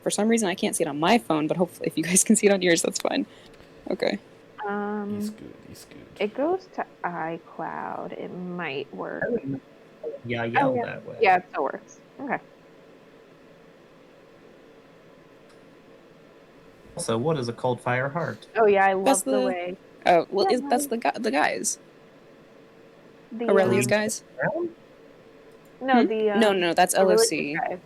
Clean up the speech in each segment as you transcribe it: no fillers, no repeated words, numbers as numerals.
For some reason, I can't see it on my phone, but hopefully if you guys can see it on yours, that's fine. Okay. He's good. It goes to iCloud. It might work. Yeah, yell that way. Yeah, it still works. Okay. Also, what is a cold fire heart? Oh yeah, I love That's the way. Oh, well, that's the guys. Aurelia's guys? No, No, that's the religious LOC. guys.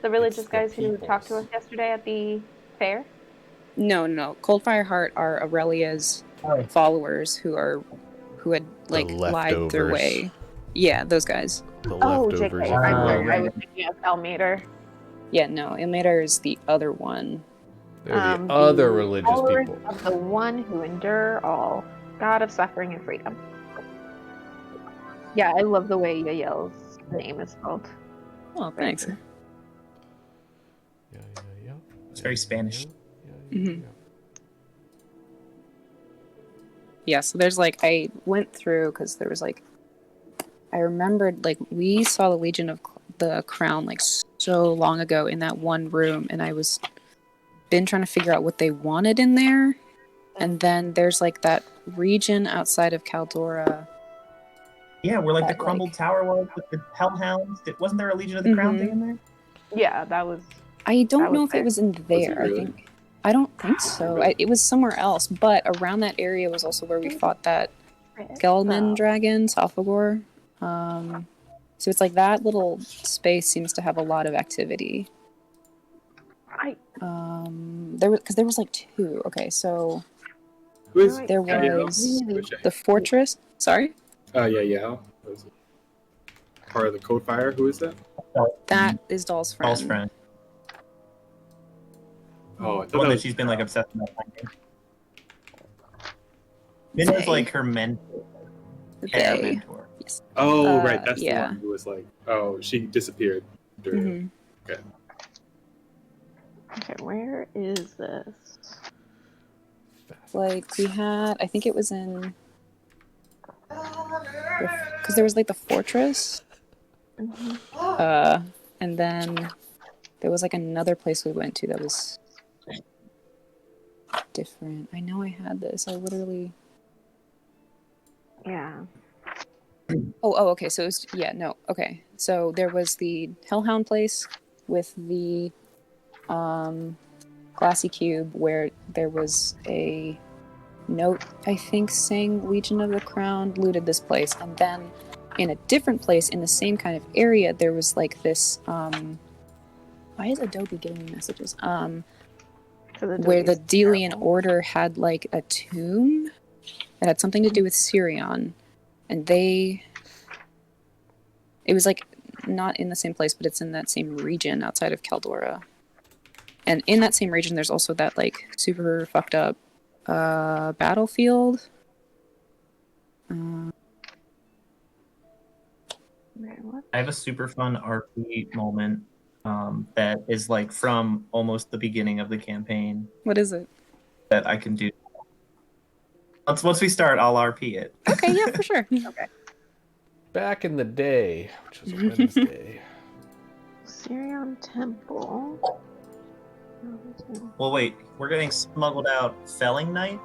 The religious It's the guys who peoples. talked to us yesterday at the fair? No. Cold Fire Heart are Aurelia's followers who had like lied their leftovers. way. Yeah, those guys. The Oh, leftovers. JK. if you I'm will. sorry. I was thinking of Elmater. Yeah, no, Ilmater is the other one. They're the other religious followers people. of the one who endure all, God of suffering and freedom. Yeah, I love the way Yael's name is spelled. Oh, thanks. Yeah. It's very Spanish. Mhm. Yeah, so there's like, I went through because there was like, I remembered like we saw the Legion of the Crown like so long ago in that one room, and I was been trying to figure out what they wanted in there. And then there's like that region outside of Caldora. Yeah, where like the That, crumbled like- tower was with the hellhounds. Wasn't there a Legion of the Crown thing in there? Yeah, that was. I don't That know was if it was in there. really? I don't think so. It was somewhere else, but around that area was also where we fought that Gelman dragon, Salfagor. So it's like that little space seems to have a lot of activity. There was like two. Okay, so Who is there was the fortress. Sorry, yeah. Part of the Code Fire. Who is that? that is Doll's friend. Paul's friend. Oh, I The thought one that that was she's been like obsessed with finding. Min was They. like her mentor. Yeah, her They. mentor. Oh, right. That's yeah. the one who was like, oh, she disappeared. During... Mhm. Okay. Okay, where is this? Like we had, I think it was in, because there was like the fortress, and then there was like another place we went to that was different. I know I had this. I literally. Yeah. Oh, okay. So it was, okay. So there was the Hellhound place with the glassy cube where there was a note, I think, saying Legion of the Crown looted this place, and then in a different place in the same kind of area there was like this why is Adobe giving me messages? Where the Delian Order had like a tomb that had something to do with Sirion, and it was like not in the same place, but it's in that same region outside of Caldora. And in that same region, there's also that like super fucked up battlefield. I have a super fun RP moment that is like from almost the beginning of the campaign What is it? that I can do. Once we start, I'll RP it. Okay, yeah, for sure. Okay. Back in the day, which was a Wednesday. Sirion Temple. Well, wait, we're getting smuggled out Felling Night,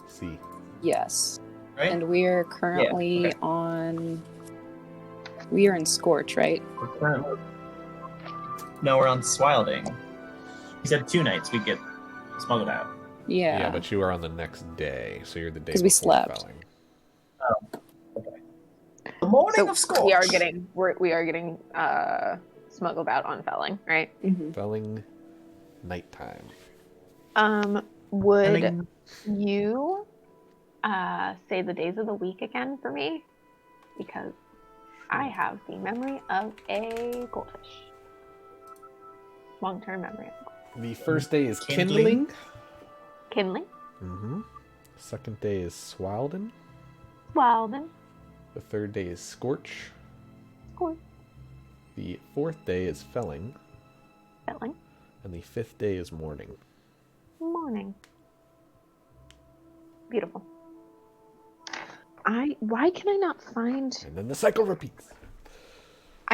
See. Yes. right? And we're currently okay. We are in Scorch, right? No, we're on Swilding. He said 2 nights we'd get smuggled out. Yeah. Yeah, but you are on the next day, so you're the day 'Cause before we slept. Felling. The morning So of Scorch. we are getting smuggled out on Felling, right? Mm-hmm. Felling nighttime. Would Felling. you say the days of the week again for me? Because I have the memory of a goldfish. Long-term memory. The first day is Kindling. Kindling. Kindling. Mm-hmm. Second day is Swilden. Well then. The third day is Scorch. Scorch. The fourth day is Felling. Felling. And the fifth day is Morning. Morning. Beautiful. Why can I not find... And then the cycle repeats.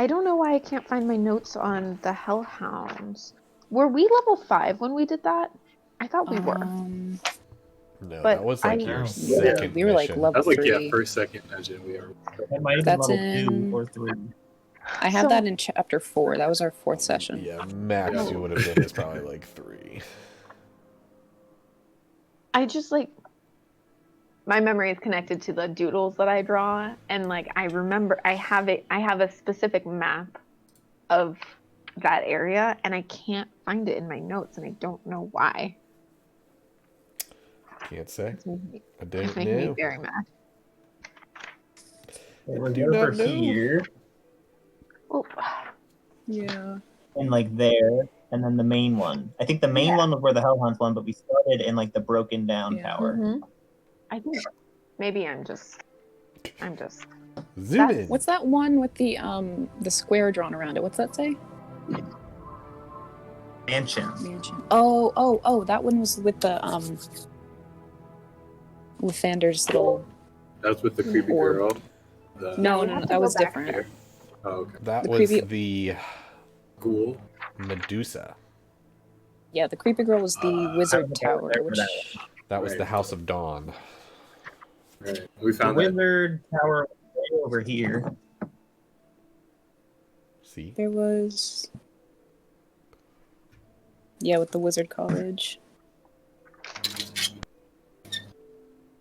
I don't know why I can't find my notes on the Hellhounds. Were we level 5 when we did that? I thought we were. No, But that was like I- your Yeah, second we were like mission. level That's like 3. first, second dungeon we are. It might have been That's level in- 2 or 3. I had So- that in chapter 4. That was our 4th session. Yeah, max you would have been is probably like 3. I just like my memory is connected to the doodles that I draw, and like I remember I have a specific map of that area, and I can't find it in my notes, and I don't know why. Can't say. It's making I don't me know. very mad. It was do over not know. here Oh, Yeah. and like there, and then the main one. I think the main one was where the Hellhounds one, but we started in like the broken down Yeah. tower. mhm. I think maybe I'm just. Zoom in. What's that one with the square drawn around it? What's that say? Mansion. Mansion. Oh, that one was with the Lathander's little. That's with the creepy Orb. girl. The No, have to that go was back different. there. Oh, okay. That the was creepy- the Ghoul. Medusa. Yeah, the creepy girl was the wizard I tower, remember which that. That was Right. the House of Dawn. Right. We The found that. wizard tower way over here. See? there was. Yeah, with the wizard college.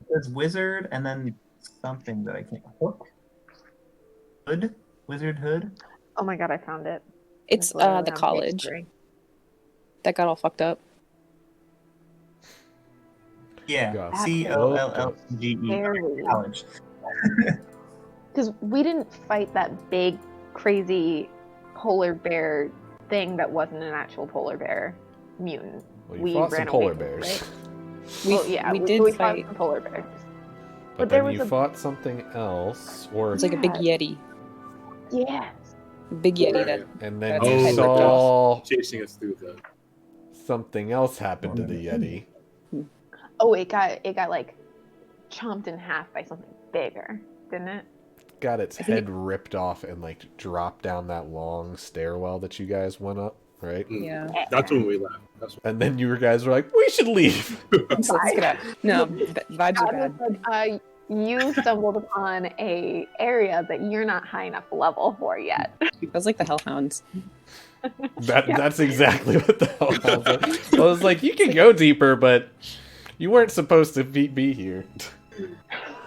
There's wizard and then something that I can't. Hook? Hood? Wizard hood? Oh my god, I found it. It's literally on the page college 3. that got all fucked up. Yeah. Yeah. COLLGE. Barely. College. Because we didn't fight that big, crazy polar bear thing that wasn't an actual polar bear mutant. Well, you We fought some ran away polar from it, bears. right? We, Well, yeah, we we did fought fight. some polar bears. But But there then was you a- fought something else, or It's like a big yeti. Yes. A big yeti that. and then That's you head ripped saw Chasing us through the. something else happen to the Yeti. Oh, it got like chomped in half by something bigger, didn't it? Got its I think- head ripped off and like dropped down that long stairwell that you guys went up, right? Yeah. That's when we left. That's when... And then you guys were like, "We should leave." So let's get out. No, vibes are God bad. said, you stumbled upon a area that you're not high enough level for yet. That was like the Hellhounds. That's exactly what the hell happened. I was like, "You can go deeper, but you weren't supposed to be here."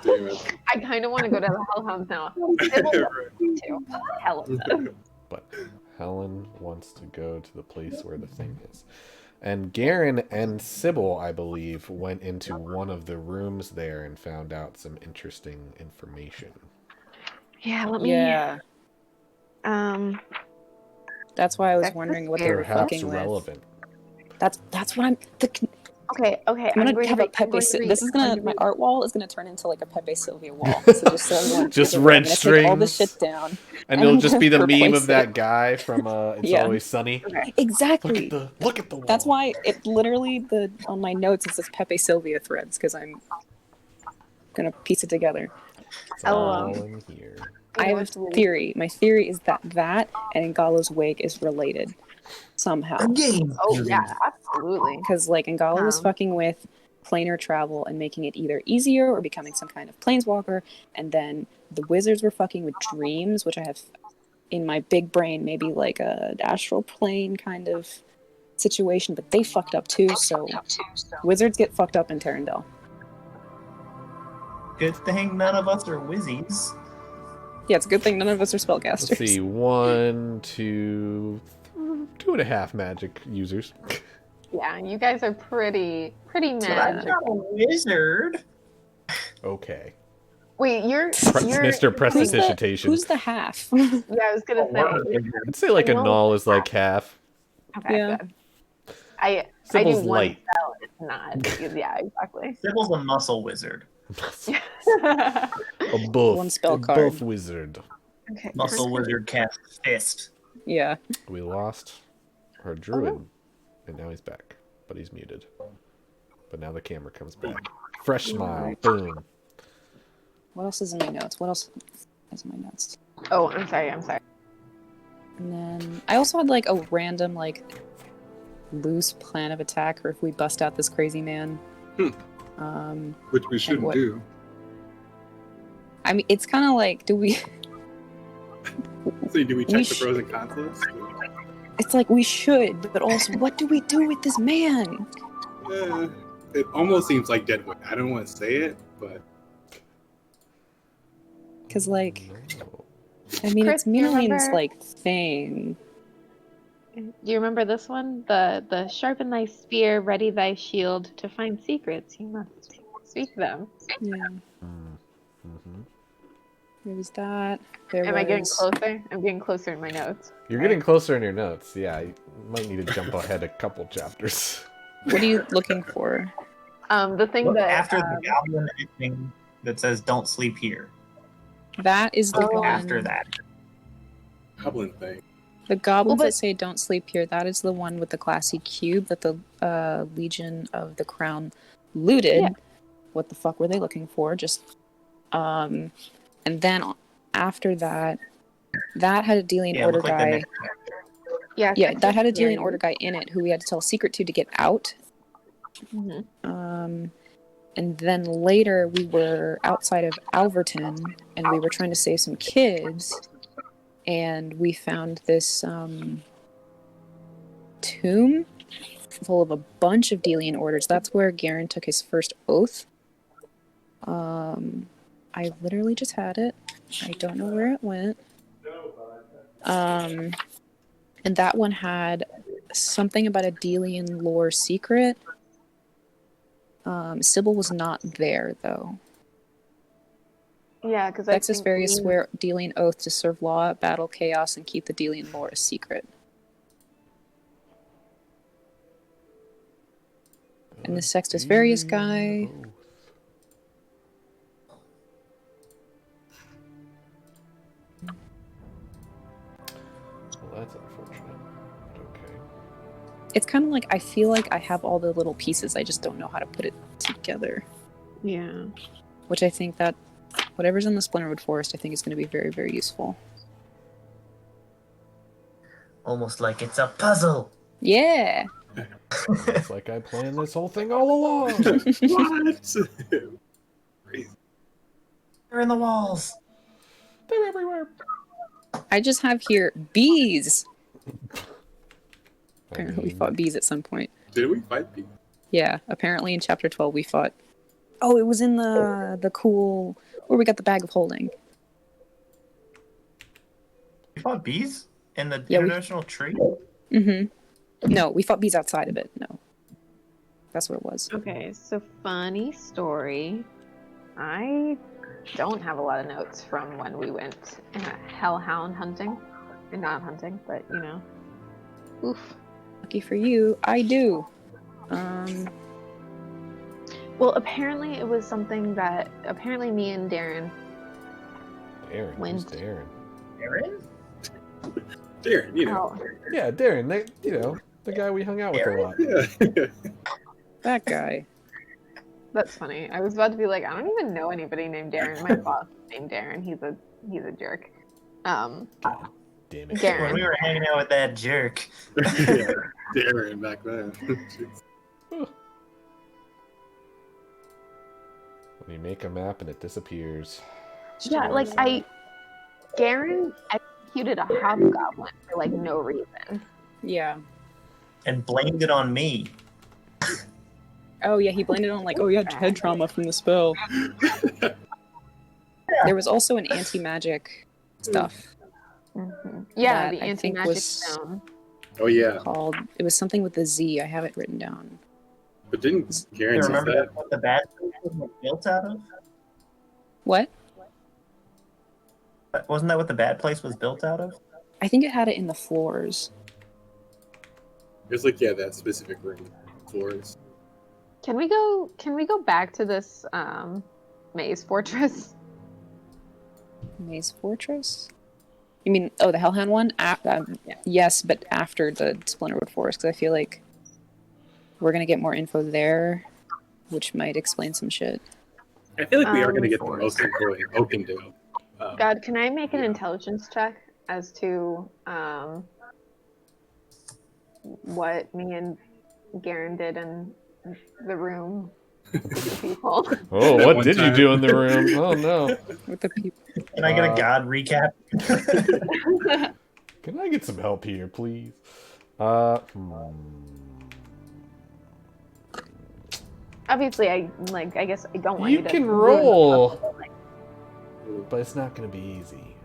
Damn it. I kind of want to go to the Hellhounds now. Sybil wants me to. Helen does. But Helen wants to go to the place where the thing is. And Garen and Sybil, I believe, went into one of the rooms there and found out some interesting information. Yeah, let me. Yeah. That's why I was That's wondering what they scary. were Perhaps fucking with. relevant. That's what I'm. Okay. I'm gonna going have to a Pepe. read. This is I'm gonna. going to My read. art wall is gonna turn into like a Pepe Sylvia wall. So just so everyone. Just I'm red gonna take all the strings. shit down. And And it'll I'm just be the gonna meme replace of that it. guy from It's Yeah. Always Sunny. Okay. Exactly. Look at the wall. That's why it literally on my notes it says Pepe Sylvia threads because I'm gonna piece it together. It's all LOL. in here. I have a theory. My theory is that and Ngalo's wig is related somehow. Game. Oh yeah, absolutely. Because like Ngalo was fucking with planar travel and making it either easier or becoming some kind of planeswalker, and then the wizards were fucking with dreams, which I have in my big brain maybe like a astral plane kind of situation, but they fucked up too. So wizards get fucked up in Terrandel. Good thing none of us are whizzies. Yeah, it's a good thing none of us are Let's spellcasters. see. 1, 2, 2.5 magic users. Yeah, you guys are pretty But I'm magic. not a wizard. Okay. Wait, you're Mr. Prestidigitation. Who's the half? Yeah, I was gonna say. I'd say like a null is like half. Okay, Yeah. good. I Sibyl's do one light. spell. It's not. Yeah, exactly. Sybil's a muscle wizard. A buff. One spell a card. buff wizard. Okay. Muscle wizard casts fist. Yeah. We lost our druid, and now he's back, but he's muted. But now the camera comes back. Fresh smile. Boom. What else is in my notes? What else is in my notes? Oh, I'm sorry. And then I also had like a random like loose plan of attack, or if we bust out this crazy man. Which we shouldn't what- do. I mean, it's kind of like, do we? So do we check We the pros and cons list? It's like we should, but also, what do we do with this man? It almost seems like Deadwood. I don't want to say it, but Because like, No. I mean, Chris, it's do you Minoline's remember- like thing. Do you remember this one? The sharpen thy spear, ready thy shield. To find secrets, you must speak them. Yeah, Mm-hmm. there was that. There Am I getting was- closer? I'm getting closer in my notes. You're getting closer in your notes. Yeah, you might need to jump ahead a couple chapters. What are you looking for? The thing Look that after the goblin thing that says "Don't sleep here." That is the Oh. one. After that, goblin thing. The goblins Well, but- that say "Don't sleep here." That is the one with the glassy cube that the Legion of the Crown looted. Yeah. What the fuck were they looking for? Just, and then after that, that had a Delian yeah, Order look like the guy. next chapter. Yeah, that had a Delian Delian Order guy in it who we had to tell a secret to get out. Mhm. And then later we were outside of Alverton and we were trying to save some kids, and we found this tomb full of a bunch of Delian orders. That's where Garen took his first oath. I literally just had it. I don't know where it went. And that one had something about a Delian lore secret. Sybil was not there, though. Yeah, because Texas various swear Delian oath to serve law, battle chaos, and keep the Delian lore a secret. And the Sextus Various guy. Well, that's unfortunate. But okay. It's kind of like I feel like I have all the little pieces, I just don't know how to put it together. Yeah. Which I think that whatever's in the Splinterwood Forest, I think is going to be very, very useful. Almost like it's a puzzle. Yeah! It's like I planned this whole thing all along. What? They're in the walls. They're everywhere. I just have here bees! I Apparently we mean, fought bees at some point. Did we fight people? Yeah, apparently in chapter 12 we fought. Oh, it was in the cool where we got the bag of holding. You fought bees in the Yeah, we- international tree. Mm-hmm. No, we fought bees outside of it. No. That's what it was. Okay, so funny story. I don't have a lot of notes from when we went hellhound hunting. Or not hunting, but you know. Oof. Lucky for you, I do. Well, apparently it was something that apparently me and Darren. Darren. Who's Went. Darren? Aaron? Darren, you know. Oh, Yeah, Darren. The guy we hung out with a lot. Yeah. That guy. that's funny. I was about to be like, I don't even know anybody named Darren. My boss is named Darren. He's a jerk. Damn it. Darren. When we were hanging out with that jerk. Yeah, Darren back then. Jeez. When you make a map and it disappears. Yeah, like Garen executed a hobgoblin for like no reason. Yeah. And blamed it on me. Oh yeah, he blamed it on like, oh yeah, head trauma from the spell. There was also an anti-magic stuff Yeah, That the I think anti-magic was- stone. Oh yeah, called. It was something with the Z. I have it written down. but didn't You Garen say remember that? what the bad place was built out of? What? Wasn't that what the bad place was built out of? I think it had it in the floors. It's like that specific room, floors. Can we go back to this maze fortress? Maze Fortress? You mean, the Hellhound one? Yes, but after the Splinterwood Forest, because I feel like we're going to get more info there, which might explain some shit. I feel like we are going to get the Floors. most info in Oakendale. God, can I make an intelligence check? as to what me and Garen did in the room with the people. Oh, That what one did you time. do in the room? Oh no. With the people. Can I get a god recap? Can I get some help here, please? Obviously, I guess I don't want you You to can ruin the roll, puzzle, like, but it's not going to be easy.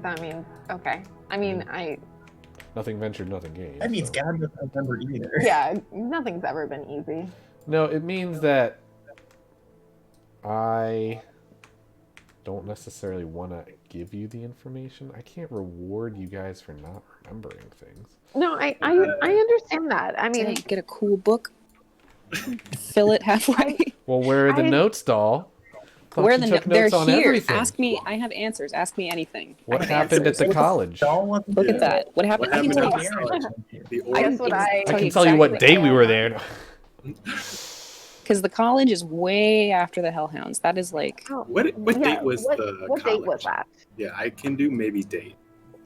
that means okay. I mean, Nothing ventured, nothing gained. That means so. God doesn't remember either. yeah, nothing's ever been easy. No, it means that I don't necessarily want to give you the information. I can't reward you guys for not remembering things. No, I understand that. I Hey, mean, get a cool book. Fill it halfway. Well, where are the notes, doll? Where are you the took They're notes on here. everything. Ask me. I have answers. Ask me anything. What I have happened answers. at the college? Doll wasn't Look Yeah. at that. What happened? What I can happened tell at you. the college? The Guess order? what I tell can you tell you what exactly day we were there. Because the college is way after the Hellhounds. That is like What date was what, the what college? date was that? Yeah, I can do maybe date.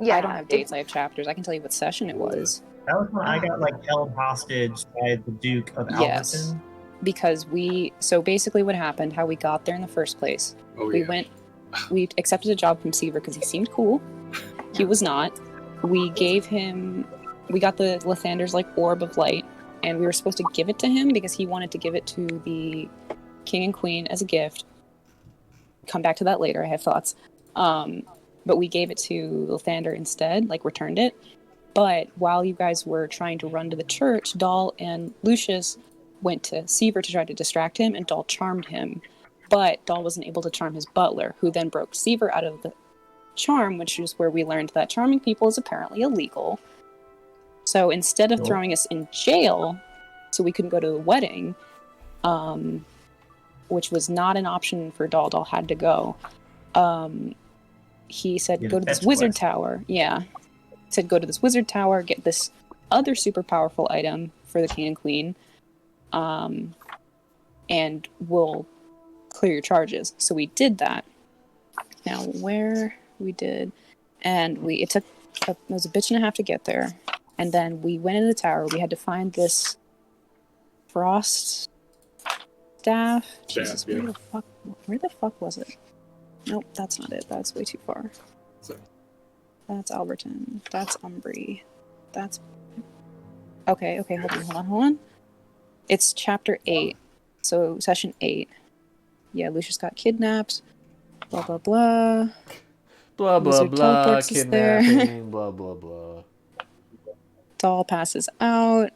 Yeah, I don't have dates. I have chapters. I can tell you what session it was. That was when I got like held hostage by the Duke of Yes. Alberton. Because so basically what happened, how we got there in the first place. Oh We yeah. we accepted a job from Seaver because he seemed cool. He was not. We got the Lathander's like orb of light, and we were supposed to give it to him because he wanted to give it to the king and queen as a gift. Come back to that later. I have thoughts. But we gave it to Lathander instead, like returned it. But while you guys were trying to run to the church, Dahl and Lucius went to Seaver to try to distract him, and Dahl charmed him. But Dahl wasn't able to charm his butler, who then broke Seaver out of the charm, which is where we learned that charming people is apparently illegal. So instead of throwing us in jail so we couldn't go to the wedding, which was not an option for Dahl, Dahl had to go, he said, Yeah, go to this fetch wizard quest. tower. Yeah. He said, go to this wizard tower, get this other super powerful item for the king and queen, and we'll clear your charges. So we did that. Now, where we did, and it was a bitch and a half to get there. And then we went into the tower. We had to find this frost staff. Jesus, yeah. where the fuck was it? Nope, that's not it. That's way too far. Sorry. That's Alberton. That's Umbry. That's... Okay, hold on. It's chapter 8. So, session 8. Yeah, Lucius got kidnapped. Blah, blah, blah. Blah, blah, Wizard blah, teleports us there. kidnapping, blah, blah, blah. Doll passes out.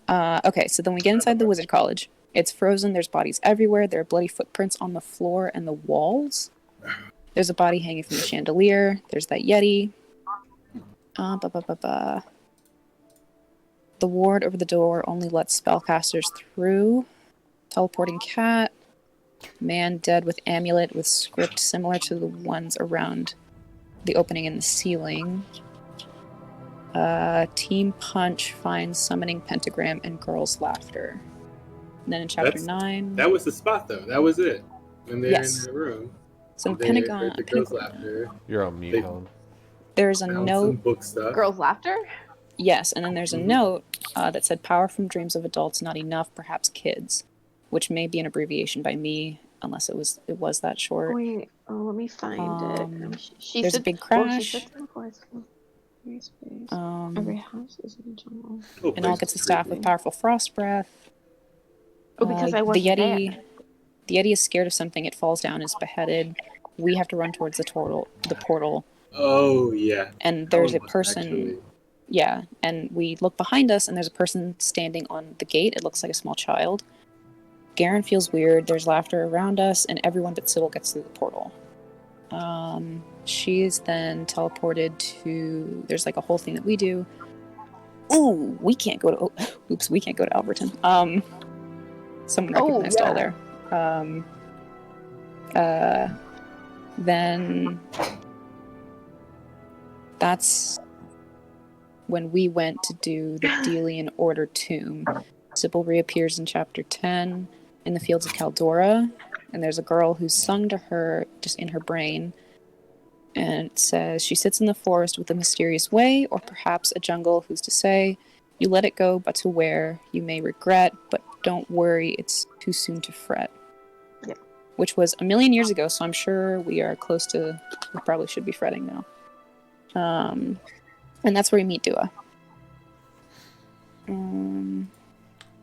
Okay, so then we get inside the wizard college. It's frozen. There's bodies everywhere. There are bloody footprints on the floor and the walls. There's a body hanging from the chandelier. There's that yeti. The ward over the door only lets spellcasters through. Teleporting cat. Man dead with amulet with script similar to the ones around the opening in the ceiling. Team Punch finds summoning pentagram and girls' laughter. And then in chapter 9... That was the spot though. That was it. When they're Yes. in the room. So They Pentagon... heard the girls' laughter. You're on mute, They- Helen. There's a Found some note... book stuff. Girls' laughter. Yes, and then there's a Mhm. note that said, power from dreams of adults, not enough, perhaps kids. Which may be an abbreviation by me, unless it was that short. Wait, let me find it. She there's a said, big she crash. said some voice. Every space. Um, Every house is in a jungle. Oh, and all please. gets the staff with powerful frost breath. Oh, because I the wasn't Yeti, there. the Yeti is scared of something. It falls down, is beheaded. We have to run towards the portal, Oh yeah. and That there's a one was person. actually- Yeah, and we look behind us, and there's a person standing on the gate. It looks like a small child. Garen feels weird. There's laughter around us, and everyone but Sybil gets through the portal. She's then teleported to... There's like a whole thing that we do. Ooh, we can't go to... Oops, we can't go to Alberton. Someone recognized all there. Then... That's when we went to do the Delian Order Tomb. Sybil reappears in chapter 10 in the fields of Caldora, and there's a girl who's sung to her just in her brain. And it says, she sits in the forest with a mysterious way, or perhaps a jungle, who's to say? You let it go, but to where? You may regret, but don't worry, it's too soon to fret. Yep. Which was 1,000,000 years ago, so I'm sure we are close to, we probably should be fretting now. And that's where we meet Dua.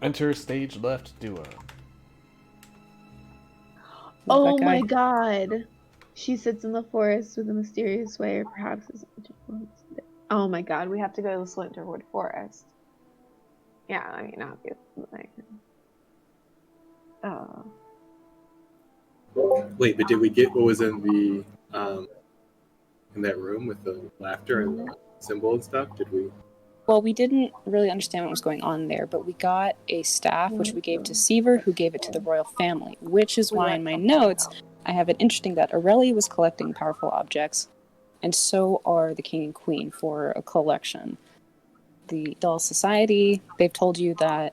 Enter stage left, Dua. Oh that my guy. god. She sits in the forest with a mysterious way, or perhaps is. Oh my god, we have to go to the Slinterwood Forest. Yeah, I mean, obviously. Wait, but did we get what was in that room with the laughter and the symbol and stuff? Did we? Well, we didn't really understand what was going on there, but we got a staff, which we gave to Seaver, who gave it to the royal family, which is why in my notes I have it interesting that Aurelie was collecting powerful objects, and so are the king and queen for a collection. The Doll Society, they've told you that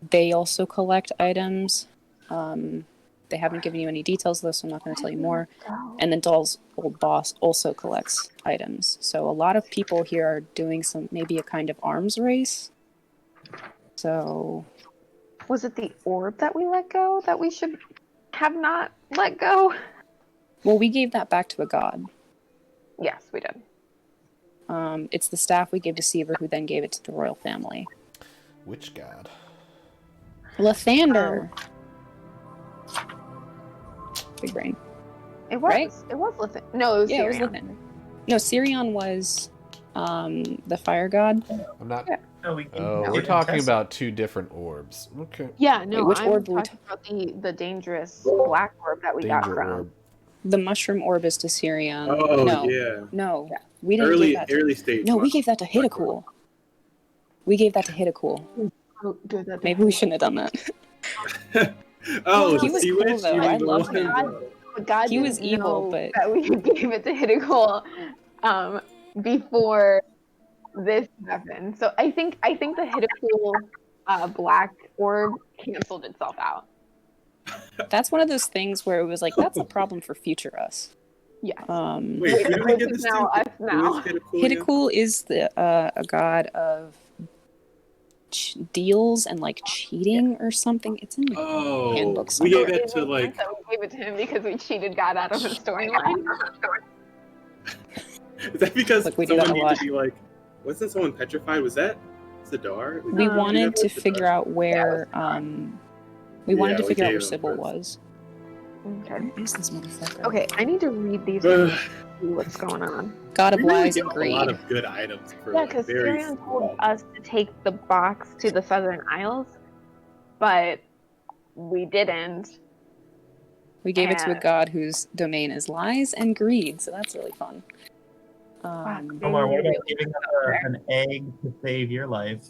they also collect items. They haven't given you any details, though, so I'm not going to tell you more. And then Doll's old boss also collects items. So a lot of people here are doing maybe a kind of arms race. So... Was it the orb that we let go that we should have not let go? Well, we gave that back to a god. Yes, we did. It's the staff we gave to Seaver, who then gave it to the royal family. Which god? Lathander! Big brain. It was. Right? It was Lathander. No, it was Yeah, Sirion. it was Lathander. No, Sirion was the fire god. I'm not. Yeah. Oh, we can Oh, get we're a talking test. about two different orbs. Okay. Yeah, no, Wait, which I'm orb were we talking about the dangerous black orb that we got Danger from. orb. The mushroom orb is to Sirion. Oh no, yeah. no, we didn't Early give that to... early stage. No, we one. gave that to Hiddecool. We gave that to Hiddecool. Oh, good, that Maybe we shouldn't have done that. Oh, He the was sea cool, witch? though. You mean I the loved one- him. But God He was didn't evil, know but- that we gave it to Hiddecool before this happened. So I think the Hiddecool black orb canceled itself out. That's one of those things where it was like, that's a problem for future us. Yes. Wait, who do we get this Now, to? us now. Who is Hiddecool again? Hiddecool is a god of deals and like cheating or something. It's in the Oh, handbook we somewhere. gave that to It makes like. sense that we gave it to him because we cheated God out of his storyline. Is that because Like, we do that someone a needed lot. to be like, wasn't someone petrified? Was that Zadar? We No. wanted to Zadar? figure out where we wanted to Yeah, we figure out where gave him Sybil first. was. Okay. Where is this motherfucker? Okay, I need to read these Ugh. and see what's going on. God of We really lies give and a lot greed. of good items for Yeah, like, because very Tyrion small. told us to take the box to the Southern Isles, but we didn't. We gave it to a And- god whose domain is lies and greed, so that's really fun. Omar, what about giving up an egg to save your life?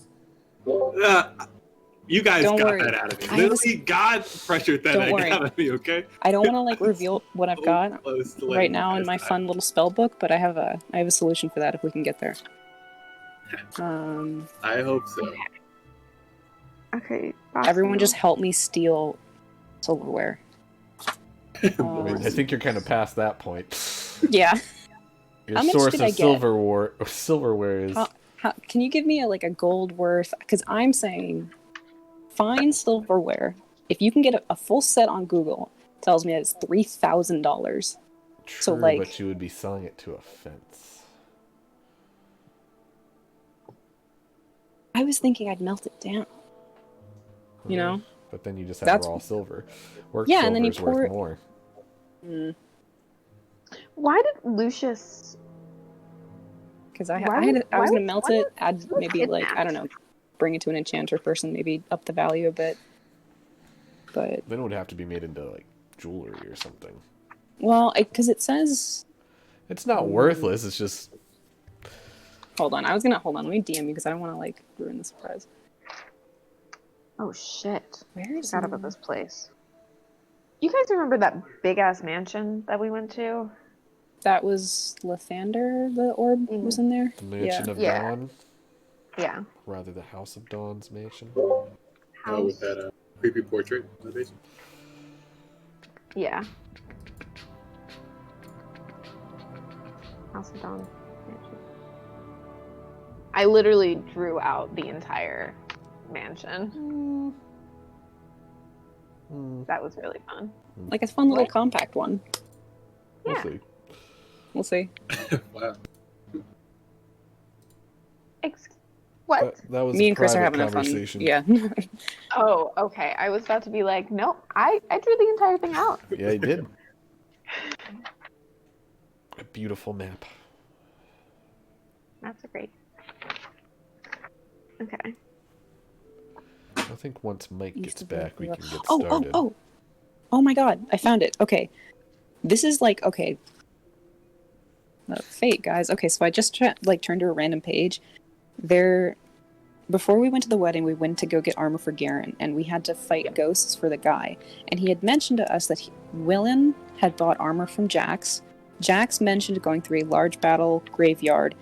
You guys Don't got worry. that out of me. I have a Literally, God pressured that Don't egg worry. out of me. Okay. I don't want to like reveal what I've So got close to letting right you now in guys my die. fun little spell book, but I have a solution for that if we can get there. I hope so. Okay. Everyone just help me steal silverware. I think you're kind of past that point. Yeah. Your How much source did of I get? silverware is. Can you give me a gold worth? Because I'm saying, find silverware. If you can get a full set on Google, it tells me that it's $3,000. True, So, like- but you would be selling it to a fence. I was thinking I'd melt it down. You know? But then you just have That's- raw silver. Work Yeah, silver and then you is pour worth it- more. Why did Lucius? Because I Why was would- going to why melt would- it, add why would maybe kidnap? I don't know, bring it to an enchanter person, maybe up the value a bit. But, Then it would have to be made into like jewelry or something. well, because it says... It's not worthless. It's just Hold on, let me DM you because I don't want to ruin the surprise. Oh shit! Where is Forgot about this place. You guys remember that big ass mansion that we went to? That was Lathander, the orb was in there? the Mansion of Yeah. Dawn, Yeah. rather the House of Dawn's mansion. Oh, with that creepy portrait in the basement. Yeah. House of Dawn mansion. I literally drew out the entire mansion. That was really fun. Like a fun little What? compact one. We'll Yeah. see. We'll see. Wow. What? That was Me a and Chris are private having a fun. conversation. Yeah. Oh, okay. I was about to be like, nope, I drew the entire thing out. Yeah, he did. A beautiful map. That's great. Okay. I think once Mike East gets of back, we Lake can get Oh, started. oh my god, I found it. Okay. This is like, okay. Fate, guys. Okay, so I just turned to a random page. Before we went to the wedding, we went to go get armor for Garen, and we had to fight ghosts for the guy. And he had mentioned to us that Willen had bought armor from Jax. Jax mentioned going through a large battle graveyard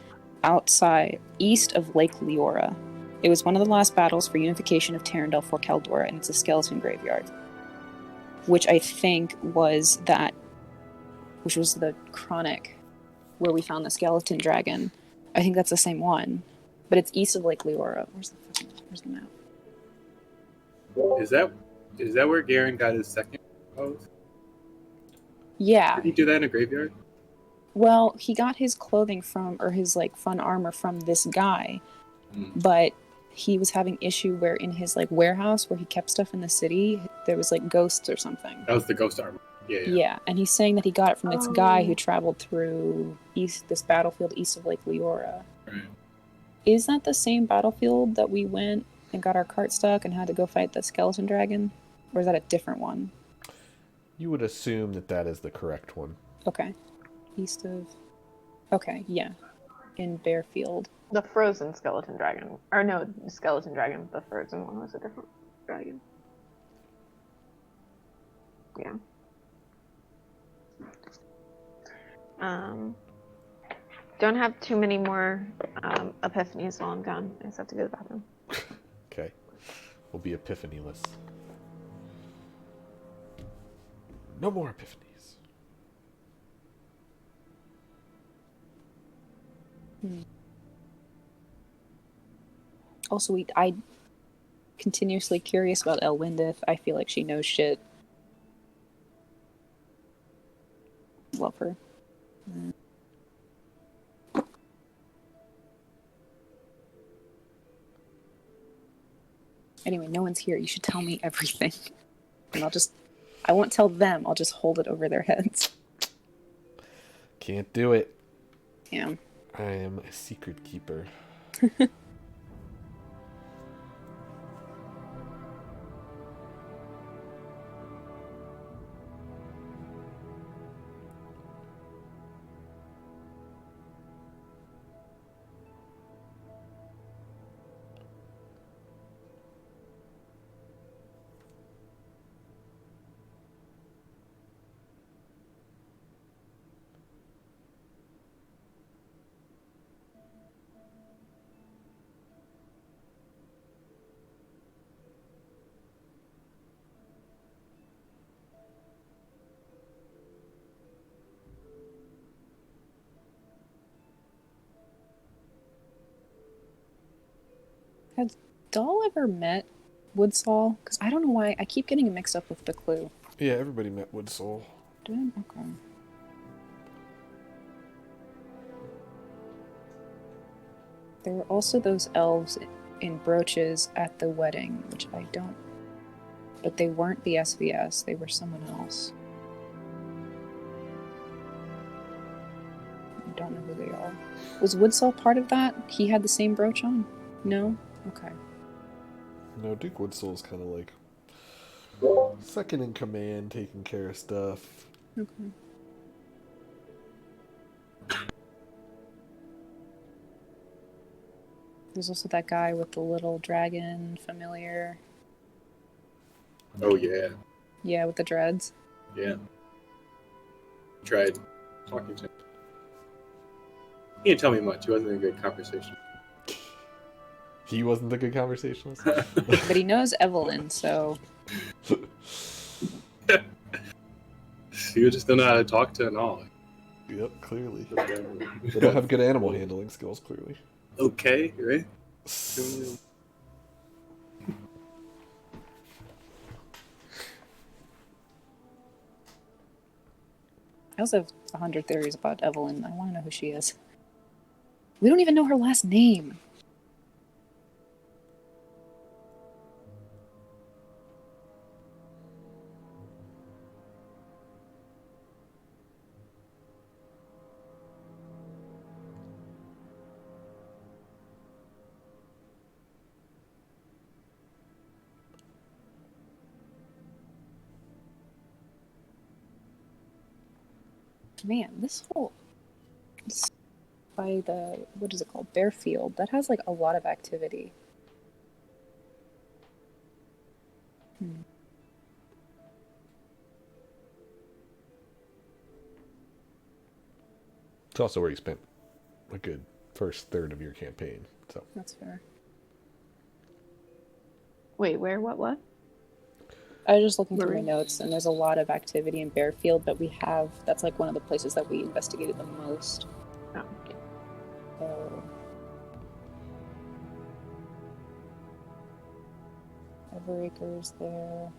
east of Lake Leora. It was one of the last battles for unification of Tarendel for Caldora, and it's a skeleton graveyard. Which I think was which was the Chronic, where we found the skeleton dragon. I think that's the same one. But it's east of Lake Leora. Where's the map? Is that where Garen got his second pose? Yeah. Did he do that in a graveyard? Well, he got his clothing or his fun armor from this guy, but he was having issue where in his warehouse where he kept stuff in the city, there was ghosts or something. That was the ghost armor. Yeah, and he's saying that he got it from this guy who traveled through this battlefield east of Lake Leora. Right. Is that the same battlefield that we went and got our cart stuck and had to go fight the skeleton dragon? Or is that a different one? You would assume that is the correct one. Okay. East of... Okay, yeah. In Bearfield. The frozen skeleton dragon. Or no, the skeleton dragon. The frozen one was a different dragon. Yeah. Don't have too many more epiphanies while I'm gone. I just have to go to the bathroom. Okay. We'll be epiphany-less. No more epiphanies. Also, I continuously curious about Elwindith. I feel like she knows shit. Love her. Anyway, no one's here. You should tell me everything. And I won't tell them. I'll just hold it over their heads. Can't do it. Yeah. I am a secret keeper. Has Doll ever met Woodsall? Because I don't know why. I keep getting mixed up with the clue. Yeah, everybody met Woodsoul. Did? Okay. There were also those elves in brooches at the wedding, which I don't... But they weren't the SVS. They were someone else. I don't know who they are. Was Woodsall part of that? He had the same brooch on? No? Okay. No, Duke Woodsoul's kind of like second in command, taking care of stuff. Okay. There's also that guy with the little dragon familiar. Oh yeah, Yeah, with the dreads. yeah. Tried talking to him. He didn't tell me much. It wasn't a good conversation. He wasn't the good conversationalist. But he knows Evelyn, so... He just don't know how to talk to and all. Yep, clearly. Okay. They don't have good animal handling skills, clearly. Okay, right? I also have 100 theories about Evelyn. I want to know who she is. We don't even know her last name. Man, this whole by the what is it called? Bearfield. That has like a lot of activity. It's also where you spent a good first third of your campaign. So That's fair. Wait, where? What? I was just looking Where through my we- notes, and there's a lot of activity in Bearfield, but that's like one of the places that we investigated the most. Oh, okay. So, Everacre's there.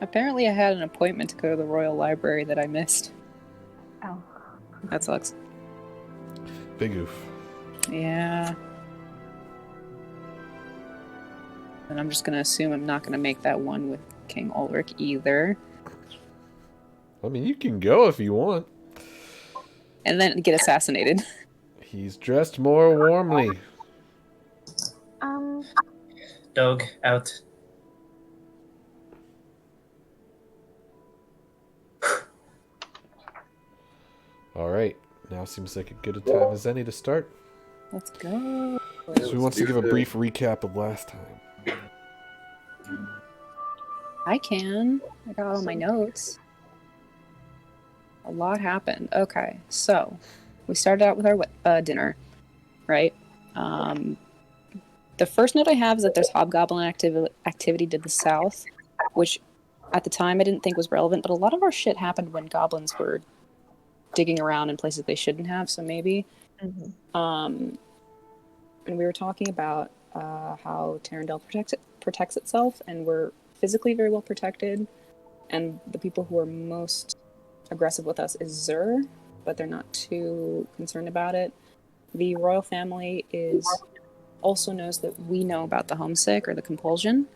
Apparently, I had an appointment to go to the Royal Library that I missed. Oh. That sucks. big oof. Yeah. And I'm just gonna assume I'm not gonna make that one with King Ulrich either. I mean, you can go if you want. And then get assassinated. He's dressed more warmly. Dog out. All right. Now seems like a good a time as any to start. Let's go. So who wants to give a brief recap of last time? I can. I got all my notes. A lot happened. Okay, so we started out with our dinner, right? The first note I have is that there's hobgoblin activity to the south, which at the time I didn't think was relevant, but a lot of our shit happened when goblins were digging around in places they shouldn't have, so maybe. Mm-hmm. And we were talking about how Tarandel protects itself, and we're physically very well protected, and the people who are most aggressive with us is Zur, but they're not too concerned about it. The royal family also knows that we know about the homesick or the compulsion.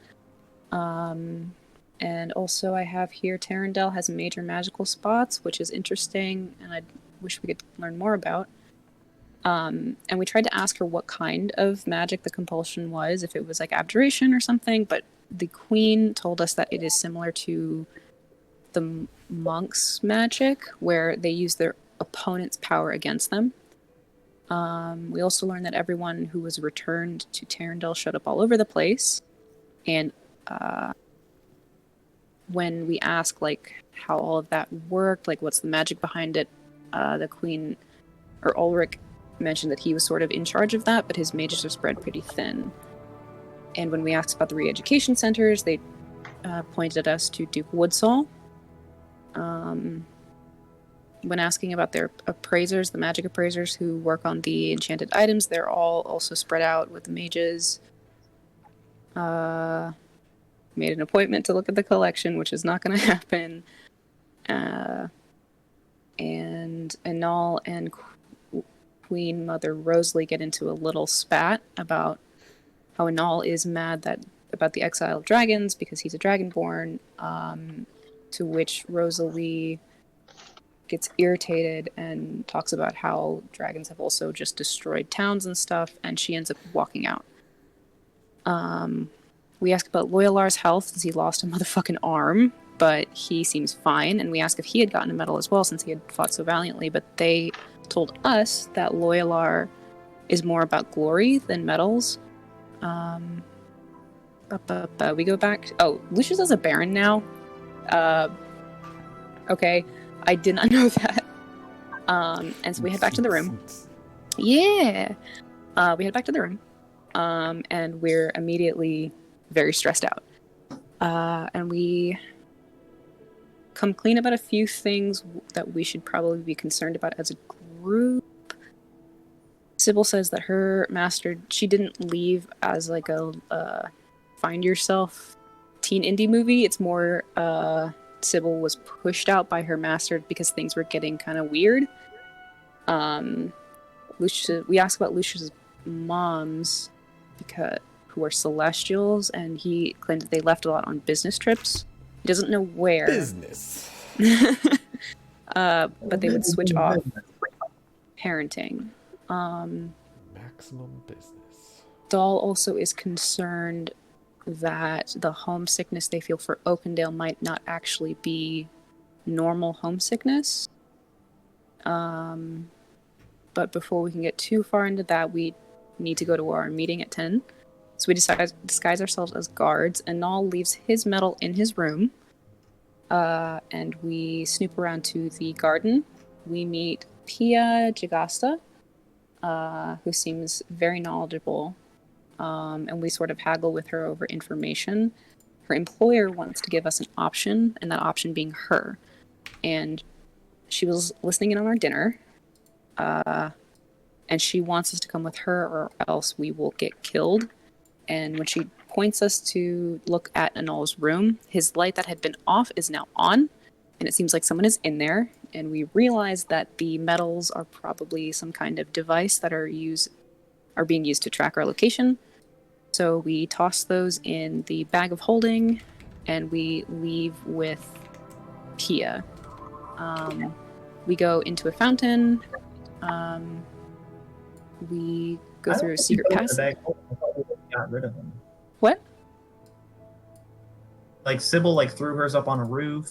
And also I have here Tarandel has major magical spots, which is interesting, and I wish we could learn more about. And we tried to ask her what kind of magic the compulsion was, if it was like abjuration or something, but the queen told us that it is similar to the monks' magic, where they use their opponent's power against them. We also learned that everyone who was returned to Tarandel showed up all over the place, and when we asked like how all of that worked, like what's the magic behind it, the queen or Ulrich mentioned that he was sort of in charge of that, but his mages are spread pretty thin. And when we asked about the re-education centers, they pointed us to Duke Woodsall. When asking about their appraisers, the magic appraisers who work on the enchanted items, they're all also spread out with the mages. Made an appointment to look at the collection, which is not going to happen. And Anal and Queen Mother Rosalie get into a little spat about how Anal is mad about the exile of dragons because he's a dragonborn. to which Rosalie gets irritated and talks about how dragons have also just destroyed towns and stuff, and she ends up walking out. We ask about Loyalar's health since he lost a motherfucking arm, but he seems fine, and we ask if he had gotten a medal as well since he had fought so valiantly, but they told us that Loyalar is more about glory than medals. We go back... Oh, Lucius is a baron now? Okay, I did not know that. And so we head back to the room. Yeah! We head back to the room. And we're immediately very stressed out. And we come clean about a few things that we should probably be concerned about as a group. Sybil says that her master, she didn't leave as like a find yourself teen indie movie. It's more Sybil was pushed out by her master because things were getting kind of weird. We ask about Lucius's moms who are celestials, and he claimed that they left a lot on business trips. He doesn't know where. Business. But they would switch off parenting. Maximum business. Doll also is concerned that the homesickness they feel for Oakendale might not actually be normal homesickness. But before we can get too far into that, we need to go to our meeting at 10. So we disguise ourselves as guards, and Nall leaves his medal in his room. And we snoop around to the garden. We meet Pia Jagasta, who seems very knowledgeable. And we sort of haggle with her over information. Her employer wants to give us an option, and that option being her. And she was listening in on our dinner. And she wants us to come with her, or else we will get killed. And when she points us to look at Anol's room, his light that had been off is now on, and it seems like someone is in there. And we realize that the medals are probably some kind of device that are being used to track our location. So we toss those in the bag of holding, and we leave with Pia. We go into a fountain. We go through a secret passage. Got rid of him. What? Like Sybil, like threw hers up on a roof.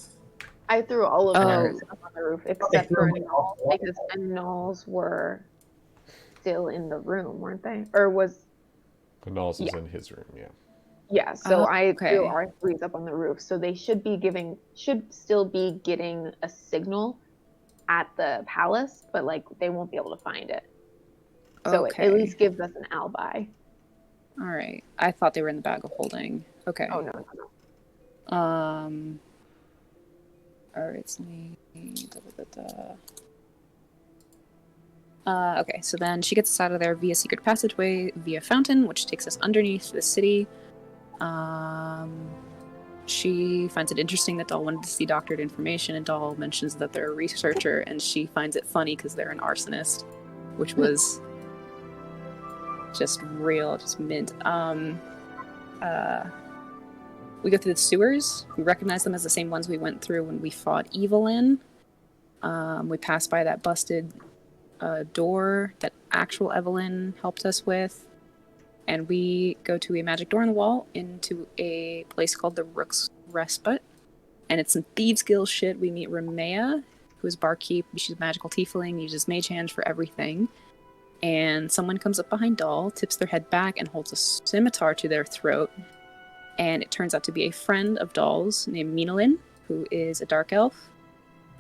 I threw all of theirs up on the roof except for threw them Anol, because Anol's were still in the room, weren't they? Or was... Knowles is in his room, yeah. Yeah, so I okay. threw our threes up on the roof. So they should still be getting a signal at the palace, but like they won't be able to find it. So it at least gives us an alibi. All right. I thought they were in the bag of holding. Okay. Oh, no. All right, so okay, so then she gets us out of there via secret passageway, via fountain, which takes us underneath the city. She finds it interesting that Doll wanted to see doctored information, and Doll mentions that they're a researcher, and she finds it funny because they're an arsonist, which was just real, just mint. We go through the sewers. We recognize them as the same ones we went through when we fought Evelyn. We pass by that busted door that actual Evelyn helped us with. And we go to a magic door in the wall into a place called the Rook's Respite. And it's some thieves guild shit. We meet Ramea, who is barkeep. She's a magical tiefling, uses mage hand for everything. And someone comes up behind Doll, tips their head back, and holds a scimitar to their throat. And it turns out to be a friend of Doll's named Minolin, who is a dark elf.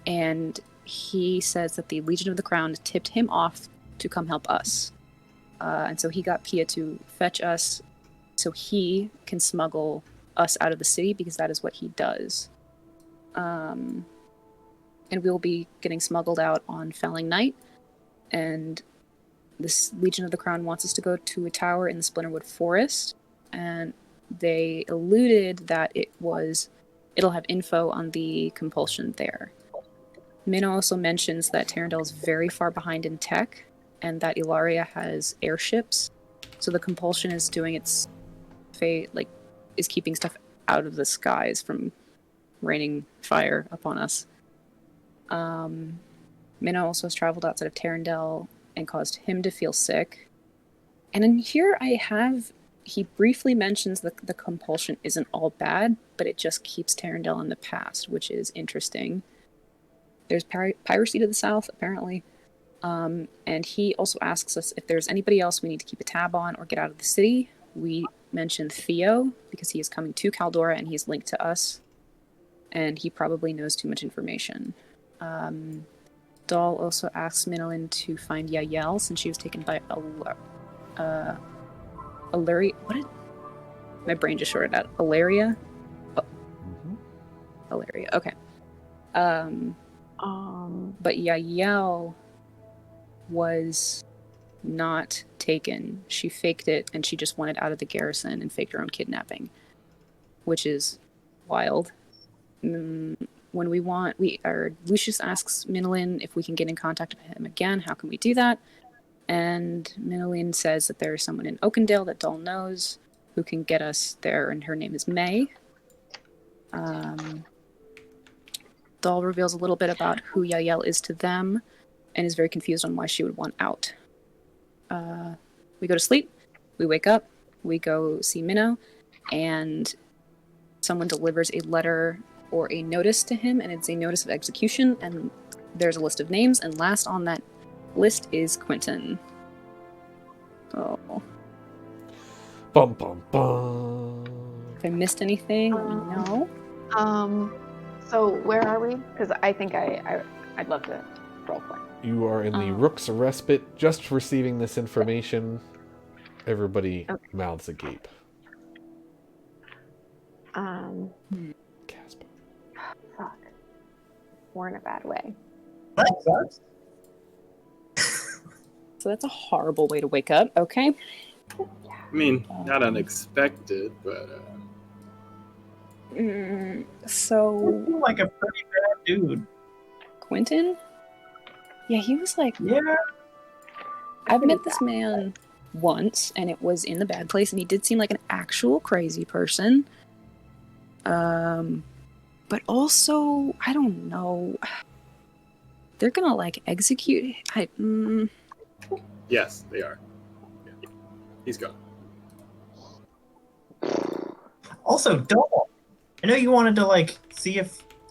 And he says that the Legion of the Crown tipped him off to come help us. And so he got Pia to fetch us so he can smuggle us out of the city, because that is what he does. And we'll be getting smuggled out on Felling Night. And this Legion of the Crown wants us to go to a tower in the Splinterwood Forest. And they alluded that it'll have info on the compulsion there. Minnow also mentions that Tarandel is very far behind in tech, and that Ilaria has airships. So the compulsion is doing its is keeping stuff out of the skies from raining fire upon us. Minnow also has traveled outside of Tarandel and caused him to feel sick. And in here he briefly mentions that the compulsion isn't all bad, but it just keeps Tarandel in the past, which is interesting. There's piracy to the south, apparently. And he also asks us if there's anybody else we need to keep a tab on or get out of the city. We mentioned Theo, because he is coming to Caldora and he's linked to us. And he probably knows too much information. Dahl also asks Minolin to find Yael, since she was taken by Ilaria. My brain just shorted out. Ilaria? Oh. Mm-hmm. Ilaria, okay. But Yael was not taken. She faked it, and she just wanted out of the garrison and faked her own kidnapping, which is wild. Lucius asks Minolin if we can get in contact with him again. How can we do that? And Minolin says that there is someone in Oakendale that Dahl knows who can get us there, and her name is May. Dahl reveals a little bit about who Yael is to them and is very confused on why she would want out. We go to sleep, we wake up, we go see Minnow, and someone delivers a letter or a notice to him, and it's a notice of execution, and there's a list of names, and last on that list is Quentin. Oh. Bum, bum, bum. If I missed anything, let me know. So where are we? Because I think I'd love to roleplay. You are in the Rook's Respite, just receiving this information. Everybody mouths agape. Gasp. Fuck. We're in a bad way. That sucks. So that's a horrible way to wake up, okay? I mean, not unexpected, but... So... You're like a pretty bad dude. Quentin? Yeah, he was like... Yeah. I've met this man once, and it was in the bad place, and he did seem like an actual crazy person. But also, I don't know. They're gonna, like, execute... Yes, they are. Yeah. He's gone. Also, Dahl, I know you wanted to like see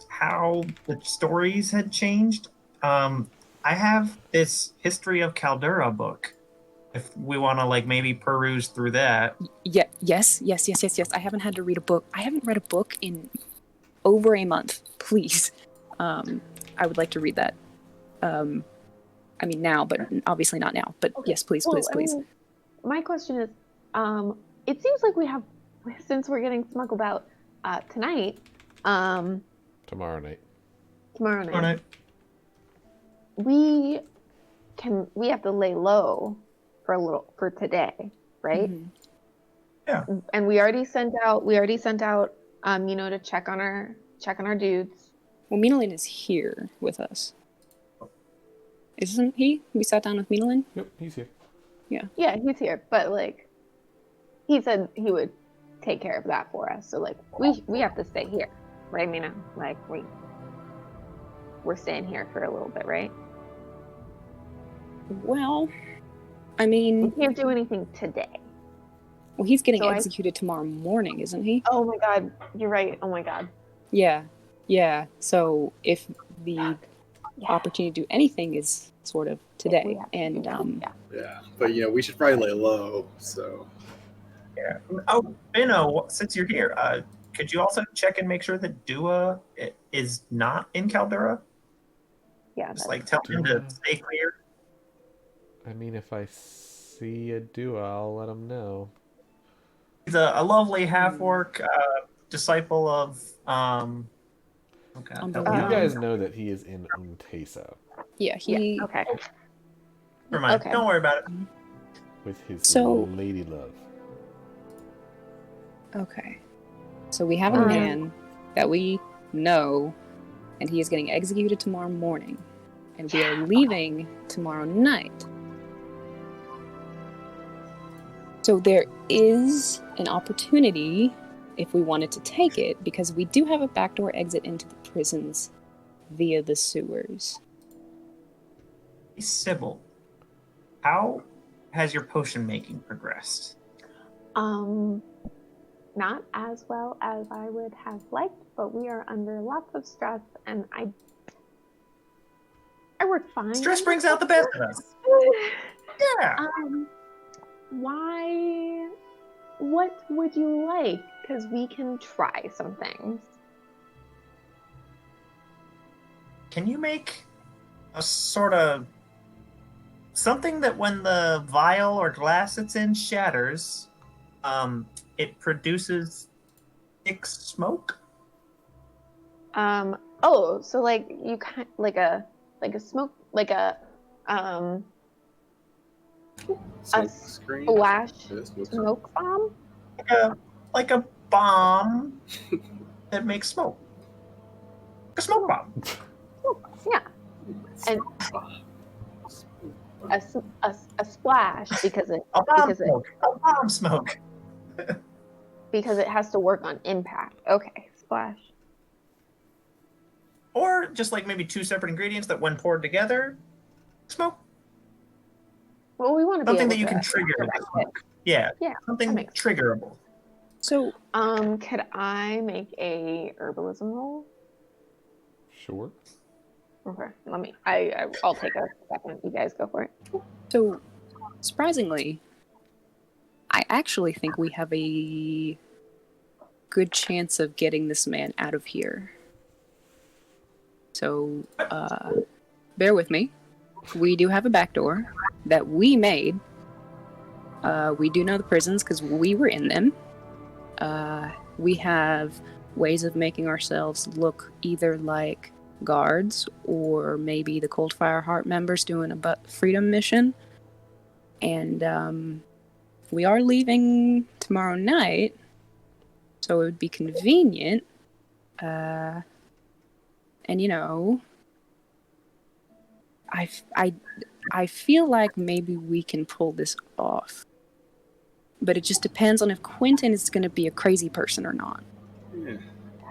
how the stories had changed. I have this History of Caldera book. If we want to like maybe peruse through that. Yeah, yes. I haven't had to read a book. I haven't read a book in over a month. Please. I would like to read that. I mean now, but obviously not now. But yes, please. I mean, my question is, it seems like we have, since we're getting smuggled out tonight. Tomorrow night. We have to lay low for today, right? Mm-hmm. Yeah. And we already sent out to check on our dudes. Well, Minolin is here with us. Isn't he? We sat down with Minolin? Yep, he's here. Yeah. Yeah, he's here, but like he said he would take care of that for us. So like we have to stay here, right, Mina? Like we're staying here for a little bit, right? Well, I mean, we can't do anything today. Well, he's getting executed tomorrow morning, isn't he? Oh my god, you're right. Oh my god. Yeah. So if the opportunity to do anything is sort of today, and yeah, but we should probably lay low. So yeah. Oh, Benno, since you're here, could you also check and make sure that Dua is not in Caldera? Yeah. Just like tell him to stay clear. I mean, if I see a Dua, I'll let him know. He's a lovely half-orc disciple of. You guys know that he is in Untesa. Yeah. Okay. Never mind. Okay. Don't worry about it. With his lady love. Okay. So we have a man that we know, and he is getting executed tomorrow morning, and we are leaving tomorrow night. So there is an opportunity if we wanted to take it, because we do have a backdoor exit into the prisons via the sewers. Sybil, how has your potion making progressed? Not as well as I would have liked, but we are under lots of stress, and I work fine. Stress brings out the best of us. Yeah. Why? What would you like? Because we can try some things. Can you make a sort of something that when the vial or glass it's in shatters, it produces thick smoke? Oh, so like you kind like a smoke, like a Screen? splash smoke bomb? Like a bomb that makes smoke. A smoke bomb. Yeah. And a splash because it A bomb smoke. because it has to work on impact. Okay, splash. Or just like maybe two separate ingredients that when poured together, smoke. Well, we want to be Something able that you to can trigger the direct it. smoke. Yeah. Yeah, Something that makes sense. triggerable. So, Could I make a herbalism roll? Sure. Okay, I'll take a second. You guys go for it. So, surprisingly, I actually think we have a good chance of getting this man out of here. So, bear with me. We do have a back door that we made. We do know the prisons because we were in them. We have ways of making ourselves look either like guards or maybe the Coldfire Heart members doing a freedom mission. And we are leaving tomorrow night, so it would be convenient. And you know, I feel like maybe we can pull this off. But it just depends on if Quentin is going to be a crazy person or not. Yeah.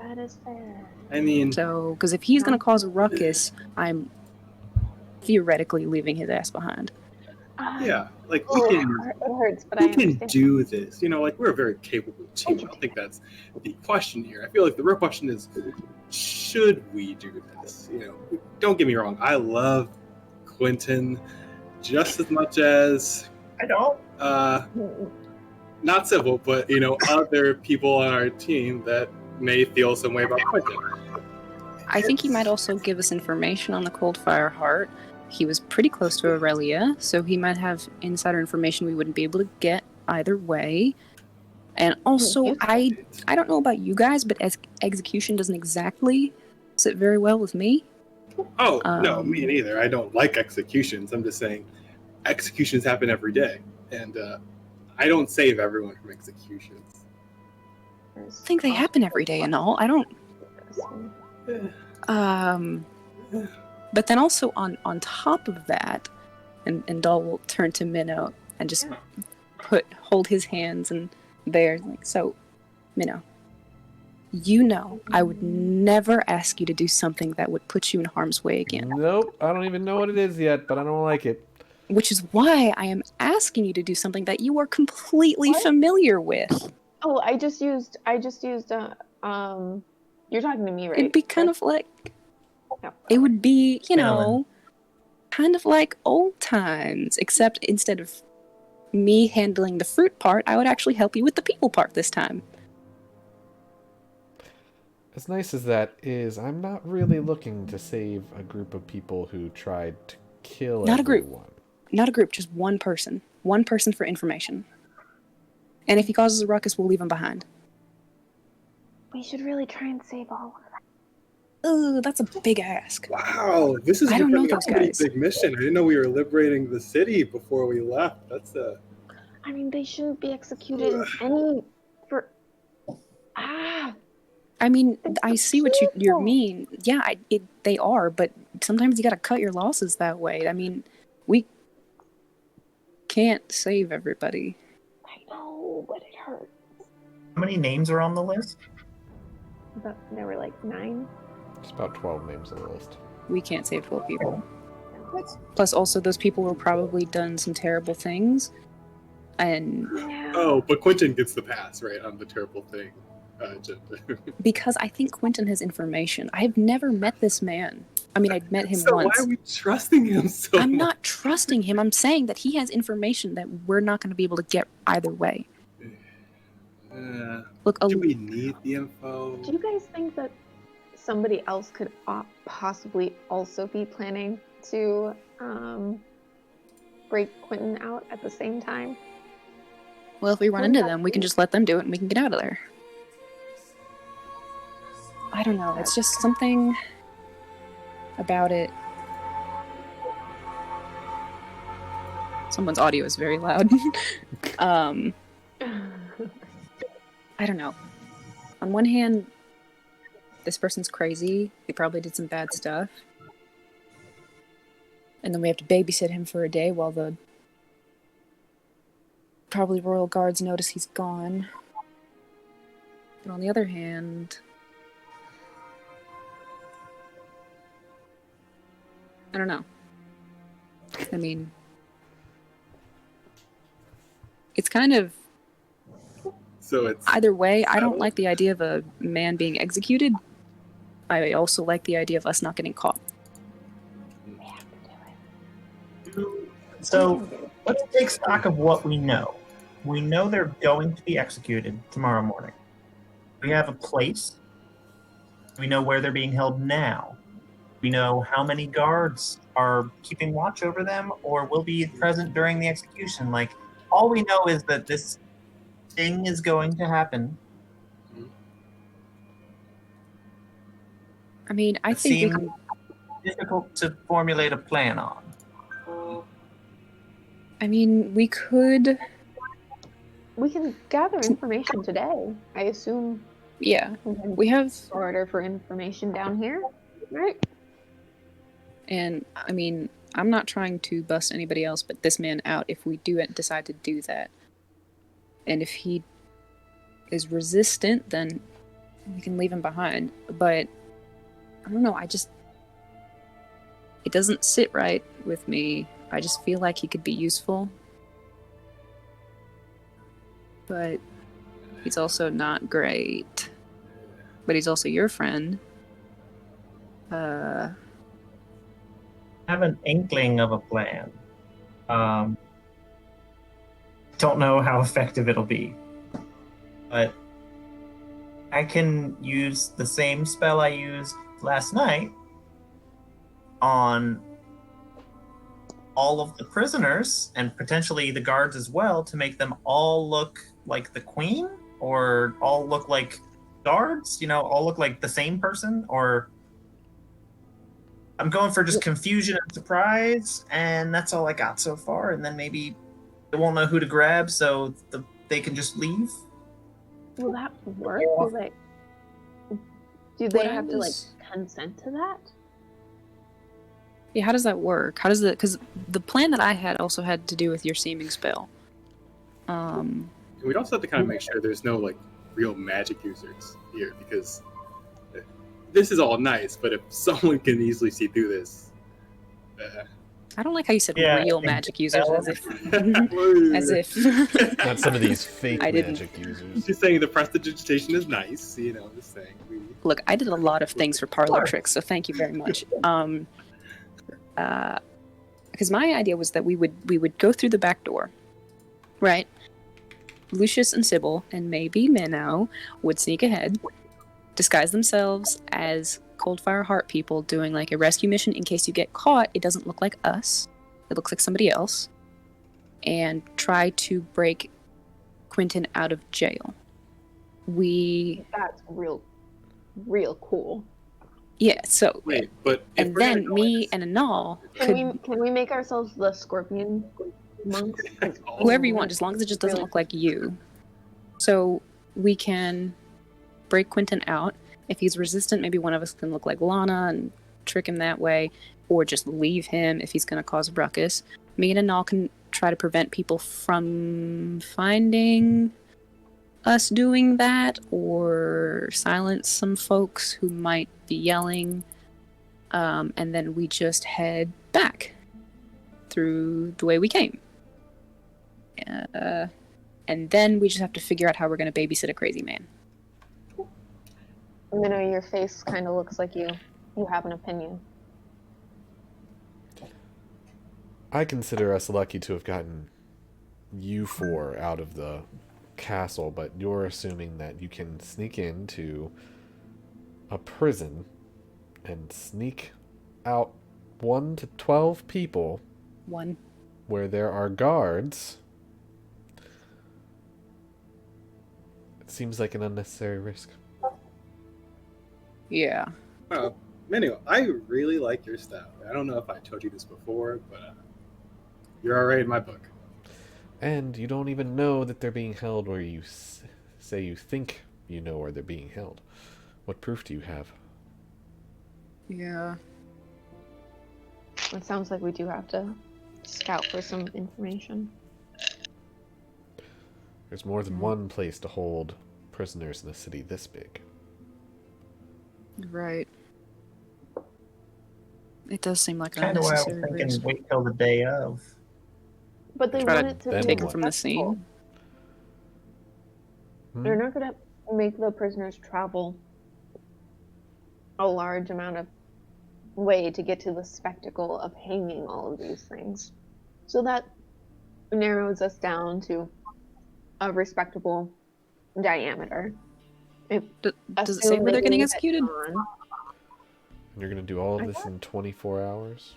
That is fair. I mean, So, because if he's going to cause a ruckus, I'm theoretically leaving his ass behind. yeah, like Oh, we it can hurts, but I we can understand. do this. You know, like we're a very capable team. I don't think that's the question here. I feel like the real question is, should we do this? You know, don't get me wrong. I love Quentin just as much as I don't. not Sybil, but you know, other people on our team that may feel some way about Quentin. I think he might also give us information on the Coldfire Heart. He was pretty close to Aurelia, so he might have insider information we wouldn't be able to get either way. And also, I don't know about you guys, but execution doesn't exactly sit very well with me. Oh, no, me neither. I don't like executions. I'm just saying executions happen every day. And I don't save everyone from executions. I think they happen every day and all. I don't... But then also on top of that, and Dahl will turn to Minnow and just hold his hands and there, like, so, Minnow, you know I would never ask you to do something that would put you in harm's way again. Nope, I don't even know what it is yet, but I don't like it. Which is why I am asking you to do something that you are completely familiar with. Oh, I just used you're talking to me, right? It'd be kind of like, it would be, you know, kind of like old times, except instead of me handling the fruit part, I would actually help you with the people part this time. As nice as that is, I'm not really looking to save a group of people who tried to kill Not everyone. a group. Not a group, just one person. One person for information. And if he causes a ruckus, we'll leave him behind. We should really try and save all of them. Ooh, that's a big ask. Wow, this is I don't know becoming a those pretty guys. big mission. I didn't know we were liberating the city before we left. That's a... I mean, they shouldn't be executed in any for. I mean, I see what you mean. Yeah, they are, but sometimes you gotta cut your losses that way. I mean, we can't save everybody. I know, but it hurts. How many names are on the list? But there were like 9. It's about 12 names on the list. We can't save 12 people. Plus, also, those people were probably done some terrible things. And Oh, but Quentin gets the pass, right, on the terrible thing. because I think Quentin has information. I've never met this man. I mean, I'd met him So once. why are we trusting him so I'm much? not trusting him. I'm saying that he has information that we're not going to be able to get either way. Look, Do we need the info? Do you guys think that somebody else could possibly also be planning to break Quentin out at the same time? well, if we run into them, we can just let them do it and we can get out of there. I don't know. It's just something about it. Someone's audio is very loud. I don't know. On one hand, this person's crazy. They probably did some bad stuff. And then we have to babysit him for a day while the probably royal guards notice he's gone. But on the other hand, I don't know. I mean, it's kind of So it's either way. I don't like the idea of a man being executed. I also like the idea of us not getting caught. So let's take stock of what we know. We know they're going to be executed tomorrow morning. We have a place. We know where they're being held now. We know how many guards are keeping watch over them or will be present during the execution. Like, all we know is that this thing is going to happen. I mean, I It think we seems can, difficult to formulate a plan on. I mean, we could, We can gather information today. I assume yeah. we We have, order for information down here, right? and I mean, I'm not trying to bust anybody else but this man out if we do decide to do that. And if he is resistant, then we can leave him behind. But I don't know, it doesn't sit right with me. I just feel like he could be useful. But he's also not great. But he's also your friend. I have an inkling of a plan. Don't know how effective it'll be, but I can use the same spell I used last night on all of the prisoners and potentially the guards as well to make them all look like the queen or all look like guards, all look like the same person, or I'm going for just confusion and surprise, and that's all I got so far. And then maybe they won't know who to grab, so they can just leave. Will that work? Yeah. Do they What have to was- consent to that? Yeah, how does that work? How does it? Because the plan that I had also had to do with your seeming spell. We'd also have to kind of make sure there's no real magic users here, because this is all nice, but if someone can easily see through this, I don't like how you said Yeah, real I think magic users as if as if Not some of these fake I didn't- magic users. just saying the prestidigitation is nice, just saying. Look, I did a lot of things for parlor tricks, so thank you very much. Because my idea was that we would go through the back door, right? Lucius and Sybil and maybe Minnow would sneak ahead, disguise themselves as Coldfire Heart people doing a rescue mission. In case you get caught, it doesn't look like us; it looks like somebody else, and try to break Quentin out of jail. That's real cool. Yeah, so Wait, but if and we're gonna then go me in and Anal Can we make ourselves the scorpion monks? this- whoever you want, as long as it just doesn't Really? look like you. So we can break Quentin out. If he's resistant, maybe one of us can look like Lana and trick him that way, or just leave him if he's going to cause a ruckus. Me and Anal can try to prevent people from finding us doing that or silence some folks who might be yelling, and then we just head back through the way we came. And then we just have to figure out how we're going to babysit a crazy man. Minnow, your face kind of looks like you have an opinion. I consider us lucky to have gotten you four out of the castle, but you're assuming that you can sneak into a prison and sneak out 1 to 12 people where there are guards. It seems like an unnecessary risk. Yeah. Minnow, I really like your style. I don't know if I told you this before, but you're alright in my book. And you don't even know that they're being held where you say you think you know where they're being held. What proof do you have? Yeah. It sounds like we do have to scout for some information. There's more than one place to hold prisoners in a city this big. Right. It does seem like Kind of why I was unnecessary thinking risk. wait till the day of. But they Try want to it to then be take them what? from the scene. They're not going to make the prisoners travel a large amount of way to get to the spectacle of hanging all of these things. So that narrows us down to a respectable diameter. Does it say where they're getting executed? And you're going to do all of this in 24 hours?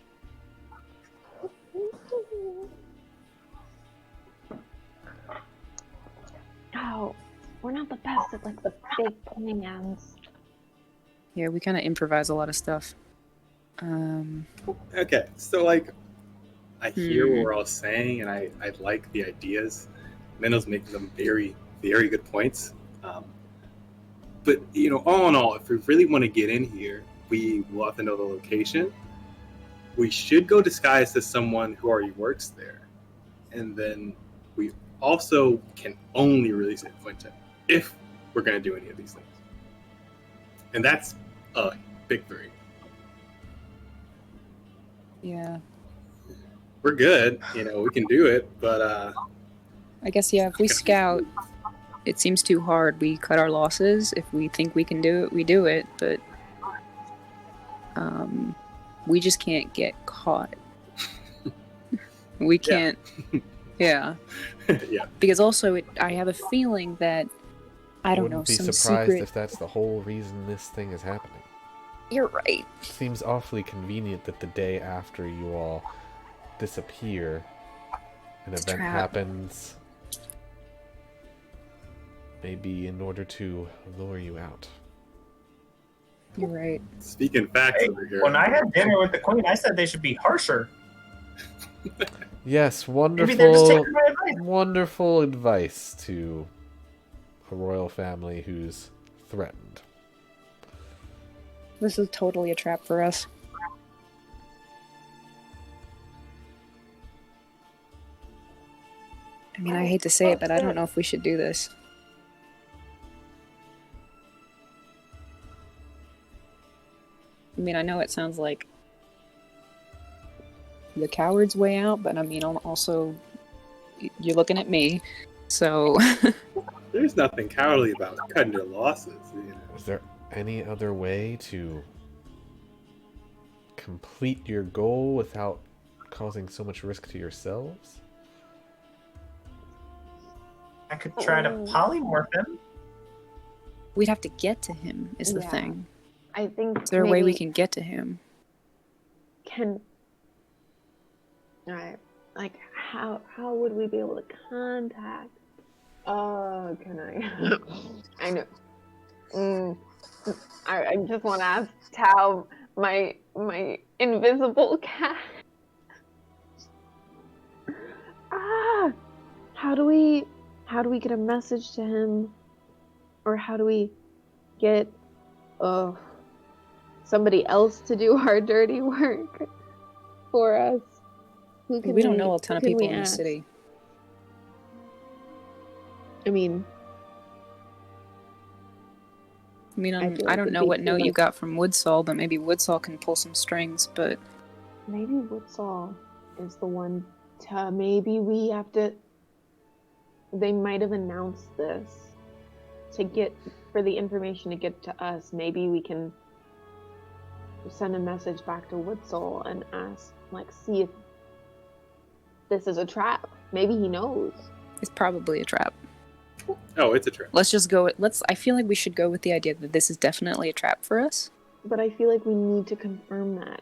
Oh, we're not the best at like the big plans. Yeah, we kind of improvise a lot of stuff. Okay, so like, I hear what we're all saying, and I like the ideas. Minnow's making them very, very good points. But, you know, all in all, if we really want to get in here, we will have to know the location. We should go disguised as someone who already works there. And then we also can only release it Quentin if we're going to do any of these things. And that's a big three. Yeah. We're good, you know, we can do it, but I guess, yeah, if we scout, it seems too hard. We cut our losses. If we think we can do it, we do it. But we just can't get caught. We can't. Yeah. yeah. Because also, I have a feeling that, I don't know, Wouldn't be some surprised secret... if that's the whole reason this thing is happening. You're right. Seems awfully convenient that the day after you all disappear, an event Trap. happens. Maybe in order to lure you out. You're right. Speaking facts Hey, over here. when I had dinner with the queen, I said they should be harsher. Yes, Maybe they're just wonderful, taking my advice. wonderful advice to a royal family who's threatened. This is totally a trap for us. I mean, I hate to say it, but I don't know if we should do this. I mean, I know it sounds like the coward's way out, but I mean, also, you're looking at me, so... There's nothing cowardly about cutting your losses. You know? Is there any other way to complete your goal without causing so much risk to yourselves? I could try to polymorph him. We'd have to get to him, is the Yeah. thing. I think Is there a way we maybe can get to him? Alright, like how would we be able to contact? Can I? I know. I just want to ask Tao, my invisible cat. How do we get a message to him, or how do we get somebody else to do our dirty work for us? We don't know a ton of who can people we in the ask? city. I mean, I mean, I feel I like don't it'd know be what too note you much. got from Woodsall, but maybe Woodsall can pull some strings, but Maybe Woodsall is the one to, maybe we have to, they might have announced this to get, for the information to get to us. Maybe we can send a message back to Woodsall and ask, like, see if this is a trap. Maybe he knows. it's probably a trap. Oh, it's a trap. Let's just go. I feel like we should go with the idea that this is definitely a trap for us. But I feel like we need to confirm that.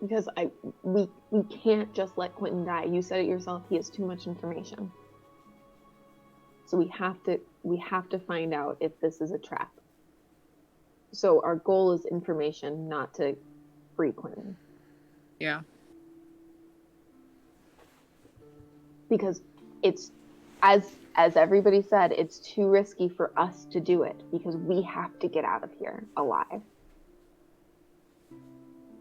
Because we can't just let Quentin die. You said it yourself, he has too much information. So we have to find out if this is a trap. So our goal is information, not to free Quentin. Yeah. Because it's, as everybody said, it's too risky for us to do it because we have to get out of here alive.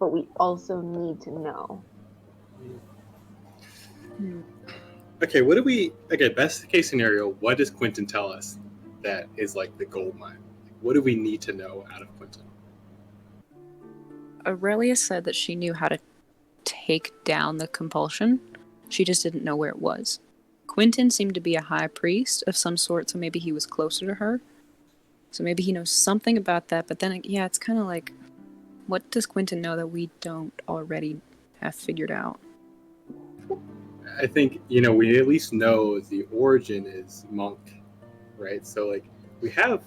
But we also need to know. Okay, best case scenario, what does Quentin tell us that is like the gold mine? What do we need to know out of Quentin? Aurelia said that she knew how to take down the compulsion. She just didn't know where it was. Quentin seemed to be a high priest of some sort, so maybe he was closer to her. So maybe he knows something about that, but then, yeah, it's kind of like, what does Quentin know that we don't already have figured out? I think, we at least know the origin is monk, right? So, like, we have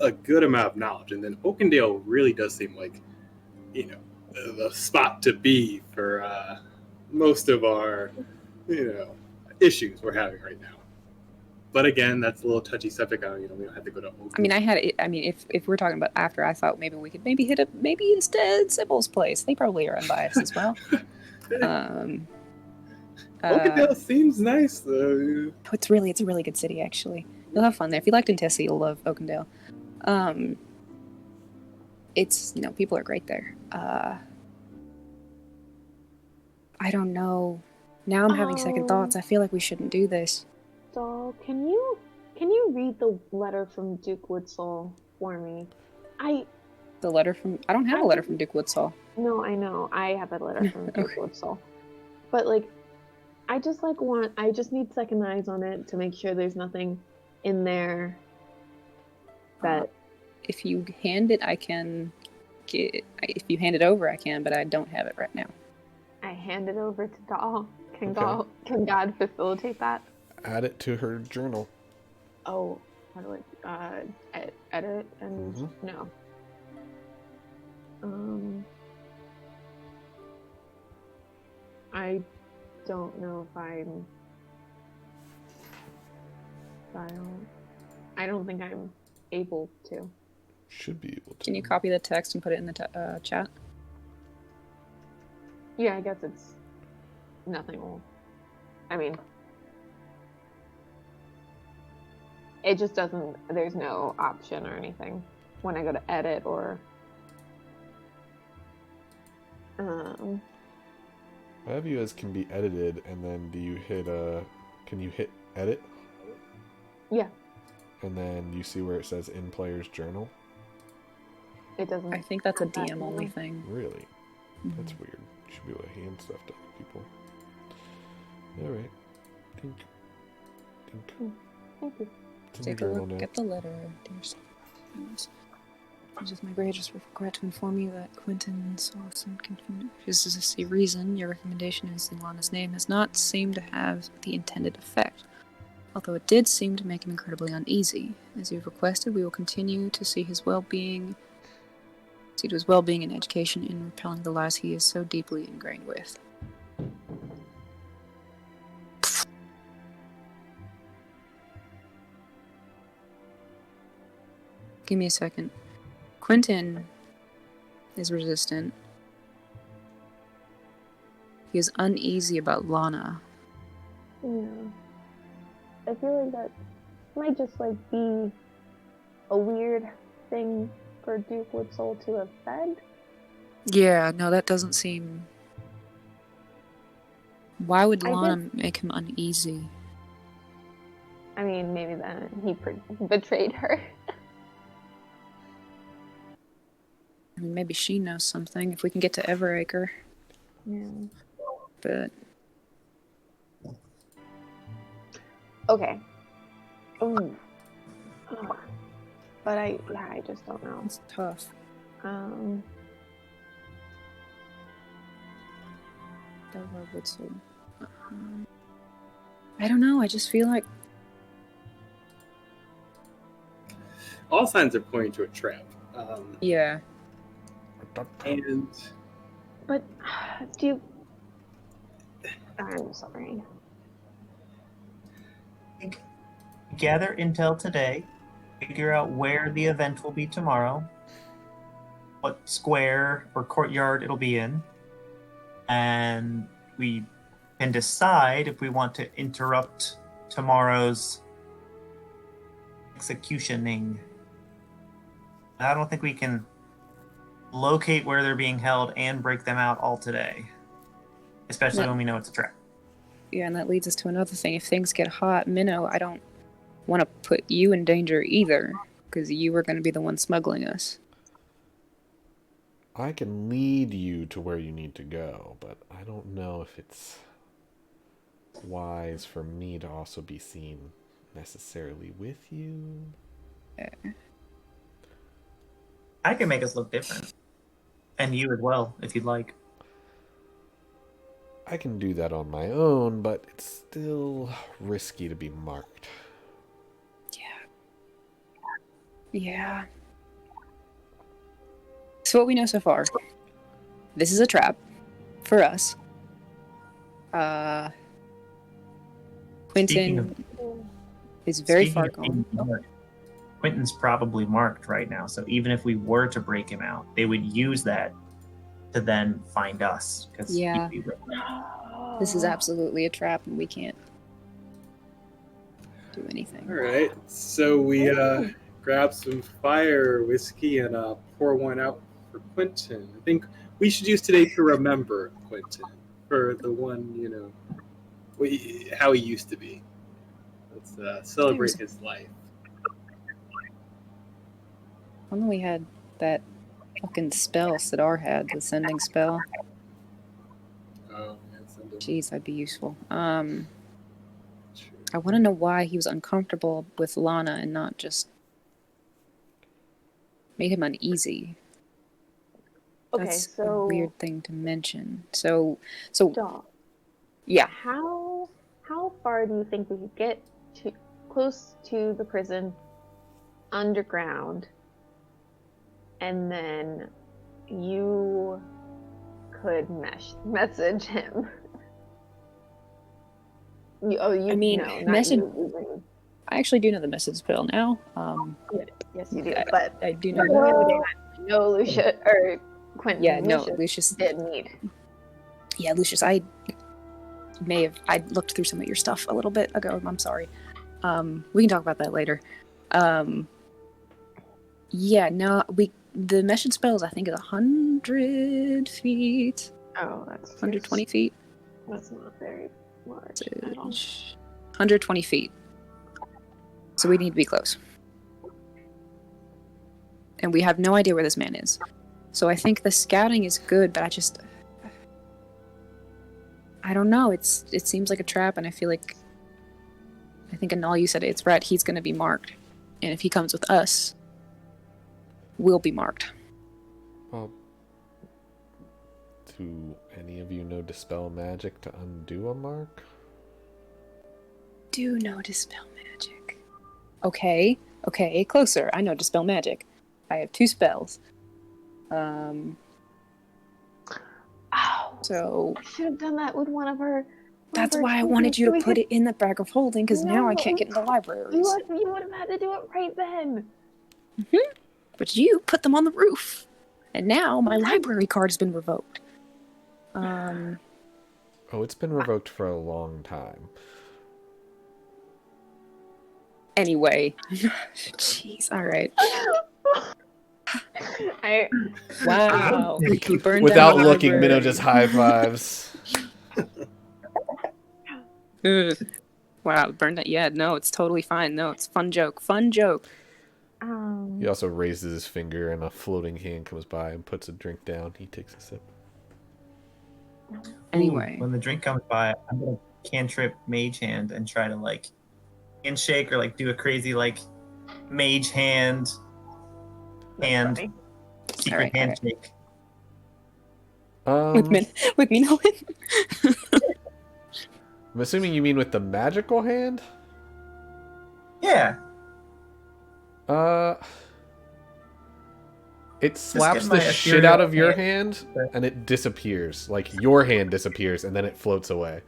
a good amount of knowledge, and then Oakendale really does seem like, the spot to be for most of our, issues we're having right now. But again, that's a little touchy subject. We don't have to go to Oakendale. If we're talking about after, I thought maybe we could hit up instead Sybil's place. They probably are unbiased as well. Oakendale seems nice though. It's a really good city actually. You'll have fun there. If you liked Intessa, you'll love Oakendale. People are great there. I don't know. Now I'm having second thoughts. I feel like we shouldn't do this. Doll, can you read the letter from Duke Woodsall for me? I don't have a letter from Duke Woodsall. No, I know. I have a letter from Duke Woodsall. But I just need second eyes on it to make sure there's nothing in there that if you hand it, I can get. If you hand it over, I can, but I don't have it right now. I hand it over to Doll. Can God facilitate that? Add it to her journal. Oh, how do I edit and no. I don't know if I don't think I'm able to. Should be able to. Can you copy the text and put it in the chat? Yeah, I guess it's nothing will. It just doesn't. There's no option or anything when I go to edit or. I have you as can be edited, and then do you hit can you hit edit? Yeah. And then you see where it says in player's journal? It doesn't. I think that's a DM only thing. Really? That's weird. You should be able to hand stuff to other people. Alright. Thank you. Take a look at the letter. Just my grade, just regret to inform you that Quentin saw some confusion. This is a reason your recommendation in Lana's name has not seemed to have the intended effect. Although it did seem to make him incredibly uneasy. As you've requested, we will continue to see to his well-being and education in repelling the lies he is so deeply ingrained with. Give me a second. Quentin is resistant. He is uneasy about Lana. Yeah. I feel like that might just be a weird thing for Duke Woodsall to have said. Yeah, no, that doesn't seem... Why would Lana make him uneasy? Maybe then he betrayed her. mean, maybe she knows something if we can get to Everacre. Yeah. But Okay. Ooh. But I just don't know. it's tough. Delvar Woodsole. I don't know. I just feel like All signs are pointing to a trap. yeah. And But do you? I'm sorry. Gather intel today, figure out where the event will be tomorrow, what square or courtyard it'll be in, and we can decide if we want to interrupt tomorrow's executioning. I don't think we can locate where they're being held and break them out all today, especially No. when we know it's a trap. Yeah, and that leads us to another thing. If things get hot, Minnow, I don't want to put you in danger either, because you were going to be the one smuggling us. I can lead you to where you need to go, but I don't know if it's wise for me to also be seen necessarily with you. I can make us look different. And you as well, if you'd like. I can do that on my own, but it's still risky to be marked. Yeah. So what we know so far, this is a trap for us. Quentin is very far gone. Quentin's probably marked right now, so even if we were to break him out, they would use that to then find us. Yeah. This is absolutely a trap, and we can't do anything. all right, so we grab some fire whiskey and pour one out for Quentin. I think we should use today to remember Quentin for the one, how he used to be. Let's celebrate his life. If only we had that fucking spell Sidar had, the sending spell. Oh, yeah, send him. Jeez, that'd be useful. I want to know why he was uncomfortable with Lana and not just made him uneasy. Okay, That's so a weird thing to mention. So Stop. yeah. How far do you think we could get to close to the prison underground, and then you could message him? I mean, not message- you. I actually do know the message spell now. Yes, you do. But I do know that. no, Lucia or Quentin. Yeah, no, Lucius Lucius. did need. Yeah, Lucius, I looked through some of your stuff a little bit ago. I'm sorry. We can talk about that later. Yeah, no, the message spells I think is 100 feet. Oh, that's 120 feet. That's not very large at all. 120 feet. So we need to be close. And we have no idea where this man is. So I think the scouting is good, but I don't know. It seems like a trap, and I feel like I think Anal, you said it's right. He's going to be marked, and if he comes with us, we'll be marked. Well, do any of you know Dispel Magic to undo a mark? Do know Dispel Magic. Okay, closer. I know Dispel Magic. I have 2 spells. So I should have done that with one of our. that's why I wanted you to put it in the bag of holding, because now I can't get in the libraries. You would have had to do it right then. But you put them on the roof, and now my library card has been revoked. Oh, it's been revoked for a long time. Anyway, jeez. All right. Wow. You burned Without down the looking, library. Minnow just high fives. Ugh. Wow, burned that. Yeah, no, it's totally fine. No, it's fun joke. You'll He also raises his finger and a floating hand comes by and puts a drink down. He takes a sip. Anyway. Ooh, when the drink comes by, I'm gonna cantrip Mage Hand and try to like handshake or like do a crazy like Mage Hand That's funny. secret All right. handshake. With me knowing. I'm assuming you mean with the magical hand? Yeah. It slaps get the my shit out ethereal of your hand. hand and it disappears. Like your hand disappears and then it floats away.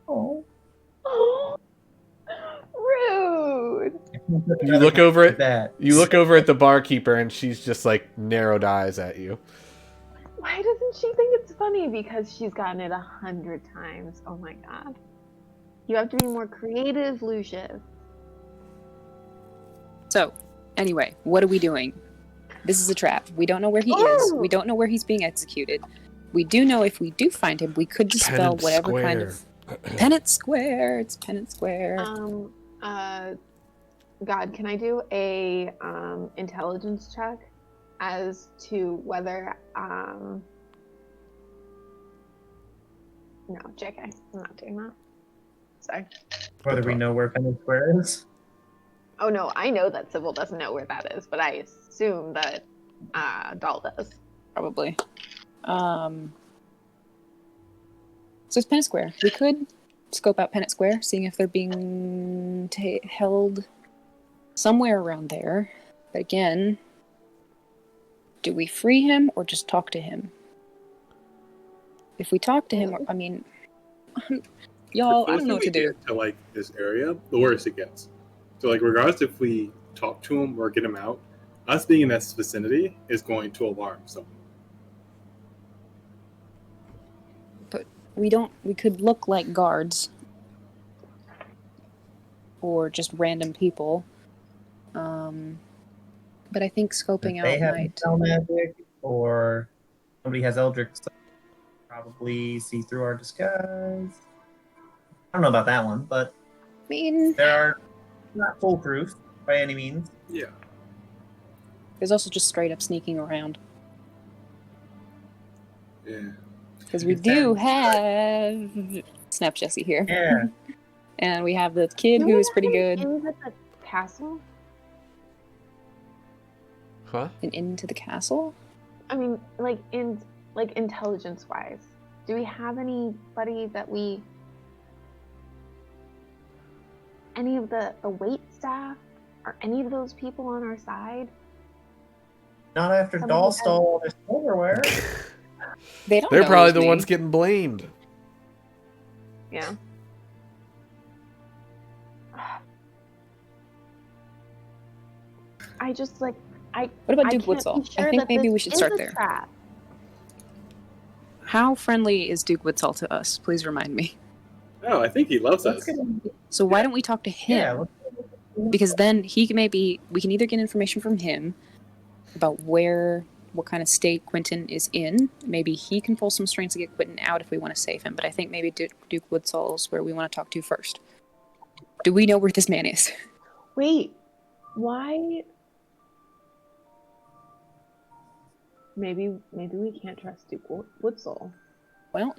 Oh. Rude. You look over at that. You look over at the barkeeper and she's just like narrowed eyes at you. Why doesn't she think it's funny? Because she's gotten it 100 times. Oh my god. You have to be more creative, Lucius. So, anyway, what are we doing? This is a trap. We don't know where he is. We don't know where he's being executed. We do know if we do find him, we could dispel Penance whatever Square. kind of Penance Square. It's Penance Square. God, can I do a intelligence check as to whether no, JK, I'm not doing that. Sorry. Whether we know where Penance Square is. Oh no, I know that Sybil doesn't know where that is, but I assume that Doll does. Probably. So it's Penance Square. We could scope out Penance Square, seeing if they're being held somewhere around there. But again, do we free him or just talk to him? If we talk to him, I mean, y'all, I don't know what to do. To like this area, the worse it gets. So like, regardless if we talk to him or get him out, us being in this vicinity is going to alarm someone. But we could look like guards. Or just random people. But I think scoping If they out have might... spell magic, or somebody has Eldritch, probably see through our disguise. I don't know about that one, but I mean, there are not foolproof by any means. Yeah. there's also just straight up sneaking around. Yeah. Because we do have Snap Jessie here. Yeah. And we have the kid who is pretty good. Is it the castle? Huh? And into the castle? I mean, like intelligence-wise, do we have anybody that any of the wait staff, or any of those people on our side? Not after Somebody Doll has- stole all their silverware. They don't They're know probably it's the me. ones getting blamed. Yeah. I just like What about I Duke can't Woodsall? be sure I think that maybe this we should is start a there. trap. How friendly is Duke Woodsall to us? Please remind me. Oh, I think he loves us. So why don't we talk to him? Yeah. Because then we can either get information from him about what kind of state Quentin is in. Maybe he can pull some strings to get Quentin out if we want to save him. But I think maybe Duke Woodsall's where we want to talk to first. Do we know where this man is? Wait, why? Maybe we can't trust Duke Woodsall. Well,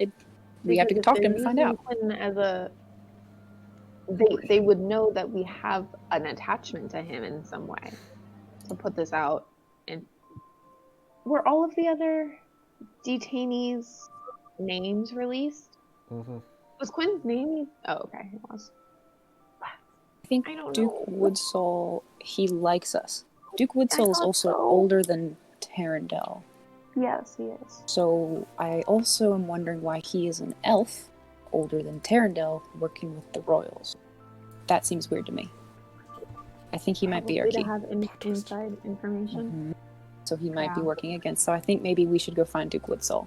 we have to Because talk if to him they're to find using out. Quentin as they would know that we have an attachment to him in some way. To put this out, and were all of the other detainees' names released? Mm-hmm. Was Quentin's name? Oh, okay, it was. I think I don't Duke know. Woodsall, he likes us. Duke Woodsall is thought also so. older than Tarendel. Yes, he is. So I also am wondering why he is an elf, older than Tarendel, working with the royals. That seems weird to me. I think he might be our Probably key. to have inside information. Mhm. So he might be Yeah. working against. So I think maybe we should go find Duke Woodsall.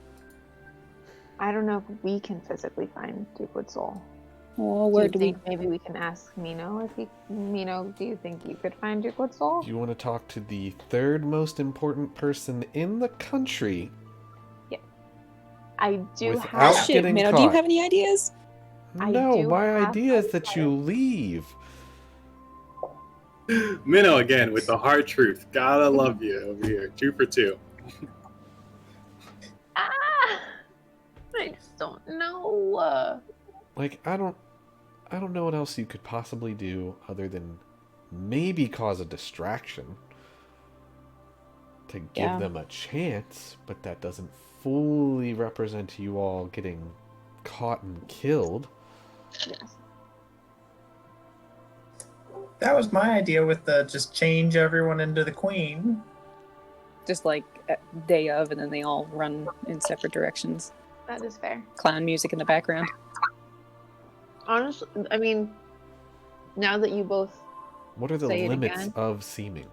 I don't know if we can physically find Duke Woodsall. Well, where do we? think maybe we can ask Mino if he? Mino, do you think you could find Duke Woodsall? You want to talk to the third most important person in the country I do without have. Shit, getting Minnow, do you caught. have any ideas? I No, do my have idea is that ideas. you leave. Minnow again with the hard truth. Gotta love you over here. 2 for 2. Ah, I just don't know. Like, I don't know what else you could possibly do other than maybe cause a distraction to give them a chance, but that doesn't fully represent you all getting caught and killed. Yes. That was my idea with the just change everyone into the queen. Just like day of, and then they all run in separate directions. That is fair. Clown music in the background. Honestly, I mean, now that you both What are the say it limits again. of seeming?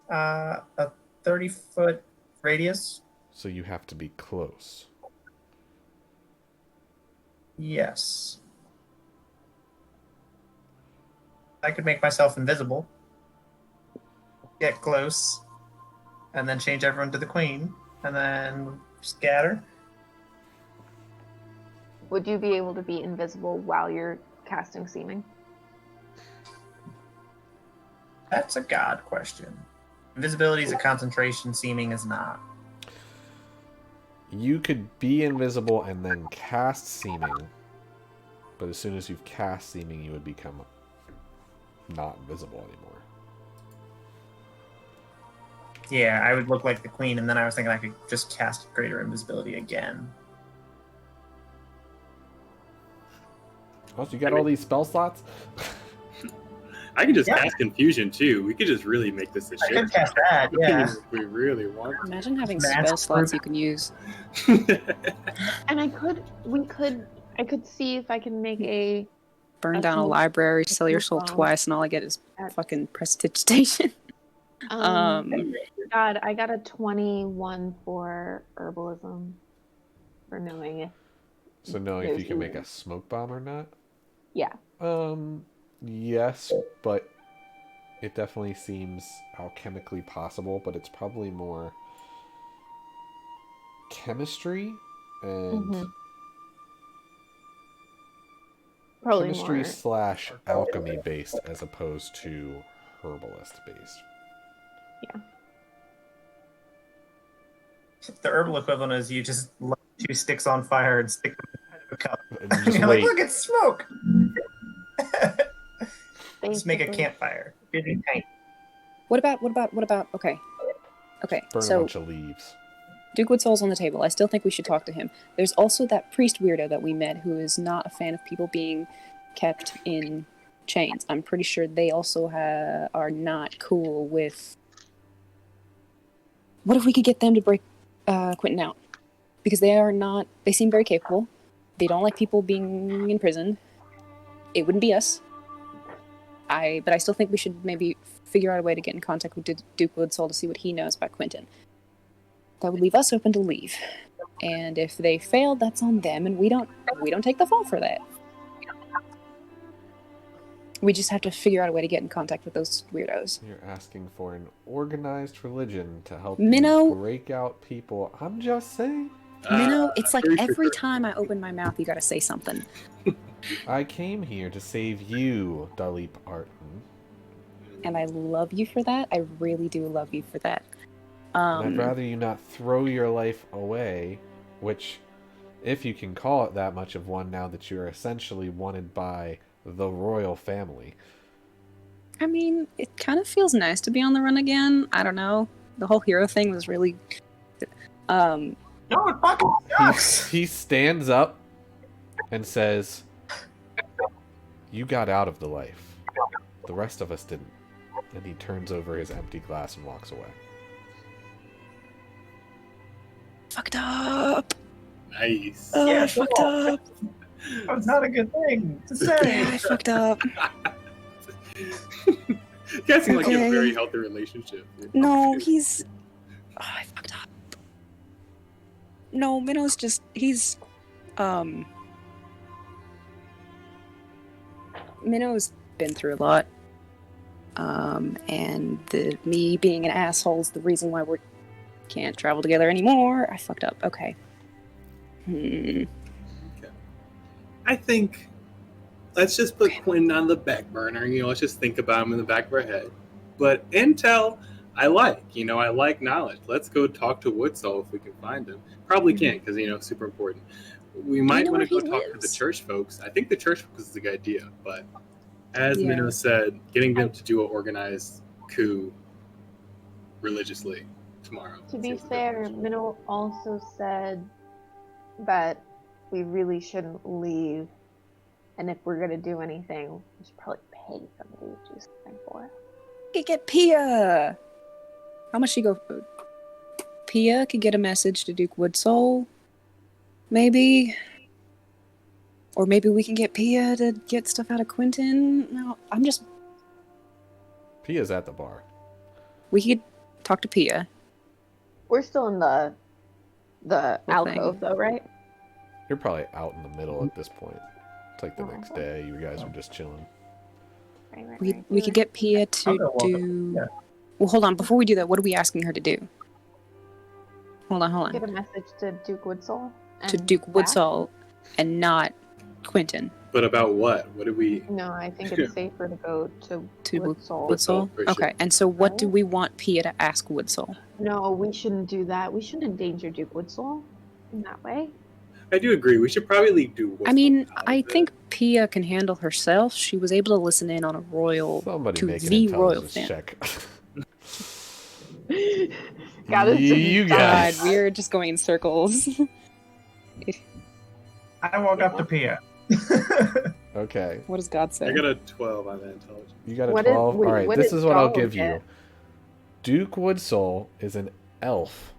A 30-foot radius. So you have to be close. Yes. I could make myself invisible, get close, and then change everyone to the queen, and then scatter. would you be able to be invisible while you're casting seeming? That's a god question. Invisibility is a concentration, seeming is not. You could be invisible and then cast seeming, but as soon as you've cast seeming, you would become not invisible anymore. Yeah, I would look like the queen, and then I was thinking I could just cast greater invisibility again. Oh, so you got all these spell slots? I can just Yeah. cast confusion too. We could just really make this a I shit. could cast that, yeah. If we really want. Imagine having Mask spell slots group. you can use. And I could see if I can make a Burn A down a smoke- library, a sell your smoke soul bomb. twice, and all I get is At- fucking prestidigitation. God, I got a 21 for herbalism for knowing if So knowing if There's you can make you. a smoke bomb or not? yeah. Yes, but it definitely seems alchemically possible, but it's probably more chemistry and Mhm. Probably chemistry more. slash alchemy based as opposed to herbalist based. The herbal equivalent is you just light 2 sticks on fire and stick them inside of a cup. And you just You're wait. like, look, it's smoke! Just make a Basically. campfire. Busy tank. What about, okay. Okay, Burn a so bunch of leaves. Dukewood Soul's on the table. I still think we should talk to him. There's also that priest weirdo that we met who is not a fan of people being kept in chains. I'm pretty sure they also are not cool with... What if we could get them to break Quentin out? Because they seem very capable. They don't like people being imprisoned. It wouldn't be us. But I still think we should maybe figure out a way to get in contact with Dukewood Soul to see what he knows about Quentin. That would leave us open to leave. And if they fail, that's on them, and we don't take the fall for that. We just have to figure out a way to get in contact with those weirdos. You're asking for an organized religion to help Minnow. you break out people. I'm just saying. Minnow, it's like very true. every time I open my mouth, you gotta say something. I came here to save you, Dalip Arton. And I love you for that. I really do love you for that. And I'd rather you not throw your life away, which, if you can call it that much of one now that you're essentially wanted by the royal family. I mean, it kind of feels nice to be on the run again. I don't know. The whole hero thing was really... No, it fucking sucks! He stands up and says, "You got out of the life. The rest of us didn't." And he turns over his empty glass and walks away. Fucked up. Nice. Oh, Yeah, I fucked cool. up. That's not a good thing to Yeah, say. I fucked up. You guys seem like you have a Okay. very healthy relationship. No, he's... Oh, I fucked up. No, Minnow's just... He's... Minnow's been through a lot. And me being an asshole is the reason why we can't travel together anymore. I fucked up. Okay. I think let's just put Quinn on the back burner. Let's just think about him in the back of our head. But intel, I like. I like knowledge. Let's go talk to Woodsall if we can find him. Probably can't because, super important. We might want to go talk to the church folks. I think the church folks is a good idea. But as Minnow said, getting them to do an organized coup religiously tomorrow. To be fair, Minnow also said that we really shouldn't leave. And if we're going to do anything, we should probably pay somebody to do something for it. We could get Pia. How much she go? Pia could get a message to Duke Woodsall. Maybe. Or maybe we can get Pia to get stuff out of Quentin. No, I'm just... Pia's at the bar. We could talk to Pia. We're still in the alcove, though, right? You're probably out in the middle at this point. It's like the next day. You guys are just chilling. Right. We could get Pia to do... Yeah. Well, hold on. Before we do that, what are we asking her to do? Hold on. Get a message to Duke Woodsall. To Duke Woodsall and not Quentin. But about what? What do we... No, I think it's safer to go to Woodsall. Woodsall? Okay, and so what do we want Pia to ask Woodsall? No, we shouldn't do that. We shouldn't endanger Duke Woodsall in that way. I do agree. We should probably do Woodsall. I mean, I think Pia can handle herself. She was able to listen in on a royal... Somebody to make an the royal intelligence fan. check. You guys. God, we're just going in circles. I walk up to Pia. Okay. What does God say? I got a 12 on that intelligence. You got a 12? Alright, this is what I'll give you. Duke Woodsall is an elf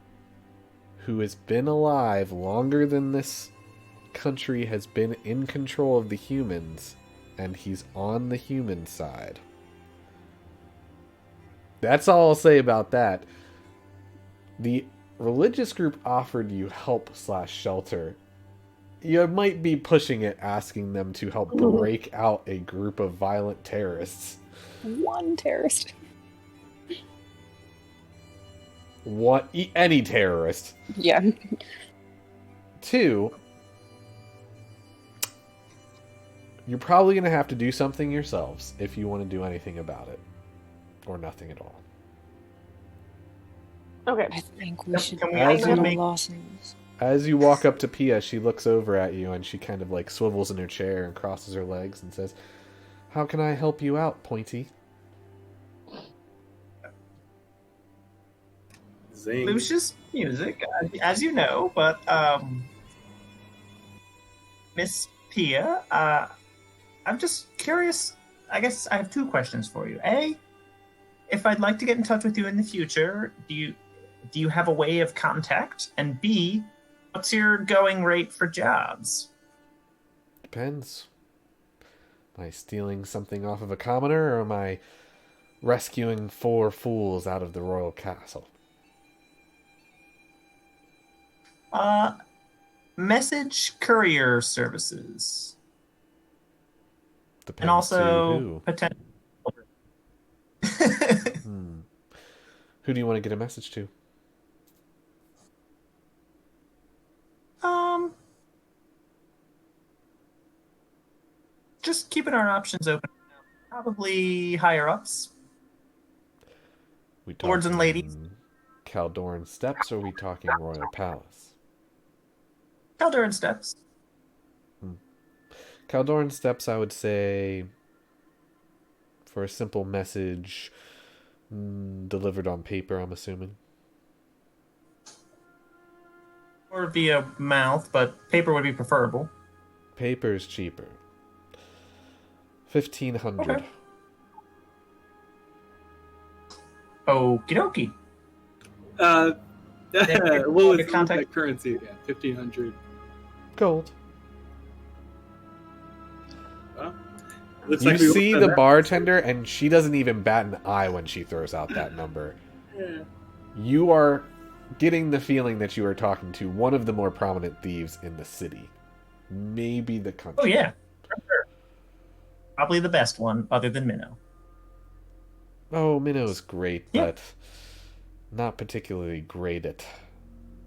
who has been alive longer than this country has been in control of the humans, and he's on the human side. That's all I'll say about that. The religious group offered you help/shelter. You might be pushing it, asking them to help break out a group of violent terrorists. One terrorist. Any terrorist. Yeah. 2, you're probably going to have to do something yourselves if you want to do anything about it. Or nothing at all. Okay. I think we should Can we cut also our make- losses. As you walk up to Pia, she looks over at you and she kind of like swivels in her chair and crosses her legs and says, "How can I help you out, Pointy?" Zing. It was just music, as you know, but Miss Pia, I'm just curious. I guess I have 2 questions for you. A, if I'd like to get in touch with you in the future, do you have a way of contact? And B, what's your going rate for jobs? Depends. Am I stealing something off of a commoner, or am I rescuing 4 fools out of the royal castle? Message courier services. Depends And also who. potential. Who do you want to get a message to? Just keeping our options open. Probably higher ups. We Lords and talking ladies. Caldoran Steps, or are we talking Royal Palace? Calderon Steps. Caldoran Steps, I would say, for a simple message delivered on paper, I'm assuming. Or via mouth, but paper would be preferable. Paper's cheaper. 1,500. Okay. Okie dokie. What was contact- that currency again? 1,500. Gold. Well, looks You like we see went the there. bartender, and she doesn't even bat an eye when she throws out that number. Yeah. You are getting the feeling that you are talking to one of the more prominent thieves in the city. Maybe the country. Oh yeah. Sure. Probably the best one, other than Minnow. Oh, Minnow's great, Yeah. but not particularly great at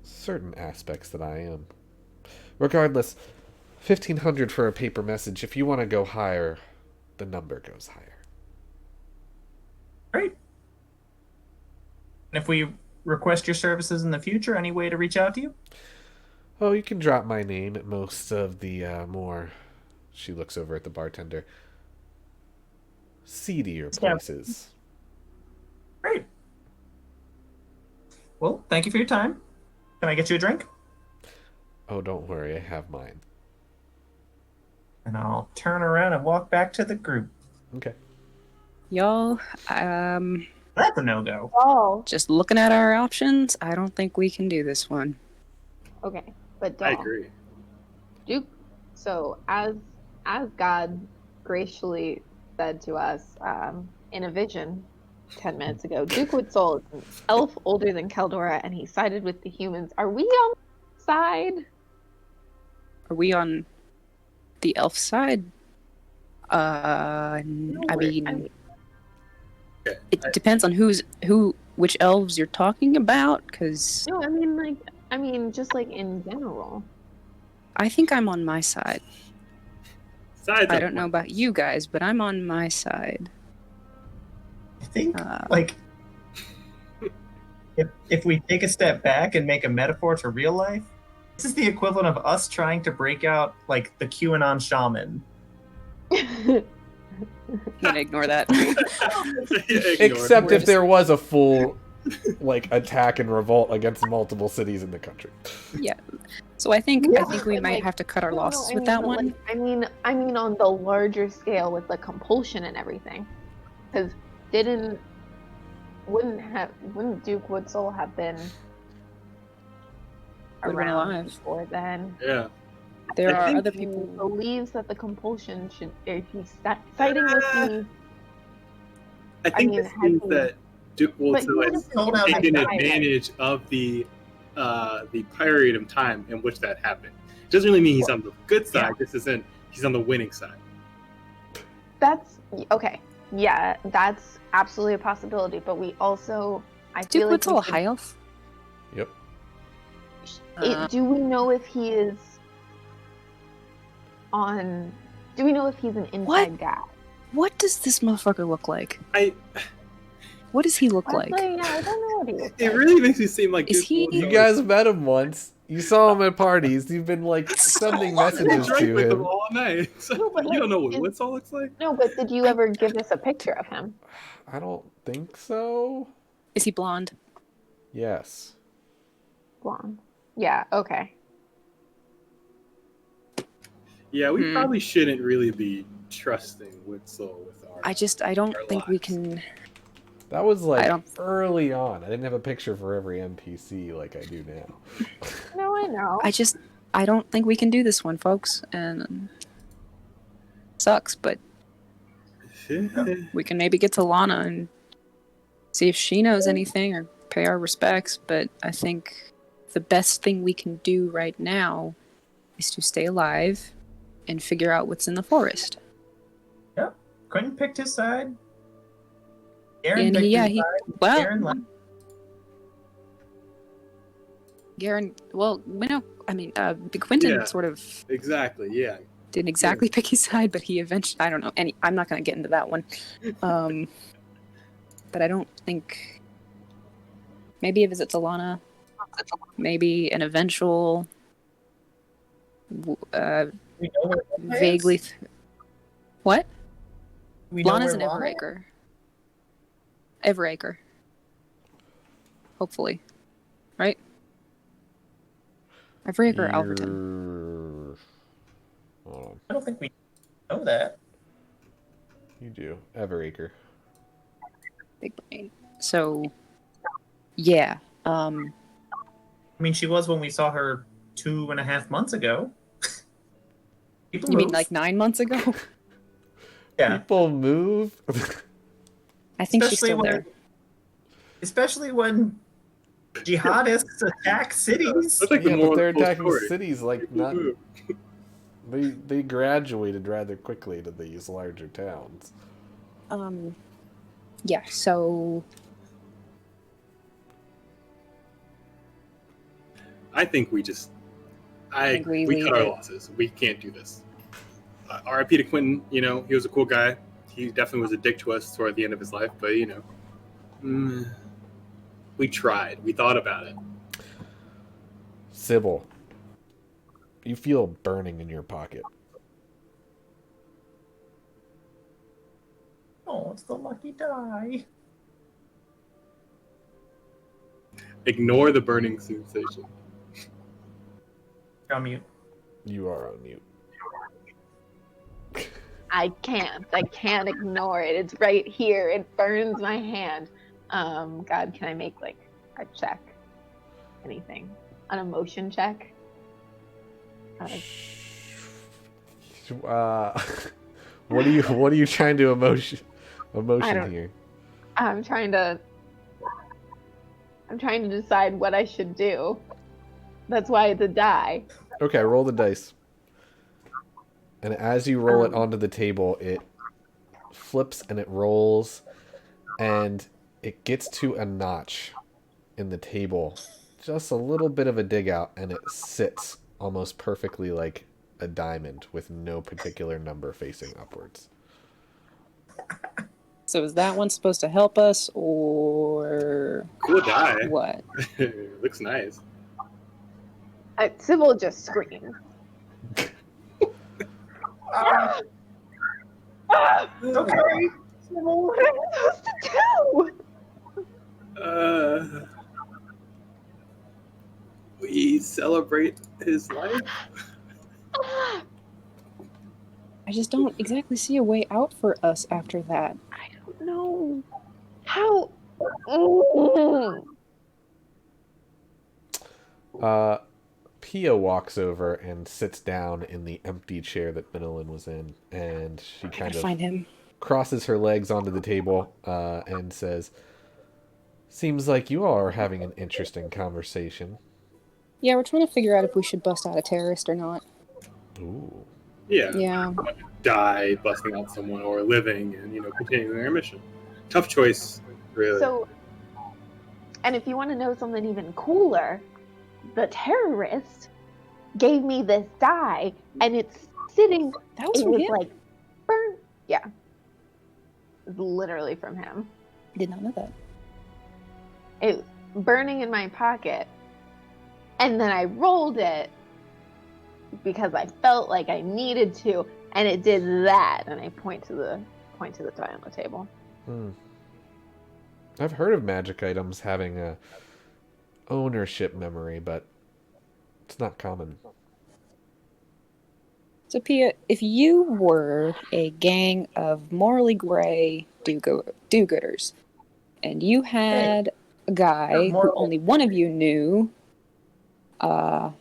certain aspects that I am. Regardless, 1,500 for a paper message. If you want to go higher, the number goes higher. Great. And if we request your services in the future, any way to reach out to you? Oh, you can drop my name at most of the more... She looks over at the bartender. Seedier places. Great. Well, thank you for your time. Can I get you a drink? Oh, don't worry. I have mine. And I'll turn around and walk back to the group. Okay. Y'all, That's a no-go. Oh, just looking at our options, I don't think we can do this one. okay. But I Dahl, agree. Duke. So as God graciously said to us in a vision 10 minutes ago, Duke Woodsoul is an elf older than Caldora, and he sided with the humans. Are we on the side? Are we on the elf side? I mean, Okay. it depends on which elves you're talking about, because No, I mean, just like in general. I think I'm on my side. Sides I are don't know fine. about you guys, but I'm on my side. I think, Uh, like, if we take a step back and make a metaphor to real life, this is the equivalent of us trying to break out, like, the QAnon shaman. I'm gonna ignore that. Except We're if there was a full, like, attack and revolt against multiple cities in the country. Yeah. So I think Yeah, we but, might like, have to cut our No, losses I with mean, that but, one. like, I mean, on the larger scale with the compulsion and everything, because wouldn't Duke Woodsoul have been Would've been around alive. before then? Yeah. There I are think other He people. believes that the compulsion should, if he's siding with the, I think mean, this has means he- that Duke but he Woodsoul would has have been Hold out taken like- advantage of the period of time in which that happened. It doesn't really mean he's on the good side. This isn't. He's on the winning side. That's okay. Yeah, that's absolutely a possibility. But we also, I Duke feel like Woodsoul we a should- high elf? Yep. do we know if he is on? Do we know if he's an inside guy? What does this motherfucker look like? I. What does he look like? Honestly, yeah, I don't know what he looks It like. really makes me seem like Is Duke he- Woodsoul You guys met him once. You saw him at parties. You've been, like, sending I messages drank to with him him. all night. So No, but, you don't know what like, Woodsoul looks like? No, but did you ever give us a picture of him? I don't think so. Is he blonde? Yes. Blonde. Yeah. Okay. Yeah, we Hmm. probably shouldn't really be trusting Woodsoul with our. I don't Our think we lives. can. That was, like, I don't- early on. I didn't have a picture for every NPC like I do now. No, I know. I don't think we can do this one, folks. And sucks, but we can maybe get to Lana and see if she knows anything or pay our respects. But I think the best thing we can do right now is to stay alive and figure out what's in the forest. Quentin picked his side. Aaron And picked he his side. well, Aaron left. Garen, well, we know. I mean, Quentin Yeah. sort of Exactly. Yeah. didn't exactly pick his side, but he eventually. I don't know. I'm not going to get into that one. But I don't think. Maybe a visit to Lana. Maybe an eventual. We know where Lana is? Vaguely. What? We know Lana's where an Lana is? Everacre. Everacre. Hopefully. Right? Everacre or Alverton? You're- Hold on. I don't think we know that. You do. Everacre. Big brain. So, yeah. I mean, she was when we saw her 2.5 months ago. People You mean move. like 9 months ago? Yeah. People move. I think she's Especially still when- there. Especially when jihadists attack cities. That's like the Yeah, but moral they're of the whole attacking story. cities like not. They graduated rather quickly to these larger towns. Yeah, so I think we just. I think we we leave cut our it. losses. We can't do this. R.I.P. to Quentin. You know, he was a cool guy. He definitely was a dick to us toward the end of his life, but you know, we tried. We thought about it. Sybil, you feel burning in your pocket. Oh, it's the lucky die. Ignore the burning sensation. On mute. You are on mute. I can't ignore it. It's right here. It burns my hand. God, can I make like a check? Anything? An emotion check? What are you trying to emotion don't- here? I'm trying to decide what I should do. That's why it's a die. Okay, roll the dice. And as you roll it onto the table, it flips and it rolls, and it gets to a notch in the table. Just a little bit of a dig out, and it sits almost perfectly like a diamond with no particular number facing upwards. So is that one supposed to help us, or Cool die. what? Looks nice. Sybil just screamed. Okay. What am I supposed to do? We celebrate his life. I just don't exactly see a way out for us after that. I don't know. How? Pia walks over and sits down in the empty chair that Minolin was in, and she I kind gotta of find him. crosses her legs onto the table and says, "Seems like you all are having an interesting conversation." Yeah, we're trying to figure out if we should bust out a terrorist or not. Ooh. Yeah. Yeah. Die busting out someone, or living and continuing their mission. Tough choice, really. So, and if you want to know something even cooler, the terrorist gave me this die, and it's sitting. That was It from was him. like burn. Yeah, it's literally from him. I did not know that. It was burning in my pocket, and then I rolled it because I felt like I needed to, and it did that. And I point to the die on the table. I've heard of magic items having a ownership memory, but it's not common. So, Pia, if you were a gang of morally gray do-gooders, and you had a guy who only one of you knew, and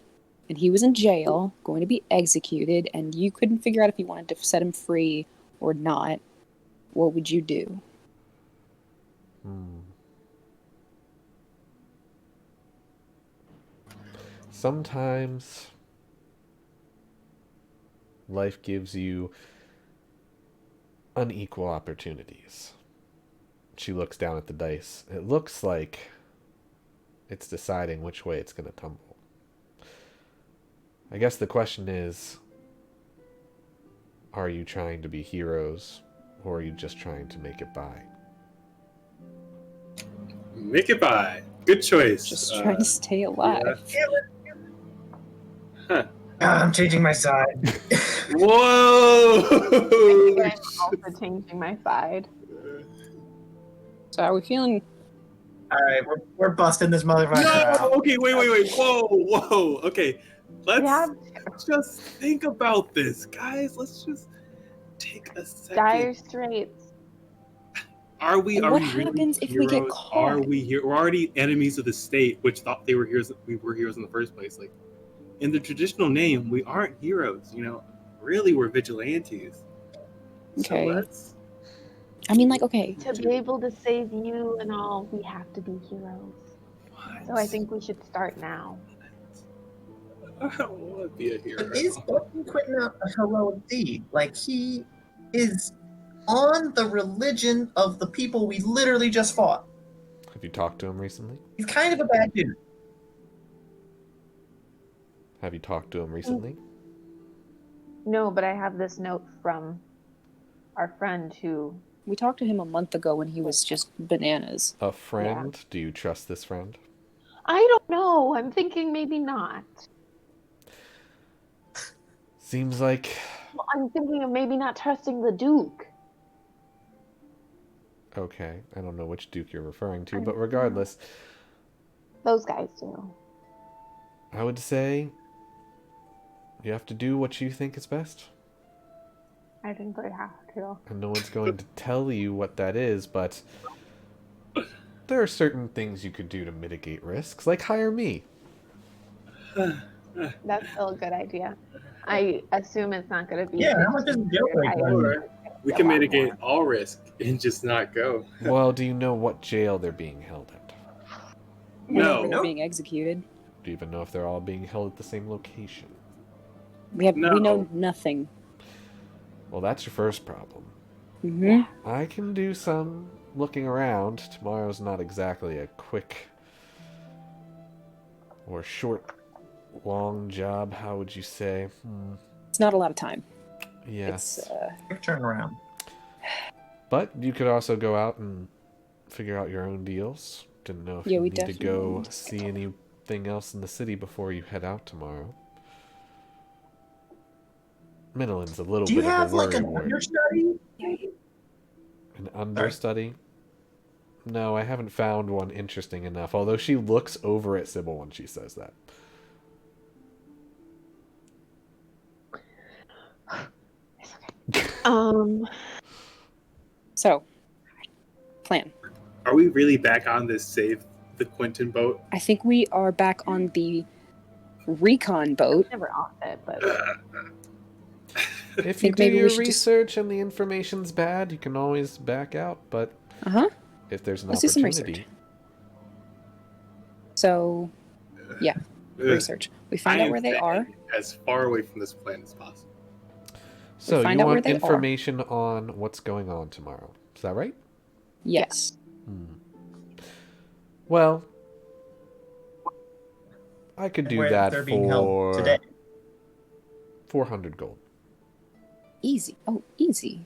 he was in jail, going to be executed, and you couldn't figure out if you wanted to set him free or not, what would you do? Sometimes life gives you unequal opportunities. She looks down at the dice. It looks like it's deciding which way it's going to tumble. I guess the question is, are you trying to be heroes, or are you just trying to make it by? Make it by. Good choice. Just trying to stay alive. Huh. I'm changing my side. Whoa! I'm also changing my side. So are we feeling... All right, we're busting this motherfucker No! out. Okay, wait. Whoa. Okay, Yeah. let's just think about this, guys. Let's just take a second. Dire Straits. Are we What really happens if heroes? we get caught? Are we here? We're already enemies of the state, which thought they were heroes. We were heroes in the first place. Like, in the traditional name, we aren't heroes. Really, we're vigilantes. Okay. So let's. I mean, like, okay. To be able to save you and all, we have to be heroes. So I think we should start now. I don't want to be a hero. But is busting Quentin a heroic deed? Like, he is on the religion of the people we literally just fought. Have you talked to him recently? He's kind of a bad dude. Have you talked to him recently? No, but I have this note from our friend who... We talked to him a month ago when he was just bananas. A friend? Do you trust this friend? I don't know. I'm thinking maybe not. Seems like... Well, I'm thinking of maybe not trusting the Duke. Okay, I don't know which Duke you're referring to, but regardless, Those guys do. I would say you have to do what you think is best. I think they have to. And no one's going to tell you what that is, but there are certain things you could do to mitigate risks, like hire me. That's still a good idea. I assume it's not going to be... Yeah, how much is the jail break? Or we can mitigate all risk and just not go. Well, do you know what jail they're being held at? We know No. where they're Nope. being executed. Do you even know if they're all being held at the same location? We know No. nothing. Well, that's your first problem. Hmm. I can do some looking around. Tomorrow's not exactly a quick or short, long job. How would you say? It's not a lot of time. Yes. It's Quick turnaround. But you could also go out and figure out your own deals. Didn't know if Yeah, you we need to definitely go need to see anything else in the city before you head out tomorrow. Minolin's a little Do you bit have of a like worry an ward. understudy? An understudy? No, I haven't found one interesting enough, although she looks over at Sybil when she says that. so plan. Are we really back on this save the Quentin boat? I think we are back on the recon boat. Never off it, but... If you think do maybe we your should just- research and the information's bad, you can always back out, but if there's an Let's do some opportunity... research. So, yeah, research. We find out where they are. As far away from this plan as possible. So find you out where want they are. information on what's going on tomorrow. Is that right? Yes. Well, I could do Where that they're being held for today. 400 gold. Easy. Oh, easy.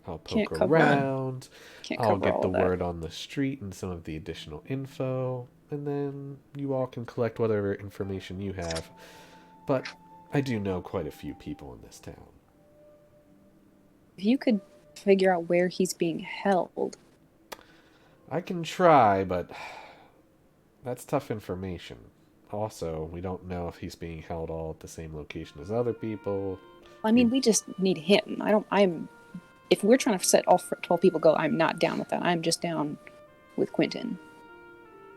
I'll Can't poke cover- around. Can't I'll cover get all the of that. word on the street and some of the additional info, and then you all can collect whatever information you have. But I do know quite a few people in this town. If you could figure out where he's being held. I can try, but that's tough information. Also, we don't know if he's being held all at the same location as other people. I mean, we just need him. If we're trying to set all 12 people go, I'm not down with that. I'm just down with Quentin.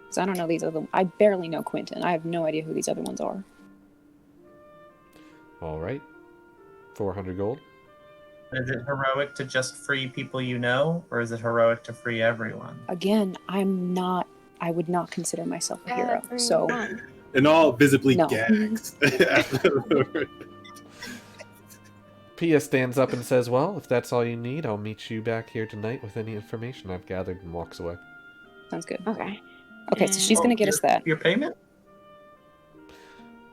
Because I don't know these other... I barely know Quentin. I have no idea who these other ones are. All right. 400 gold. Is it heroic to just free people you know, or is it heroic to free everyone? Again, I would not consider myself a hero. So, And all visibly No. gags. Pia stands up and says, well, if that's all you need, I'll meet you back here tonight with any information I've gathered, and walks away. sounds good. Okay. Okay, so she's going to get us that. Your payment?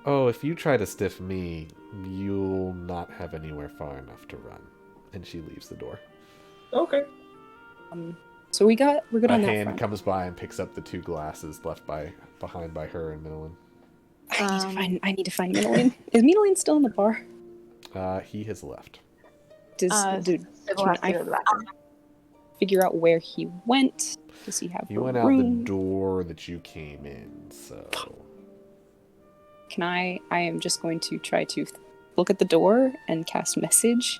Oh, if you try to stiff me, you'll not have anywhere far enough to run. And she leaves the door. Okay. So we're good A on that hand front. comes by and picks up the 2 glasses left behind by her and Millen. I need to find Minoline. Is Minoline still in the bar? He has left. Dude, Sybil can has to go to the bathroom. figure out where he went? Does he have He a went out room? the door that you came in, so... Can I am just going to try to look at the door and cast message.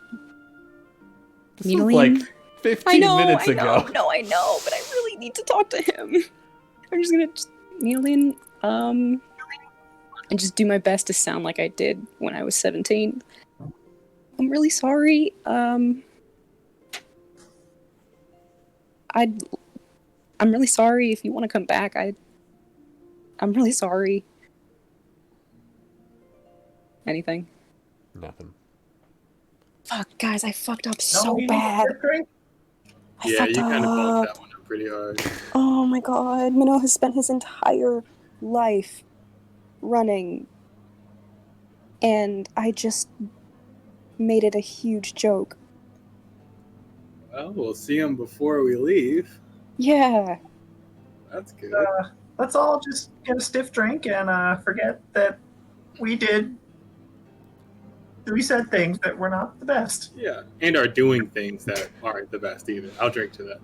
This was Minoline? like 15 minutes ago. No, I know, but I really need to talk to him. I'm just gonna Minoline, and just do my best to sound like I did when I was 17. I'm really sorry. I'm really sorry if you want to come back. I'm really sorry. Anything? Nothing. Fuck, guys, I fucked up No, so you need bad. a drink? I Yeah, fucked you kind of up. bumped that one up pretty hard. Oh my god, Minnow has spent his entire life running and I just made it a huge joke. Well, we'll see him before we leave. Yeah. That's good. Let's all just get a stiff drink and forget that we said things that were not the best. Yeah, and are doing things that aren't the best either. I'll drink to that.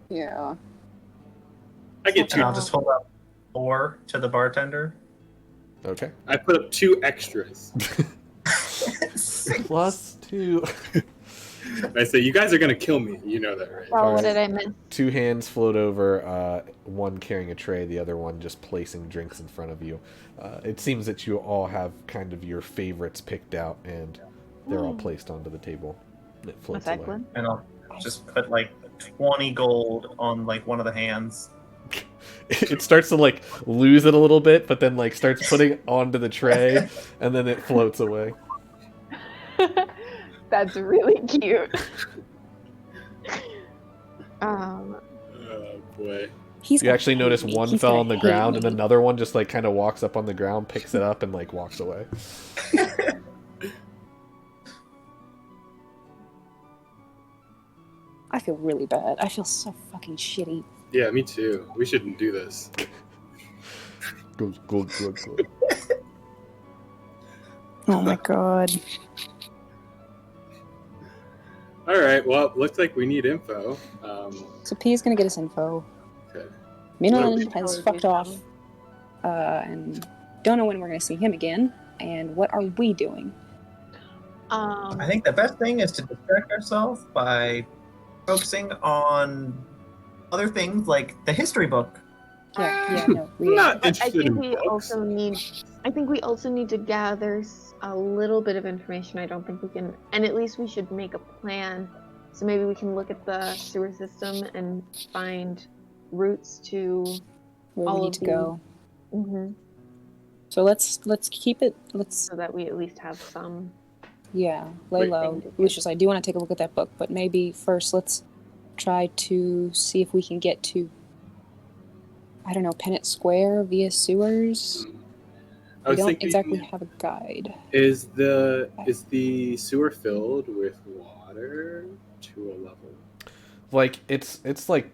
Yeah. I get And two. I'll just hold up 4 to the bartender. Okay. I put up 2 extras. +2. I say, you guys are gonna kill me. You know that, right? Oh, what did I miss? 2 hands float over, one carrying a tray, the other one just placing drinks in front of you. It seems that you all have kind of your favorites picked out, and they're all placed onto the table. It floats That's away. excellent. And I'll just put like 20 gold on like one of the hands. It starts to like lose it a little bit, but then like starts putting it onto the tray, and then it floats away. That's really cute. Oh boy. He's You gonna actually hate notice me. one He's fell gonna on the hate ground, me. and another one just like kind of walks up on the ground, picks it up, and like walks away. I feel really bad. I feel so fucking shitty. Yeah, me too. We shouldn't do this. Good. Oh my god. All right. Well, looks like we need info. So P is gonna get us info. Okay. Milan Well, has we fucked do off, and don't know when we're gonna see him again. And what are we doing? I think the best thing is to distract ourselves by focusing on other things like the history book. Yeah, no, I'm reading. not I interested think in we books. also need. I think we also need to gather a little bit of information. I don't think we can, and at least we should make a plan. So maybe we can look at the sewer system and find routes to. Where all we need of to the- go. Mhm, So let's keep it. Let's so that we at least have some. yeah, lay Wait. low. Lucius, I do want to take a look at that book, but maybe first let's try to see if we can get to, I don't know, Pennant Square via sewers. I We was don't thinking, exactly have a guide. is the sewer filled with water to a level? Like it's like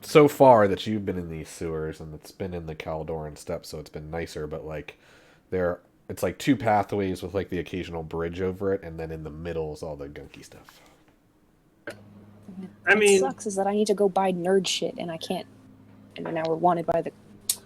so far that you've been in these sewers, and it's been in the Caldoran steppes, so it's been nicer. But like it's like 2 pathways with like the occasional bridge over it, and then in the middle is all the gunky stuff. I What mean, sucks is that I need to go buy nerd shit, and I can't. And now we're wanted by the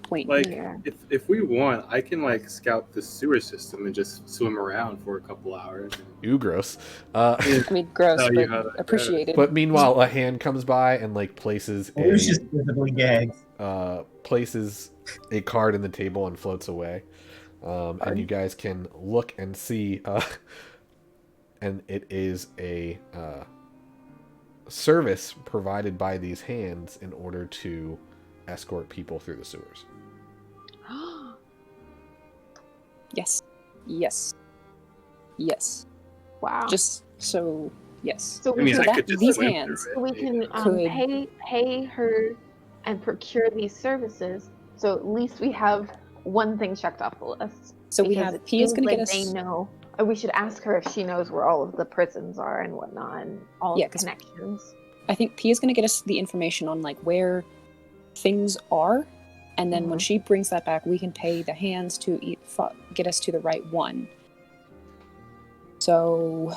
point. like Yeah. if we want, I can like scout the sewer system and just swim around for a couple hours. Ooh, gross. I mean, gross, Tell you but how that appreciated. But meanwhile, a hand comes by and like places Lucius visibly gags. places a card in the table and floats away. And you guys can look and see, and it is a service provided by these hands in order to escort people through the sewers. Yes. Wow. Just so yes. so I we mean, can, I that- could just these swim hands through so we it. can Could- pay her and procure these services. So at least we have one thing checked off the list. So we Because have it P is seems going to like get us. They know. Or we should ask her if she knows where all of the prisons are and whatnot, and all Yeah, the 'cause- connections. I think P is going to get us the information on like where things are, and then when she brings that back, we can pay the hands to get us to the right one. So,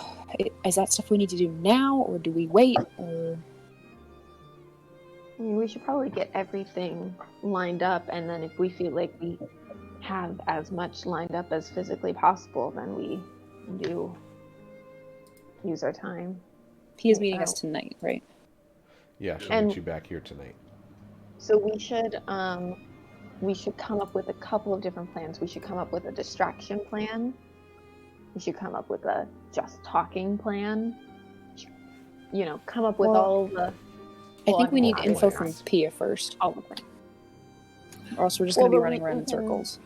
is that stuff we need to do now, or do we wait? Or I mean, we should probably get everything lined up, and then if we feel like we have as much lined up as physically possible, then we do use our time. P is meeting us tonight, right? Yeah, she'll And- meet you back here tonight. So we should come up with a couple of different plans. We should come up with a distraction plan. We should come up with a just talking plan. You know, come up with Well, all the. I think we need all info the from plans. Pia first, All the plans. or else we're just Well, going to be but running we around in can- circles.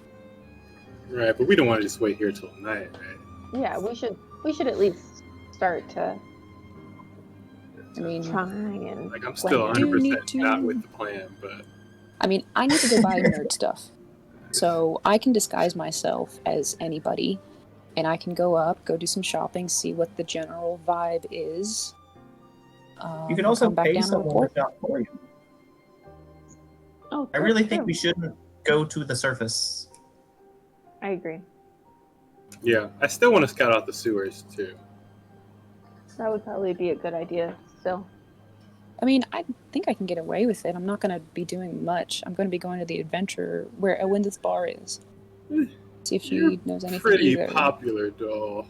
Right, but we don't want to just wait here till night, right? Yeah, we should at least start to I mean, try and. Like I'm still do 100% need not to- with the plan, but I mean, I need to go buy nerd stuff, so I can disguise myself as anybody, and I can go up, go do some shopping, see what the general vibe is. You can also come back pay down and someone report. to shop for you. Oh, I really true. think we shouldn't go to the surface. I agree. Yeah, I still want to scout out the sewers too. That would probably be a good idea still. I mean, I think I can get away with it. I'm not going to be doing much. I'm going to be going to the adventure where Awinda's bar is. See if she You're knows anything pretty either. popular, doll.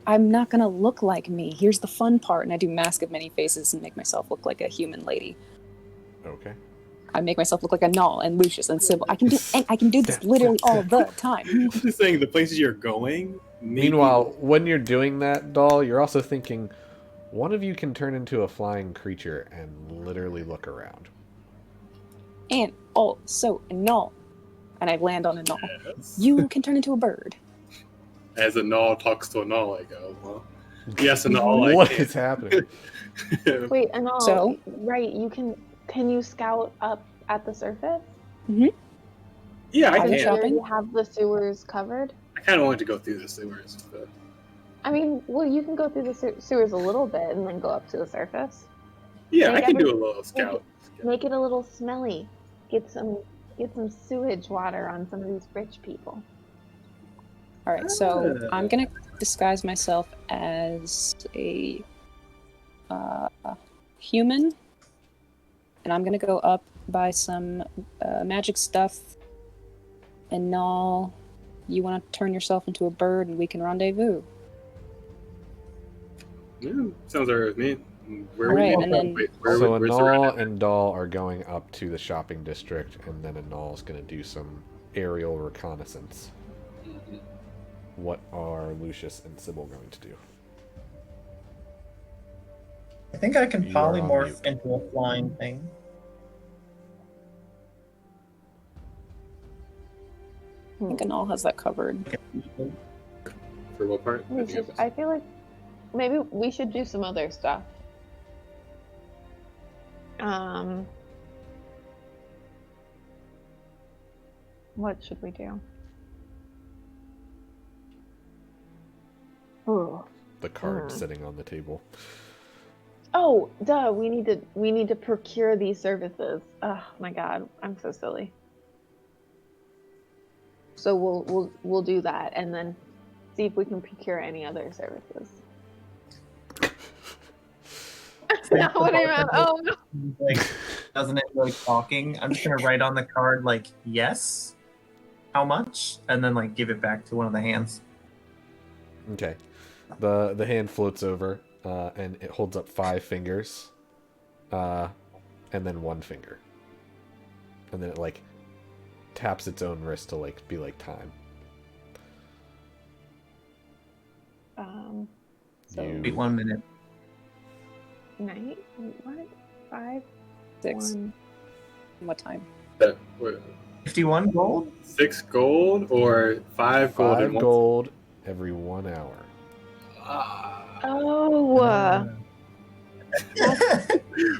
I'm not going to look like me. Here's the fun part. And I do Mask of Many Faces and make myself look like a human lady. Okay. I make myself look like a Null and Lucius and Sybil. I can do this literally all the time. I'm just saying the places you're going. Meanwhile, when you're doing that, doll, you're also thinking, one of you can turn into a flying creature and literally look around. And also a Null. And I land on a Null. yes. You can turn into a bird. As a null talks to a null, I go, well, yes, a null. What is happening? Wait, and all So? right, can you scout up at the surface? Yeah, I Are you can. shopping? You have the sewers covered. I kind of wanted to go through the sewers. But... I mean, well, you can go through the sewers a little bit and then go up to the surface. Yeah, Make I can do a every- little scout. Make it a little smelly. Get some sewage water on some of these rich people. All right, so Ah. I'm going to disguise myself as a human. And I'm going to go up buy some magic stuff. And Null, you want to turn yourself into a bird and we can rendezvous. Yeah, sounds alright with me. Where Alright, we and then- So where's the Anal rendezvous? and Doll are going up to the shopping district, and then Anal's going to do some aerial reconnaissance. Mhm. What are Lucius and Sybil going to do? I think I can You are on polymorph mute. into a flying thing. I think Null has that covered. For what part? I feel like maybe we should do some other stuff. What should we do? Oh, The card sitting on the table. oh, duh! We need to procure these services. Oh my god, I'm so silly. So we'll do that and then see if we can procure any other services. That's not what I meant. Oh no. Like, doesn't it like talking? I'm just gonna write on the card like yes, how much, and then like give it back to one of the hands. Okay. The hand floats over, and it holds up 5 fingers, and then 1 finger. And then it, like, taps its own wrist to, like, be like time. So You- Wait 1 minute. night. What? 5, 6. 1. What time? 51 gold. 6 gold or 5 gold? 5 gold every 1 hour. Oh.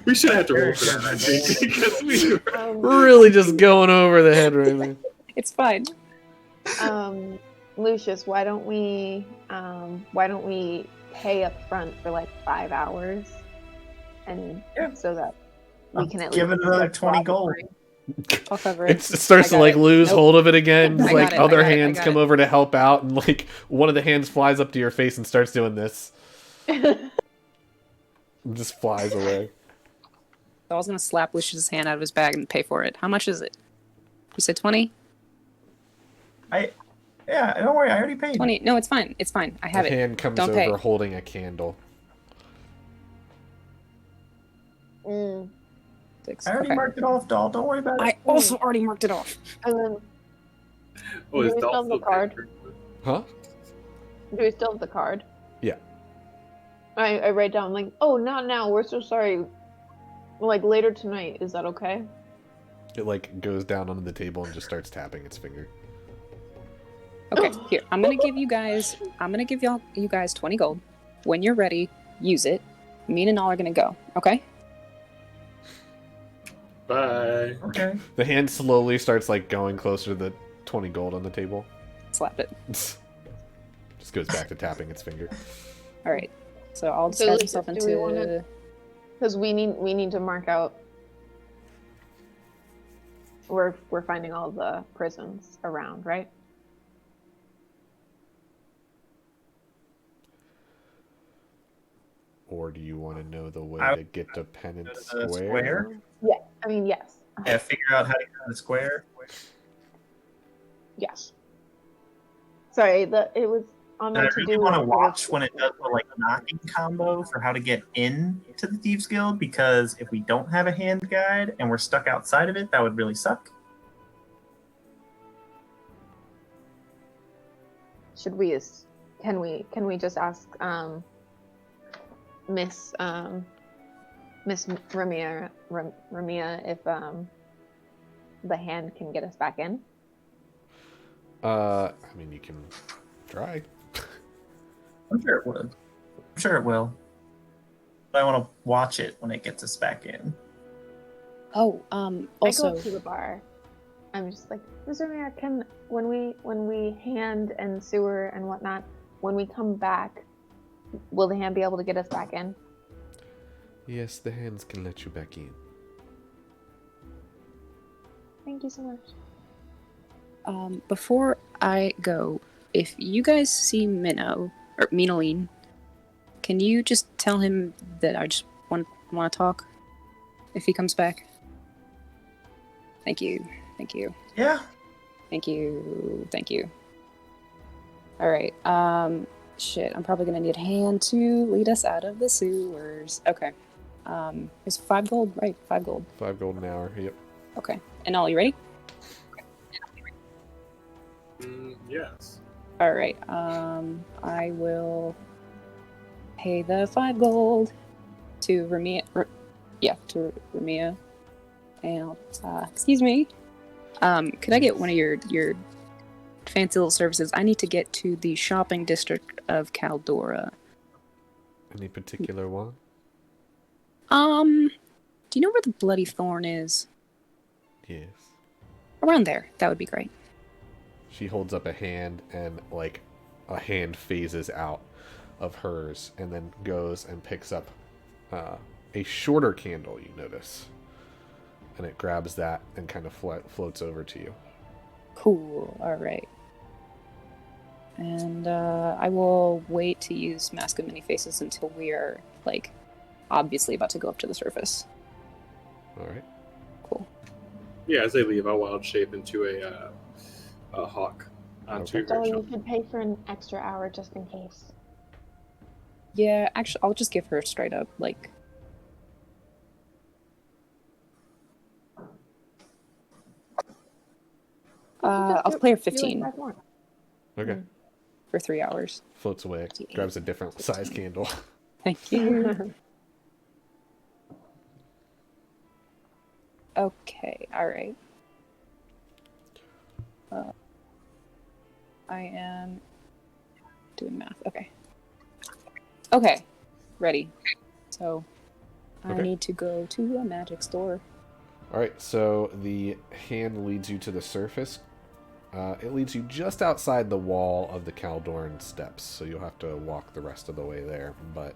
We should have to roll for that, I think, because we were... Really just going over the head right now. It's fine. Lucius, why don't we pay up front for like 5 hours, and Yeah. so that we can at Give least it another get 20 gold. I'll cover it. It starts I to got like it. lose Nope. hold of it again. I got Like it, other I got it, I hands got come it. over to help out, and like one of the hands flies up to your face and starts doing this. And just flies away. So I was gonna slap Lucius's hand out of his bag and pay for it. How much is it? You said 20? Yeah, don't worry, I already paid. 20. No, it's fine. It's fine. I have The it. hand comes Don't over pay. holding a candle. Mm. 6. I already Okay. marked it off, doll. Don't worry about it. I also already marked it off. And then Oh, is Do we still Dolph have the still card? paying Huh? do we still have the card? Yeah. I write down like, oh, not now. We're so sorry. Like later tonight. Is that okay? It like goes down onto the table and just starts tapping its finger. Okay, here. I'm gonna give you guys 20 gold. When you're ready, use it. Me and Null are gonna go. Okay? Bye. Okay. The hand slowly starts like going closer to the 20 gold on the table. Slap it. Just goes back to tapping its finger. All right. So I'll So, disguise myself do we into. wanna- Because we need to mark out. We're finding all the prisons around, right? Or do you want to know the way I to get to Penance the Square? square? Yeah. I mean, yes. Yeah, figure out how to get to the square. Yes. Sorry, it was on And my I to-do really want to list. watch when it does the like knocking combo for how to get in to the Thieves Guild, because if we don't have a hand guide and we're stuck outside of it, that would really suck. Should we? Can we just ask Miss Ramia if the hand can get us back in? I mean, you can try. I'm sure it would. I'm sure it will. But I want to watch it when it gets us back in. Oh, I go also, up to the bar. I'm just like, Miss Ramia, can when we hand and sewer and whatnot, when we come back, will the hand be able to get us back in? Yes, the hands can let you back in. Thank you so much. before I go, if you guys see Minnow or Minoline, can you just tell him that I just want to talk if he comes back? Thank you. Thank you. Yeah. Thank you. Thank you. All right. Shit. I'm probably gonna need a hand to lead us out of the sewers. Okay. It's 5 gold, right? 5 gold. 5 gold an hour. Yep. Okay. And all, you ready? Yes. All right. I will pay the 5 gold to Ramia. To Ramia. And excuse me. Could I get one of your fancy little services? I need to get to the shopping district of Caldora. Any particular one? Do you know where the Bloody Thorn is? Yes. Around there. That would be great. She holds up a hand, and like a hand phases out of hers, and then goes and picks up a shorter candle. You notice, and it grabs that and kind of floats over to you. Cool. All right. And I will wait to use Mask of Many Faces until we are like obviously about to go up to the surface. All right. Cool. Yeah, as they leave, I'll wild shape into a hawk onto Okay. So your you jump. should pay for an extra hour just in case. Yeah, actually, I'll just give her straight up like. I'll play her 15 Okay. for 3 hours. Floats away. Grabs a different size candle. Thank you. Okay, alright. I am doing math. Okay. Okay, ready. So, I Okay. need to go to a magic store. All right. So the hand leads you to the surface. It leads you just outside the wall of the Caldorn steps, so you'll have to walk the rest of the way there. But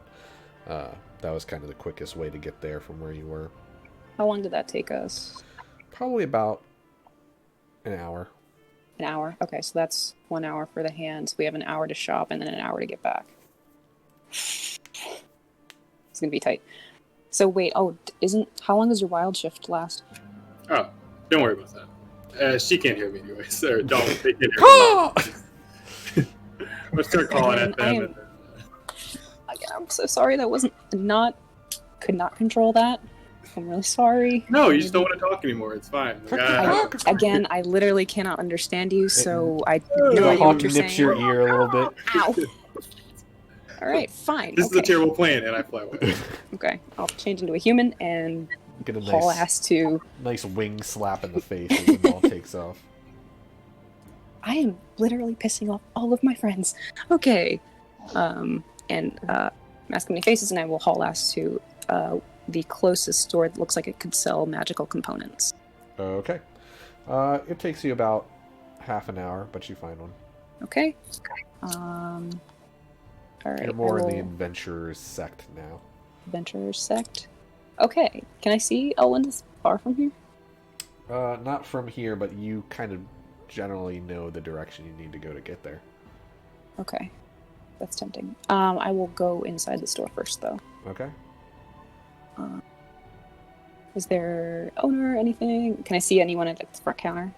that was kind of the quickest way to get there from where you were. How long did that take us? Probably about an hour. An hour? Okay, so that's 1 hour for the hands. We have an hour to shop and then an hour to get back. It's gonna be tight. So wait, how long does your wild shift last? Oh, don't worry about that. She can't hear me anyway, so don't. They can't hear me. Let's start calling at them. Again, I'm so sorry. That could not control that. I'm really sorry. No, you just don't want to talk anymore. It's fine. Again, I literally cannot understand you, so I have no The idea hawk what you're nips saying. your ear a little bit. Ow. All right, fine. This is a terrible plan, and I fly away. Okay, I'll change into a human and Get a haul nice, ass to. nice wing slap in the face as the ball takes off. I am literally pissing off all of my friends. Okay, Mask of Many Faces, and I will haul ass to the closest store that looks like it could sell magical components. Okay. It takes you about half an hour, but you find one. Okay. All right. You're more in the adventurers sect now. Adventurers sect. Okay. Can I see Elwyn's far from here? Not from here, but you kind of generally know the direction you need to go to get there. Okay. That's tempting. I will go inside the store first, though. Okay. Is there owner or anything? Can I see anyone at the front counter?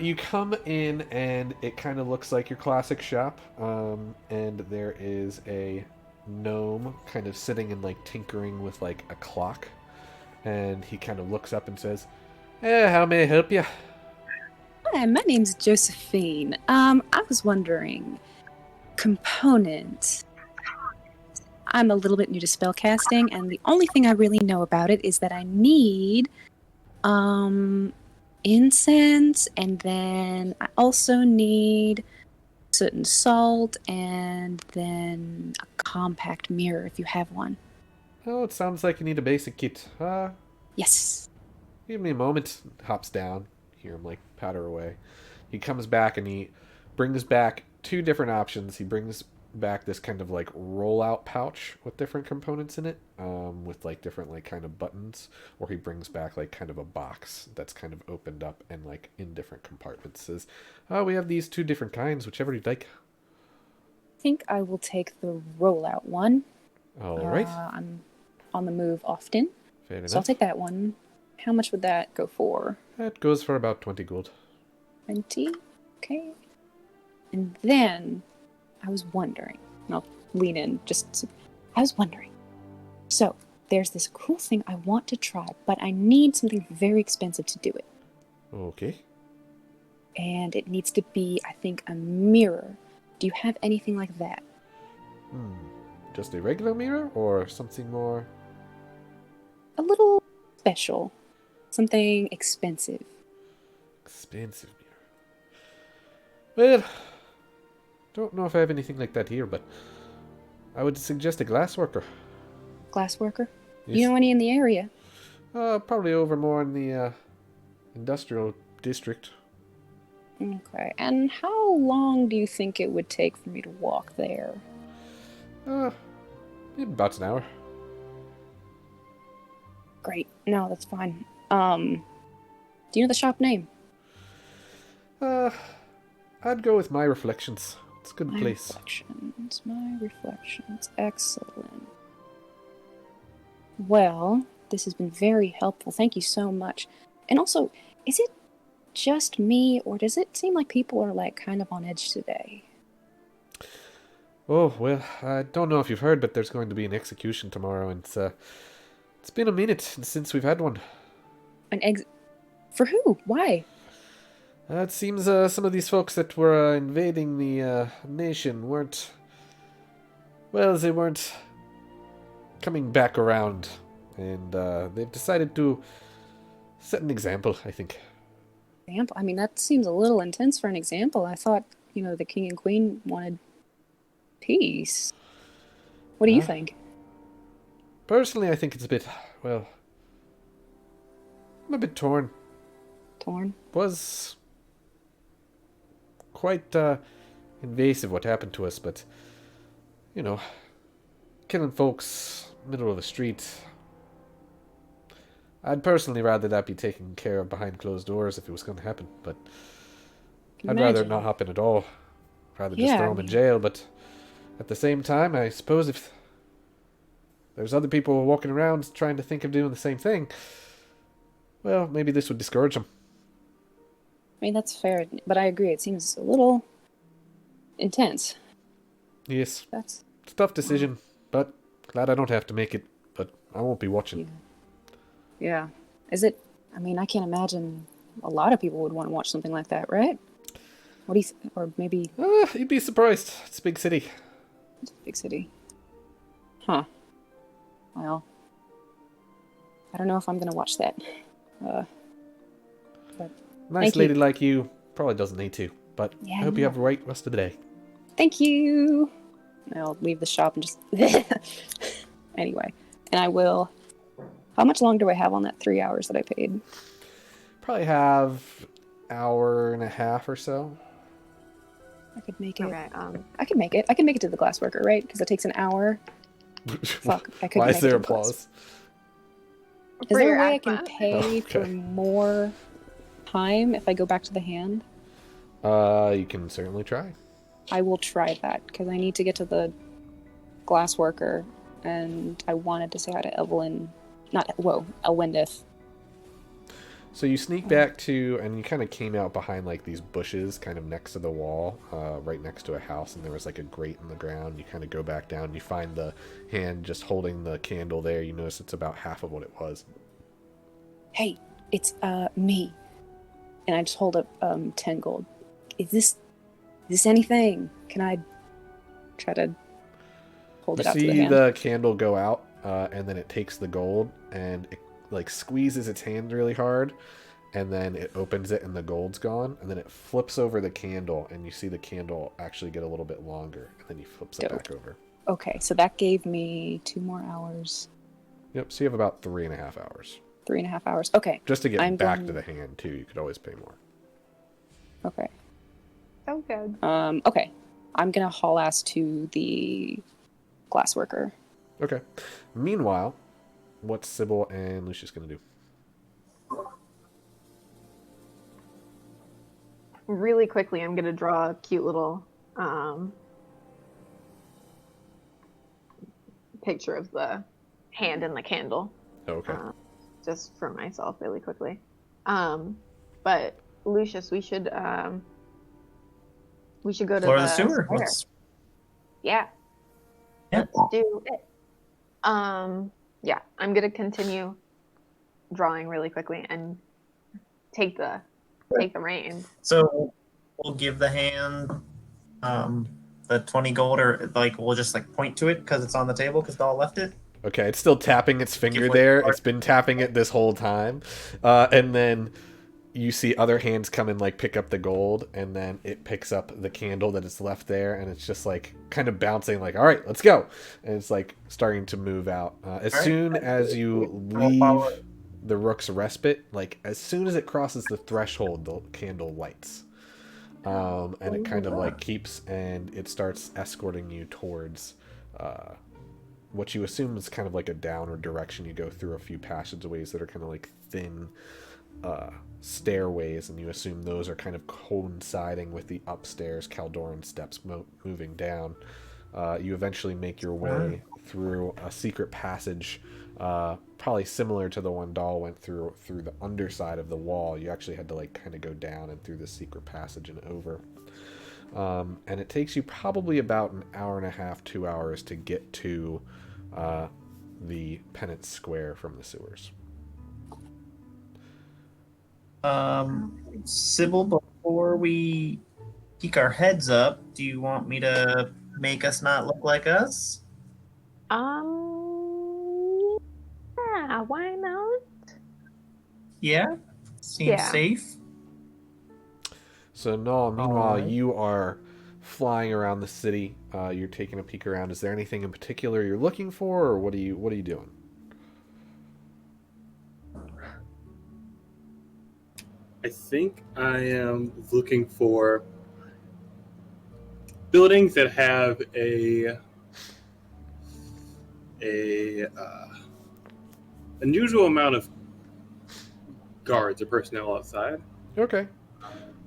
You come in and it kind of looks like your classic shop. And there is a gnome kind of sitting and like tinkering with like a clock. And he kind of looks up and says, how may I help you? Hi, my name's Josephine. I was wondering, component. I'm a little bit new to spellcasting, and the only thing I really know about it is that I need, incense, and then I also need soot and salt, and then a compact mirror if you have one. Oh, it sounds like you need a basic kit. Yes. Give me a moment. Hops down. Hear him like patter away. He comes back and he brings back two different options. He brings back this kind of like rollout pouch with different components in it, with like different like kind of buttons, or he brings back like kind of a box that's kind of opened up and like in different compartments. Says, "Oh, we have these two different kinds, whichever you'd like." I think I will take the rollout one. All right. I'm on the move often, Fair enough. so I'll take that one. How much would that go for? That goes for about 20 gold. 20? Okay. And then I was wondering, and I'll lean in, I was wondering. So, there's this cool thing I want to try, but I need something very expensive to do it. Okay. And it needs to be, I think, a mirror. Do you have anything like that? Just a regular mirror or something more? A little special. Something expensive. Expensive mirror. Well, don't know if I have anything like that here, but I would suggest a glassworker. Glassworker? Yes. You know any in the area? Probably over more in the industrial district. Okay. And how long do you think it would take for me to walk there? About an hour. Great. No, that's fine. Do you know the shop name? I'd go with My Reflections. It's a good place. My Reflections. Excellent. Well, this has been very helpful. Thank you so much. And also, is it just me, or does it seem like people are like kind of on edge today? Oh, well, I don't know if you've heard, but there's going to be an execution tomorrow, and it's been a minute since we've had one. For who? Why? It seems some of these folks that were invading the nation weren't coming back around, and they've decided to set an example, I think. Example? I mean, that seems a little intense for an example. I thought, the king and queen wanted peace. What do you think? Personally, I think it's a bit, I'm a bit torn. Torn? Was quite invasive what happened to us, but, killing folks middle of the street, I'd personally rather that be taken care of behind closed doors if it was going to happen, but I'd rather not happen at all. Rather just throw them in jail, but at the same time, I suppose if there's other people walking around trying to think of doing the same thing, well, maybe this would discourage them. I mean, that's fair, but I agree. It seems a little intense. Yes. It's a tough decision, but glad I don't have to make it, but I won't be watching. Yeah. Is it... I mean, I can't imagine a lot of people would want to watch something like that, right? What do you... or maybe... You'd be surprised. It's a big city. It's a big city. Huh. Well... I don't know if I'm going to watch that. But nice lady like you probably doesn't need to, but I hope you have a great rest of the day. Thank you! I'll leave the shop and just... Anyway. And I will... How much longer do I have on that 3 hours that I paid? Probably have hour and a half or so. I could make it. Okay. I can make it. I can make it to the glassworker, right? Because it takes an hour. Fuck. I couldn't. Why is make there it to the glass- applause? Is For there your a way I can accent. pay Oh, for okay. more time if I go back to the hand? You can certainly try. I will try that because I need to get to the glassworker, and I wanted to say hi to Evelyn. Elwindith. So you sneak back to, and you kind of came out behind like these bushes, kind of next to the wall, right next to a house, and there was like a grate in the ground. You kind of go back down, you find the hand just holding the candle there. You notice it's about half of what it was. Hey, it's me. And I just hold up 10 gold. Is this anything? Can I try to hold You it out to the see hand? the candle go out, and then it takes the gold, and it like squeezes its hand really hard, and then it opens it and the gold's gone, and then it flips over the candle, and you see the candle actually get a little bit longer, and then he flips it Dope. back over. Okay, so that gave me 2 more hours. Yep, so you have about 3.5 hours. 3.5 hours. Okay, Just to get I'm back going- to the hand, too. You could always pay more. okay. So good. Okay. I'm gonna haul ass to the glassworker. Okay. Meanwhile, what's Sybil and Lucius going to do? Really quickly, I'm gonna draw a cute little picture of the hand and the candle, Okay. just for myself, really quickly. But Lucius, we should go to Floor of the the sewer. square. Yeah. Yeah. Let's do it. Yeah, I'm gonna continue drawing really quickly and take the reins. So we'll give the hand the 20 gold, or like we'll just like point to it because it's on the table because Doll left it. Okay, it's still tapping its finger Give there. way- It's been tapping it this whole time. And then you see other hands come and like pick up the gold, and then it picks up the candle that is left there, and it's just like kind of bouncing like, all right, let's go. And it's like starting to move out. As All right. soon as you We'll follow leave the Rook's respite, like as soon as it crosses the threshold, the candle lights. And it kind of like keeps, and it starts escorting you towards what you assume is kind of like a downward direction. You go through a few passageways that are kind of like thin stairways, and you assume those are kind of coinciding with the upstairs Caldoran steps moving down. You eventually make your way through a secret passage, probably similar to the one Dahl went through the underside of the wall. You actually had to like kind of go down and through this secret passage and over. And it takes you probably about an hour and a half, 2 hours to get to the Penance Square from the sewers. Sybil, before we peek our heads up, do you want me to make us not look like us? Yeah, why not? Yeah? Seems Yeah. safe. So no, meanwhile, Alright. you are flying around the city. You're taking a peek around. Is there anything in particular you're looking for, or what are you doing? I think I am looking for buildings that have a unusual amount of guards or personnel outside. Okay.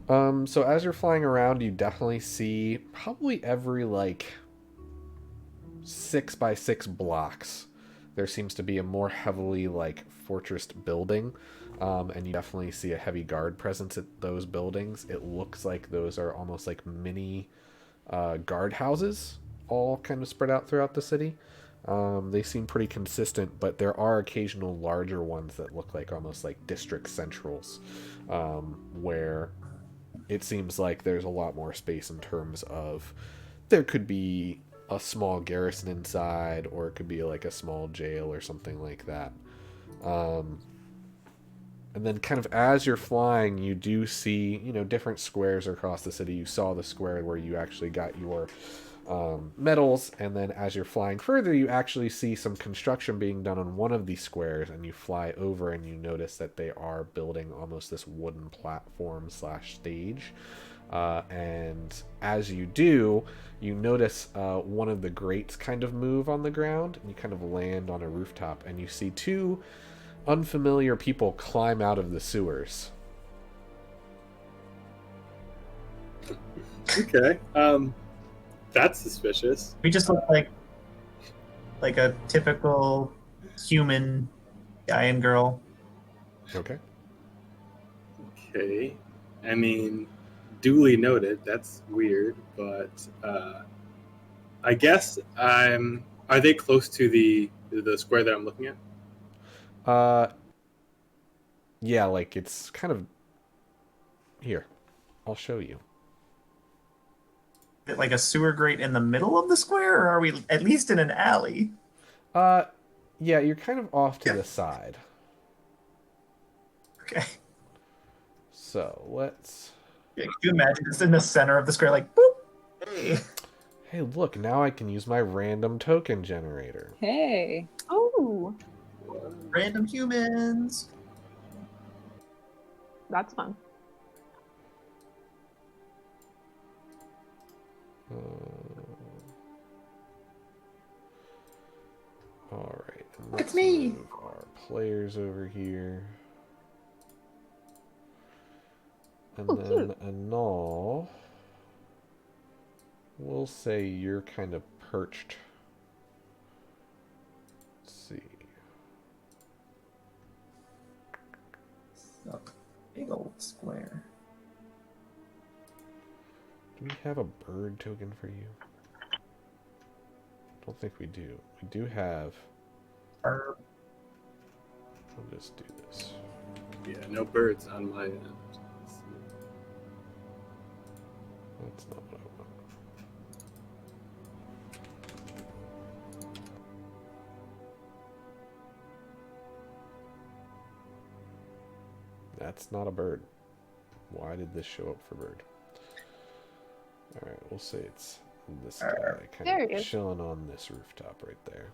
So as you're flying around, you definitely see probably every like 6 by 6 blocks, there seems to be a more heavily like fortressed building. And you definitely see a heavy guard presence at those buildings. It looks like those are almost like mini guard houses, all kind of spread out throughout the city. They seem pretty consistent, but there are occasional larger ones that look like almost like district centrals, where it seems like there's a lot more space in terms of there could be a small garrison inside, or it could be like a small jail or something like that. And then kind of as you're flying, you do see, different squares across the city. You saw the square where you actually got your medals, and then as you're flying further, you actually see some construction being done on one of these squares, and you fly over and you notice that they are building almost this wooden platform / stage. And as you do, you notice one of the grates kind of move on the ground, and you kind of land on a rooftop, and you see two unfamiliar people climb out of the sewers. Okay. That's suspicious. We just look like a typical human guy and girl. Okay. Okay. I mean, duly noted. That's weird, but I guess Are they close to the square that I'm looking at? Yeah, like it's kind of here. I'll show you. Is it like a sewer grate in the middle of the square, or are we at least in an alley? Yeah, you're kind of off to the side. Okay. So let's. Yeah, can you imagine it's in the center of the square, like boop? Hey. Hey, look! Now I can use my random token generator. Hey. Oh, Random humans. that's fun. All right. It's me. Move our players over here. And Oh, then cute. Anal, we'll say you're kind of perched. Let's see. Big old square. Do we have a bird token for you? Don't think we do. We do have. Herb. We'll just do this. Yeah, no birds on my end. That's not what I want. That's not a bird. Why did this show up for bird? Alright, we'll say it's this guy There kind he of is. chilling on this rooftop right there.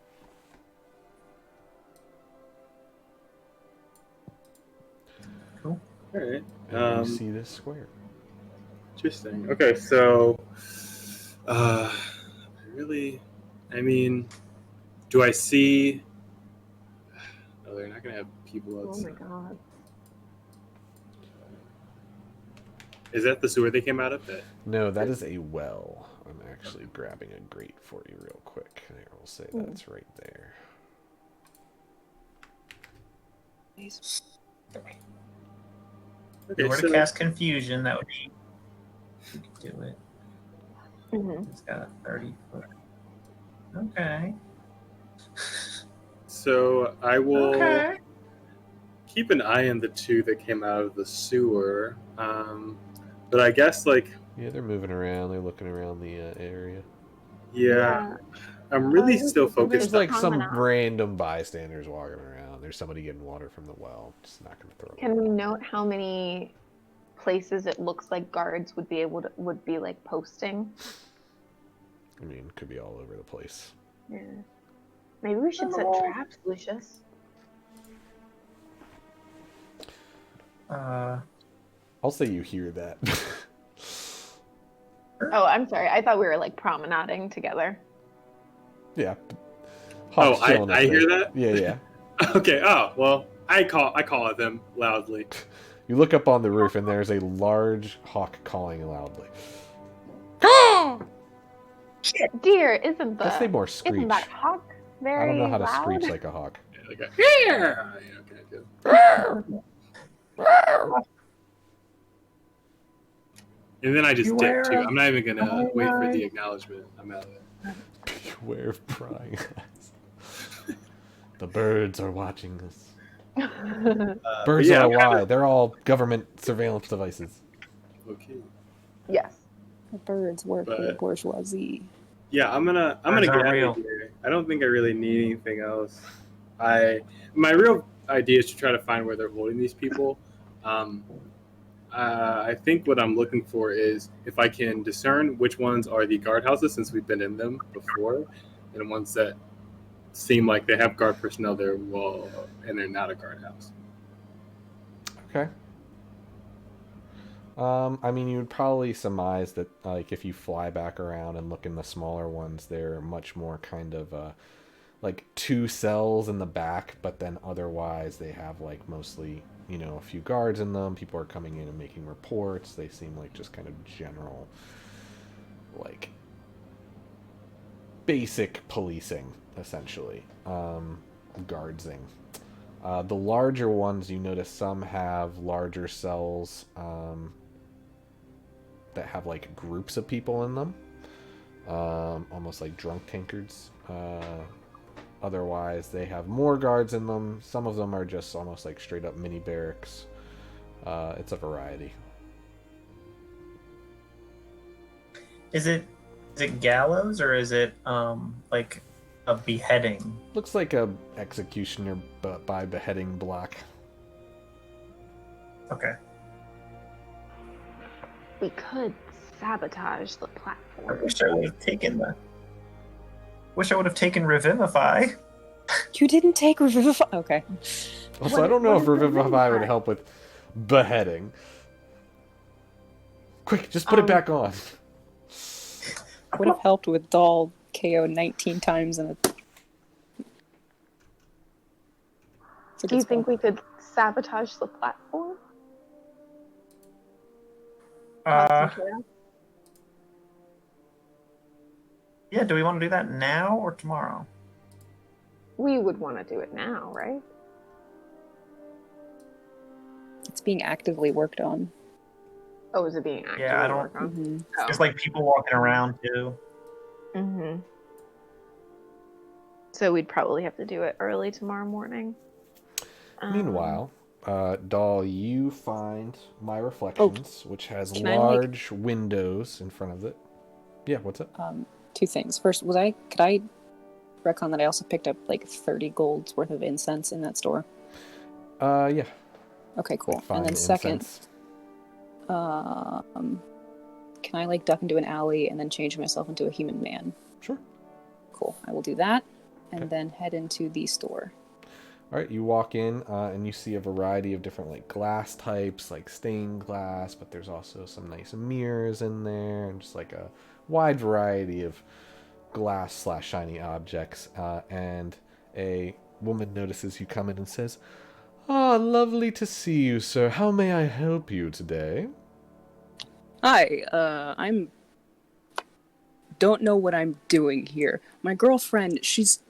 Cool. All right. And you see this square. Interesting. Okay, so I mean, do I see? Oh, they're not gonna have people Oh outside. my god. Is that the sewer they came out of? That No, that is a well. I'm actually grabbing a grate for you real quick. There, we'll say that's right there. Okay. If okay, we were so to cast confusion, that would be. We could do it. Mm-hmm. It's got a 30-foot. Okay. so I will Okay. keep an eye on the two that came out of the sewer. But I guess Yeah, they're moving around. They're looking around the area. yeah, I'm really still There's focused. like on some promenade. random bystanders walking around. There's somebody getting water from the well. Just not going to throw it. Can we note how many places it looks like guards would be like posting? I mean, it could be all over the place. Yeah. Maybe we should set traps, Lucius. I'll say you hear that. Oh, I'm sorry. I thought we were like promenading together. Yeah. Oh, Hawk's chilling up I hear there. that. Yeah, yeah. Okay. Oh well, I call at them loudly. You look up on the roof, and there's a large hawk calling loudly. Dear, isn't Let's say more screech. isn't that hawk very I don't know how to loud? screech like a hawk. Yeah, like yeah, okay, good. And then I just dip too. I'm not even gonna wait for the acknowledgement. I'm out of it. Beware of prying eyes. The birds are watching us. Birds yeah, are I'm kinda- alive. They're all government surveillance devices. Okay. Yes. The birds work for the But- bourgeoisie. Yeah, I'm gonna Birds get aren't out real. of here. I don't think I really need anything else. My real idea is to try to find where they're holding these people. I think what I'm looking for is if I can discern which ones are the guardhouses, since we've been in them before, and ones that seem like they have guard personnel there, well, and they're not a guardhouse. Okay. I mean, you would probably surmise that, like, if you fly back around and look in the smaller ones, they're much more kind of, like, 2 cells in the back, but then otherwise they have, like, mostly, you know, a few guards in them. People are coming in and making reports. They seem like just kind of general, like, basic policing, essentially. Guardsing. The larger ones, you notice some have larger cells, that have like groups of people in them, almost like drunk tankards. Otherwise, they have more guards in them. Some of them are just almost like straight up mini barracks. It's a variety. Is it gallows or is it like a beheading? Looks like a executioner by beheading block. Okay. We could sabotage the I platform. wish I would have taken Revivify. You didn't take Revivify. Okay. Also, I don't know if Revivify would help with beheading. Quick, just put it back on. Would have helped with Doll KO 19 times in a. Do you think we could sabotage the platform? Yeah, do we want to do that now or tomorrow? We would want to do it now, right? It's being actively worked on. Oh, is it being actively Yeah, I don't- worked on? Mhm. Oh. There's like people walking around too. Mm-hmm. So we'd probably have to do it early tomorrow morning. Meanwhile, Doll, you find My Reflections, which has Can I, large windows in front of it. Yeah, what's up? 2 things. First, could I recon that I also picked up like 30 gold's worth of incense in that store? Yeah. Okay, cool. Like fine And then second, incense. can I like duck into an alley and then change myself into a human man? Sure. Cool. I will do that, and Okay. then head into the store. All right, you walk in and you see a variety of different like glass types, like stained glass, but there's also some nice mirrors in there, and just like a wide variety of glass/shiny objects. And a woman notices you come in and says, "Ah, lovely to see you, sir. How may I help you today?" Hi, I'm. Don't know what I'm doing here. My girlfriend, she's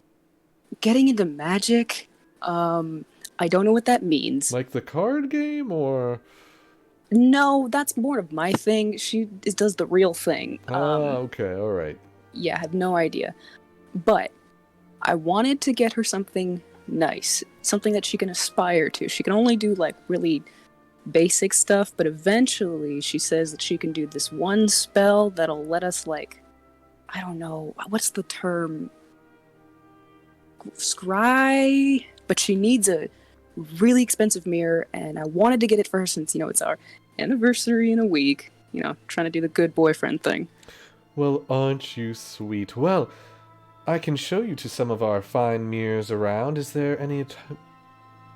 getting into magic. I don't know what that means. Like the card game, or? No, that's more of my thing. She does the real thing. Okay, all right. Yeah, I have no idea. But I wanted to get her something nice, something that she can aspire to. She can only do like really basic stuff, but eventually she says that she can do this one spell that'll let us like, I don't know, what's the term? Scry? But she needs a really expensive mirror, and I wanted to get it for her since, you know, it's our anniversary in a week. You know, trying to do the good boyfriend thing. Well, aren't you sweet? Well, I can show you to some of our fine mirrors around. Is there any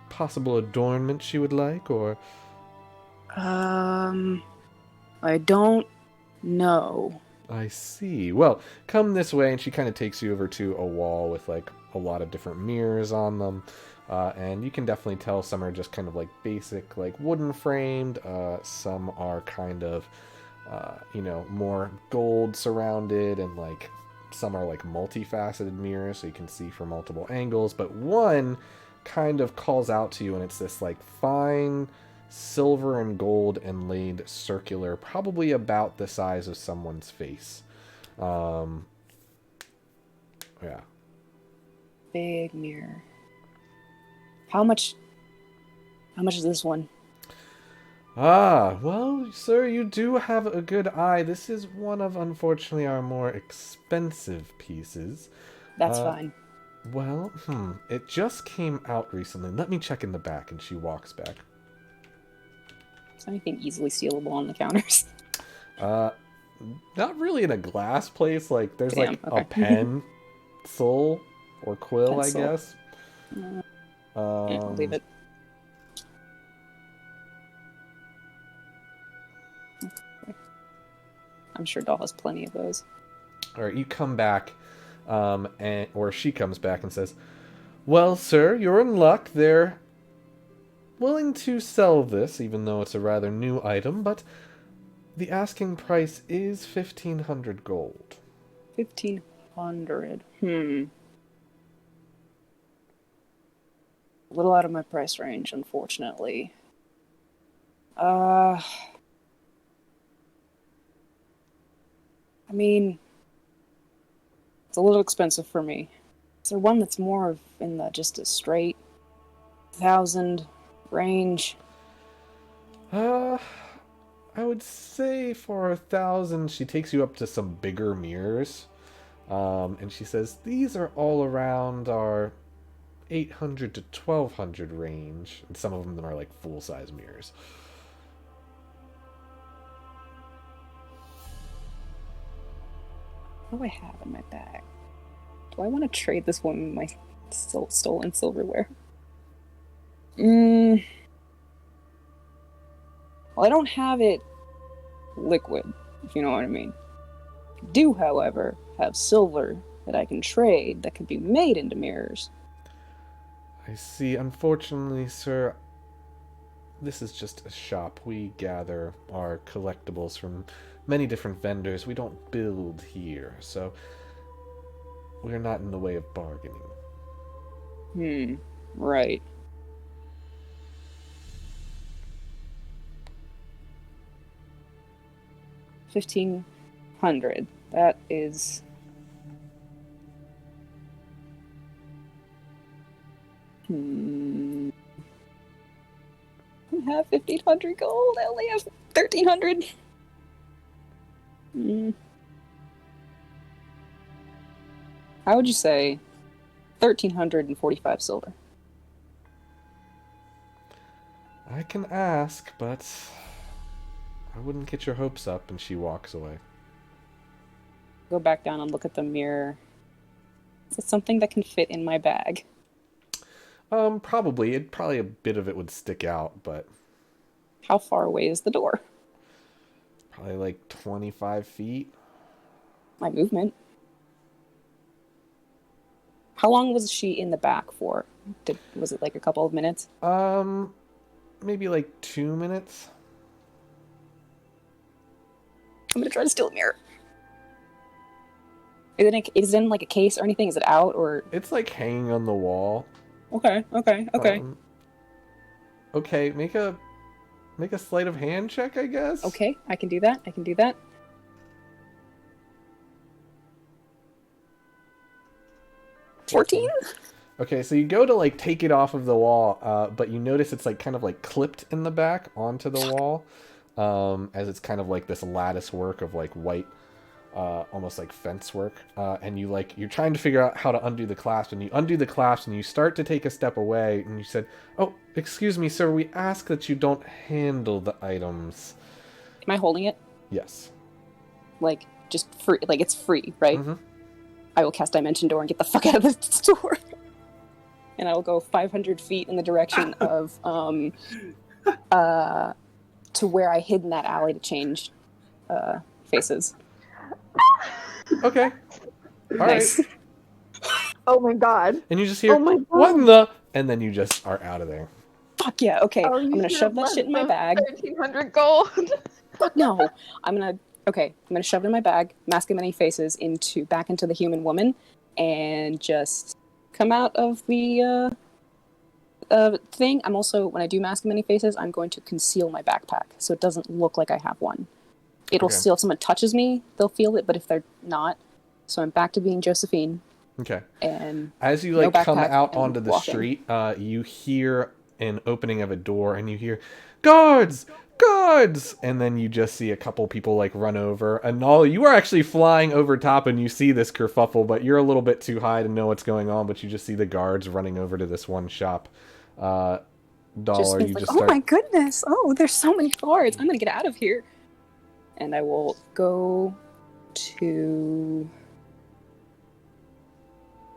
possible adornment she would like, or? I don't know. I see. Well, come this way, and she kind of takes you over to a wall with like a lot of different mirrors on them. And you can definitely tell some are just kind of like basic, like wooden framed. Some are kind of, more gold surrounded, and like some are like multifaceted mirrors, so you can see from multiple angles. But one kind of calls out to you, and it's this like fine silver and gold inlaid circular, probably about the size of someone's face. Yeah. Big mirror. How much is this one? Ah, well, sir, you do have a good eye. This is one of, unfortunately, our more expensive pieces. That's fine. Well, it just came out recently. Let me check in the back, and she walks back. Is there anything easily stealable on the counters? Not really in a glass place. Like, there's Damn, like okay. a pencil or quill, Pencil. I guess. Yeah, I'll leave it. I'm sure Doll has plenty of those. All right, you come back, or she comes back and says, "Well, sir, you're in luck. They're willing to sell this, even though it's a rather new item, but the asking price is 1,500 gold." 1,500. A little out of my price range, unfortunately. I mean, it's a little expensive for me. Is there one that's more in the just a straight 1,000 range? I would say for 1,000, she takes you up to some bigger mirrors, and she says, "These are all around our 800 to 1,200 range, and some of them are like full-size mirrors." What do I have in my bag? Do I want to trade this woman my stolen silverware? Well, I don't have it liquid, if you know what I mean. I do, however, have silver that I can trade that can be made into mirrors. I see. Unfortunately, sir, this is just a shop. We gather our collectibles from many different vendors. We don't build here, so we're not in the way of bargaining. Right. $1,500. That is... I don't have 1,500 gold. I only have 1,300. How would you say 1,345 silver? I can ask, but I wouldn't get your hopes up. And she walks away. Go back down and look at the mirror. Is it something that can fit in my bag? Probably. Probably a bit of it would stick out, but... How far away is the door? Probably like 25 feet. My movement. How long was she in the back for? Was it like a couple of minutes? Maybe like 2 minutes. I'm gonna try to steal a mirror. Is it in like a case or anything? Is it out or? It's like hanging on the wall. Okay. Okay, make a sleight of hand check, I guess. Okay, I can do that. 14? Okay, so you go to like take it off of the wall, but you notice it's like kind of like clipped in the back onto the wall, as it's kind of like this lattice work of like white, almost like fence work, and you're trying to figure out how to undo the clasp, and you undo the clasp, and you start to take a step away, and you said, "Oh, excuse me, sir, we ask that you don't handle the items." Am I holding it? Yes. Like, just free, like it's free, right? Mm-hmm. I will cast Dimension Door and get the fuck out of this store. And I will go 500 feet in the direction of, to where I hid in that alley to change, faces. Okay. All Nice. right. Oh my god. And you just hear, Oh my god. "What in the?" And then you just are out of there. Fuck yeah, okay. Oh, I'm gonna shove that shit in my bag. 1,300 gold. Fuck no. I'm gonna shove it in my bag, mask of many faces back into the human woman, and just come out of the thing. I'm also, when I do mask of many faces, I'm going to conceal my backpack so it doesn't look like I have one. It'll still, if someone touches me, they'll feel it, but if they're not, so I'm back to being Josephine. Okay. And as you like come out onto the street, you hear an opening of a door, and you hear, "Guards! Guards!" And then you just see a couple people like run over, and Nala, you are actually flying over top, and you see this kerfuffle, but you're a little bit too high to know what's going on, but you just see the guards running over to this one shop. Dollar, you just start... Oh my goodness! Oh, there's so many guards! I'm gonna get out of here. And I will go to...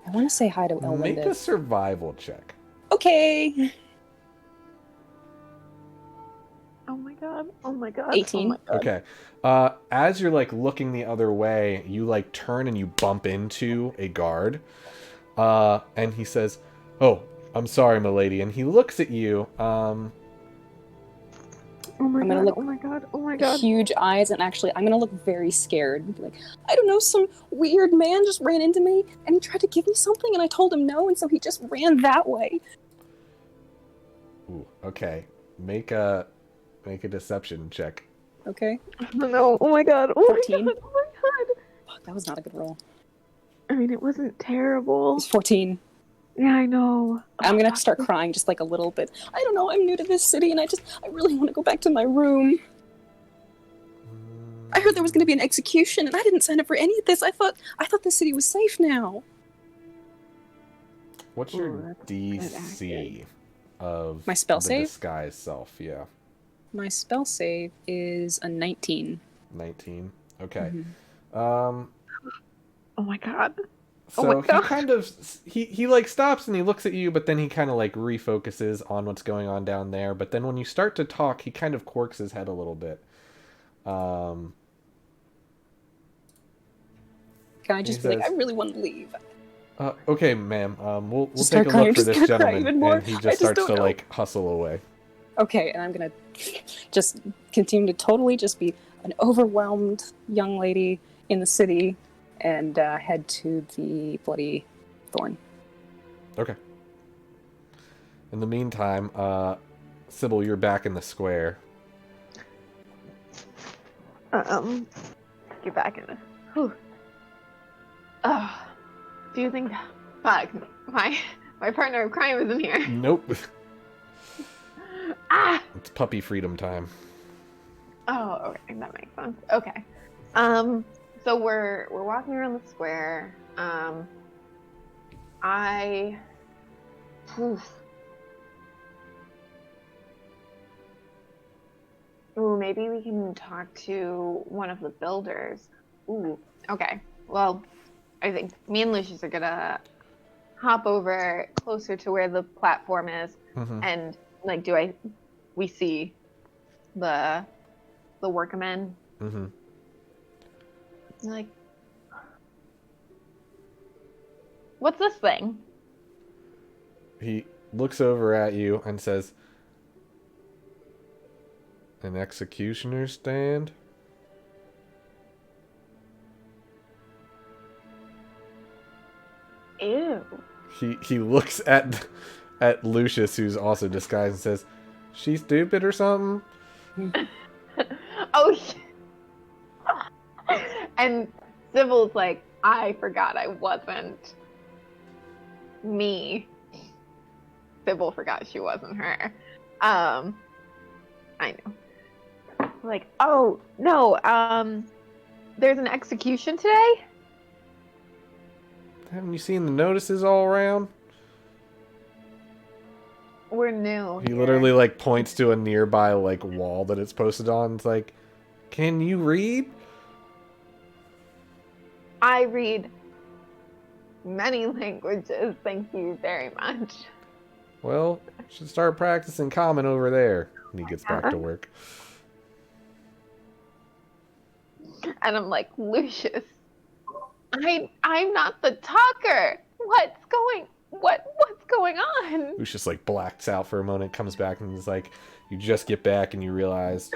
I want to say hi to Elwynda. Make a survival check. Okay. Oh my god. god. Oh my god. 18. Oh my god. Okay. As you're like looking the other way, you like turn and you bump into a guard. And he says, "Oh, I'm sorry, milady." And he looks at you. Oh my I'm gonna god. look Oh my god. Oh my god. Huge eyes, and actually, I'm gonna look very scared. And be like, I don't know, some weird man just ran into me, and he tried to give me something, and I told him no, and so he just ran that way. Ooh, okay. Make a deception check. Okay. No. Oh my god. Oh my 14. god. Oh my god. Fuck, that was not a good roll. I mean, it wasn't It terrible. was 14. Yeah, I know. I'm gonna start crying just like a little bit. I don't know, I'm new to this city, and I really want to go back to my room. I heard there was gonna be an execution, and I didn't sign up for any of this. I thought this city was safe now. What's Ooh, your that's DC of My spell the save? disguise self? Yeah, My spell save is a 19. 19. Okay. Mhm. Oh my god. So Oh my he God. kind of he like stops and he looks at you, but then he kind of like refocuses on what's going on down there. But then when you start to talk, he kind of quirks his head a little bit. Can I just He be like, says- I really want to leave? Okay, ma'am. We'll Just take start a crying, look for just this gonna cry gentleman, even more. and he I just just starts don't to know. like hustle away. Okay, and I'm gonna just continue to totally just be an overwhelmed young lady in the city and head to the Bloody Thorn. Okay. In the meantime, Sybil, you're back in the square. Get back in it. Whew. Do you think? Fuck, my partner of crime isn't here. Nope. Ah. It's puppy freedom time. Oh, okay, that makes sense. Okay. So we're walking around the square. Ooh, maybe we can talk to one of the builders. Ooh, okay. Well, I think me and Lucius are gonna hop over closer to where the platform is, Mhm. and like, we see the workmen? Mhm. Like, what's this thing? He looks over at you and says, "An executioner's stand?" Ew. He looks at Lucius, who's also disguised, and says, "She stupid or something?" Oh. And Sybil's like, I forgot I wasn't me. Sybil forgot she wasn't her. I know. Like, oh no, there's an execution today? Haven't you seen the notices all around? We're new. He here. literally like points to a nearby like wall that it's posted on. It's like, "Can you read?" I read many languages, thank you very much. Well, you should start practicing common over there. And he gets back to work. And I'm like, Lucius, I'm not the talker. What's going on? Lucius like blacks out for a moment, comes back and is like, you just get back and you realize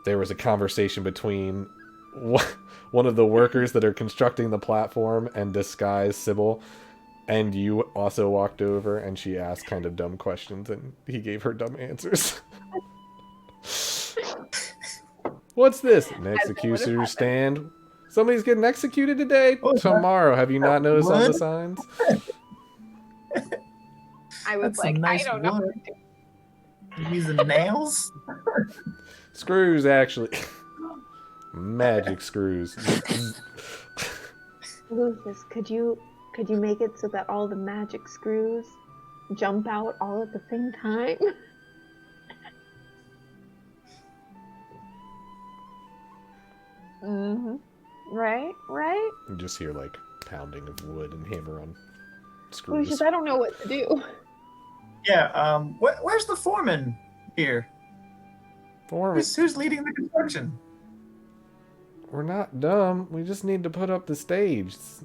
there was a conversation between one of the workers that are constructing the platform and disguised Sybil, and you also walked over and she asked kind of dumb questions and he gave her dumb answers. What's this? An executioner's stand? Somebody's getting executed today? Oh, Tomorrow. Have you not noticed on the What? signs? I was That's some like, nice I don't know. wood. You using nails? Screws, actually. Magic screws. Lucius, could you make it so that all the magic screws jump out all at the same time? Mm-hmm. Right? You just hear like pounding of wood and hammer on screws. Lucius, I don't know what to do. Yeah. Where's the foreman here? Foreman, Who's leading the construction? we're not dumb. We just need to put up the stage. It's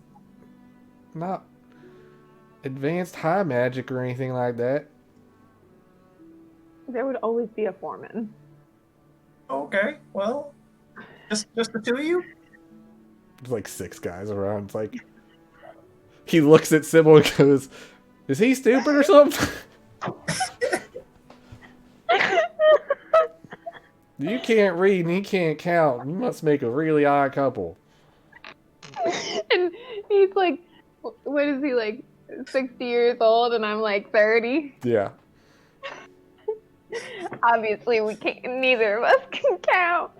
not advanced high magic or anything like that. There would always be a foreman. Okay, well, just the two of you? There's like 6 guys around. It's like he looks at Sybil and goes, "Is he stupid or something?" You can't read and he can't count. You must make a really odd couple. And he's like, what is he, like 60 years old, and I'm like 30? Yeah. Obviously, we can't. Neither of us can count.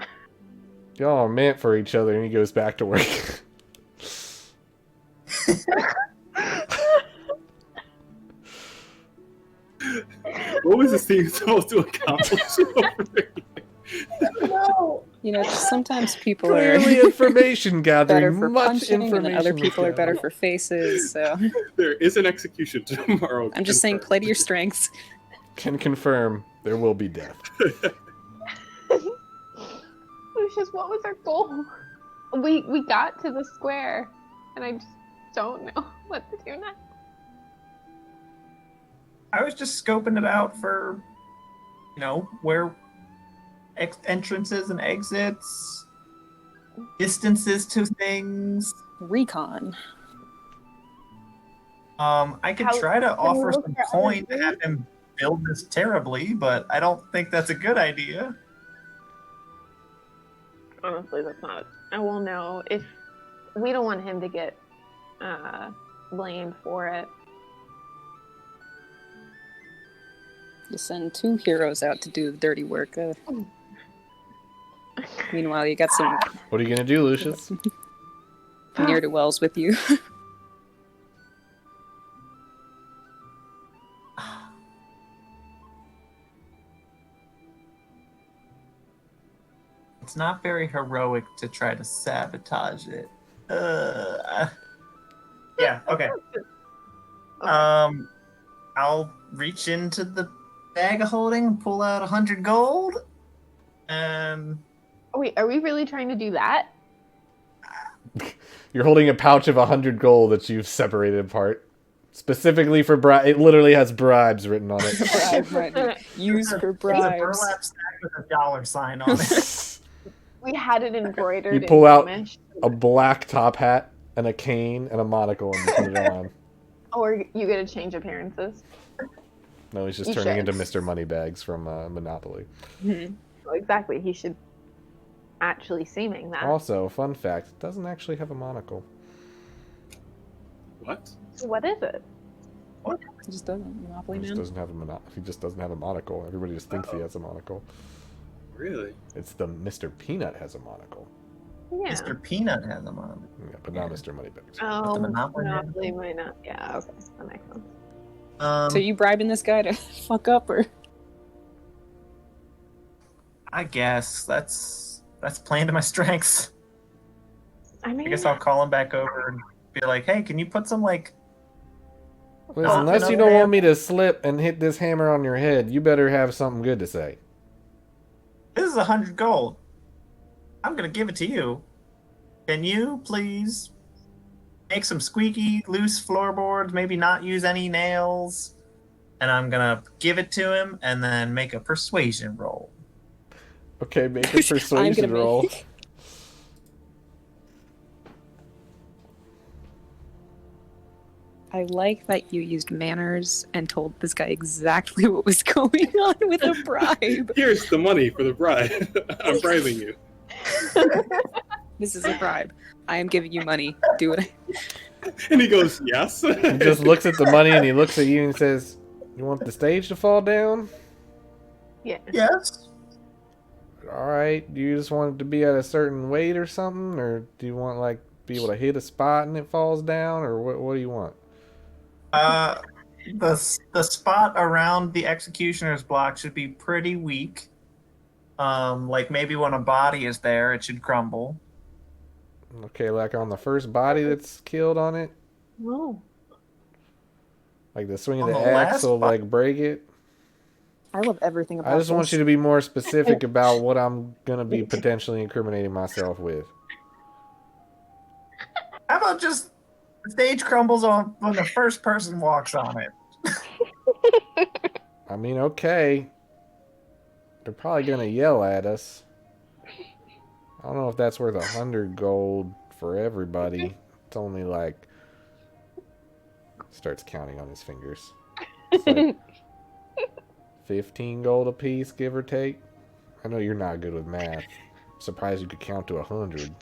Y'all are meant for each other, and he goes back to work. What was this team supposed to accomplish over here? No. You know, sometimes people Clearly are information better gathering. for Much punching, information. and then other was people are better gathered. for faces. So There is an execution tomorrow. I'm just saying, play to your strengths. Can confirm there will be death. Lucius, what was our goal? We got to the square, and I just don't know what to do next. I was just scoping it out for, where entrances and exits, distances to things. Recon. I could try to can we offer look some at coin other to have him build this terribly, but I don't think that's a good idea. Honestly, that's not. I will know if we don't want him to get blamed for it. You send 2 heroes out to do the dirty work. Meanwhile, you got some What are you gonna do, Lucius? ne'er-do-wells with you. It's not very heroic to try to sabotage it. Yeah, okay. I'll reach into the bag of holding and pull out 100 gold. And Wait, are we really trying to do that? You're holding a pouch of 100 gold that you've separated apart. Specifically for bribes. It literally has bribes written on it. Bribe money. Use for it's a bribes. burlap sack with a dollar sign on it. We had it embroidered. You pull in out Flemish. a black top hat and a cane and a monocle and you put it on. Or you get to change appearances. No, he's just You turning should. into Mr. Moneybags from Monopoly. Mhm. Well, exactly. He should actually seeming that. Also, fun fact, it doesn't actually have a monocle. What? What is it? He just doesn't. Monopoly He just man. doesn't have he just doesn't have a monocle. Everybody just thinks he has a monocle. Really? It's the Mr. Peanut has a monocle. Yeah. Mr. Peanut has them on. Yeah, but not Mr. Moneybags. Oh, the Monopoly man? Monopoly might not. Yeah, okay. That makes sense. So you bribing this guy to fuck up, or I guess that's playing to my strengths. I mean, I guess I'll call him back over and be like, "Hey, can you put some Listen, Oh, unless you another don't man. want me to slip and hit this hammer on your head, you better have something good to say. this is 100 gold. I'm gonna give it to you. Can you please make some squeaky, loose floorboards? Maybe not use any nails." And I'm gonna give it to him and then make a persuasion roll. Okay, make a I'm persuasion gonna roll. make. I like that you used manners and told this guy exactly what was going on with a bribe. Here's the money for the bribe. I'm bribing you. This is a bribe. I am giving you money. Do it. And he goes, yes. He just looks at the money and he looks at you and says, "You want the stage to fall down? yeah. Yes. Alright, do you just want it to be at a certain weight or something? Or do you want, like, be able to hit a spot and it falls down? Or what do you want?" The spot around the executioner's block should be pretty weak. Like maybe when a body is there, it should crumble. Okay, like on the first body that's killed on it? No. Like the swing of On the the axe last will, body? like, break it? I love everything about I just want this. you to be more specific about what I'm gonna be potentially incriminating myself with. How about just the stage crumbles on when the first person walks on it? I mean, okay. They're probably gonna yell at us. I don't know if that's worth 100 gold for everybody. It's only like... Starts counting on his fingers. It's like 15 gold a piece, give or take. I know you're not good with math. I'm surprised you could count to 100.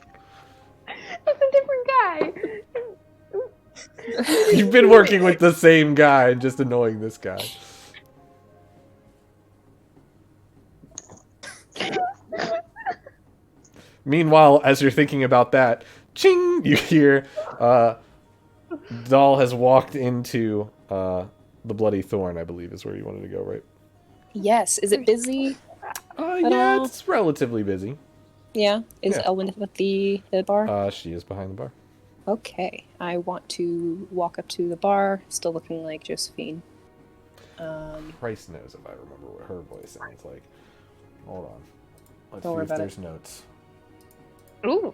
That's a different guy. You've been working with the same guy and just annoying this guy. Meanwhile, as you're thinking about that, ching! You hear Doll has walked into the Bloody Thorn, I believe is where you wanted to go, right? Yes. Is it busy? Yeah, all? it's relatively busy. Yeah. Is Yeah. Elwyn at the bar? She is behind the bar. Okay. I want to walk up to the bar, still looking like Josephine. Christ knows if I remember what her voice sounds like. Hold on. Let's Don't see worry if about there's notes. Ooh.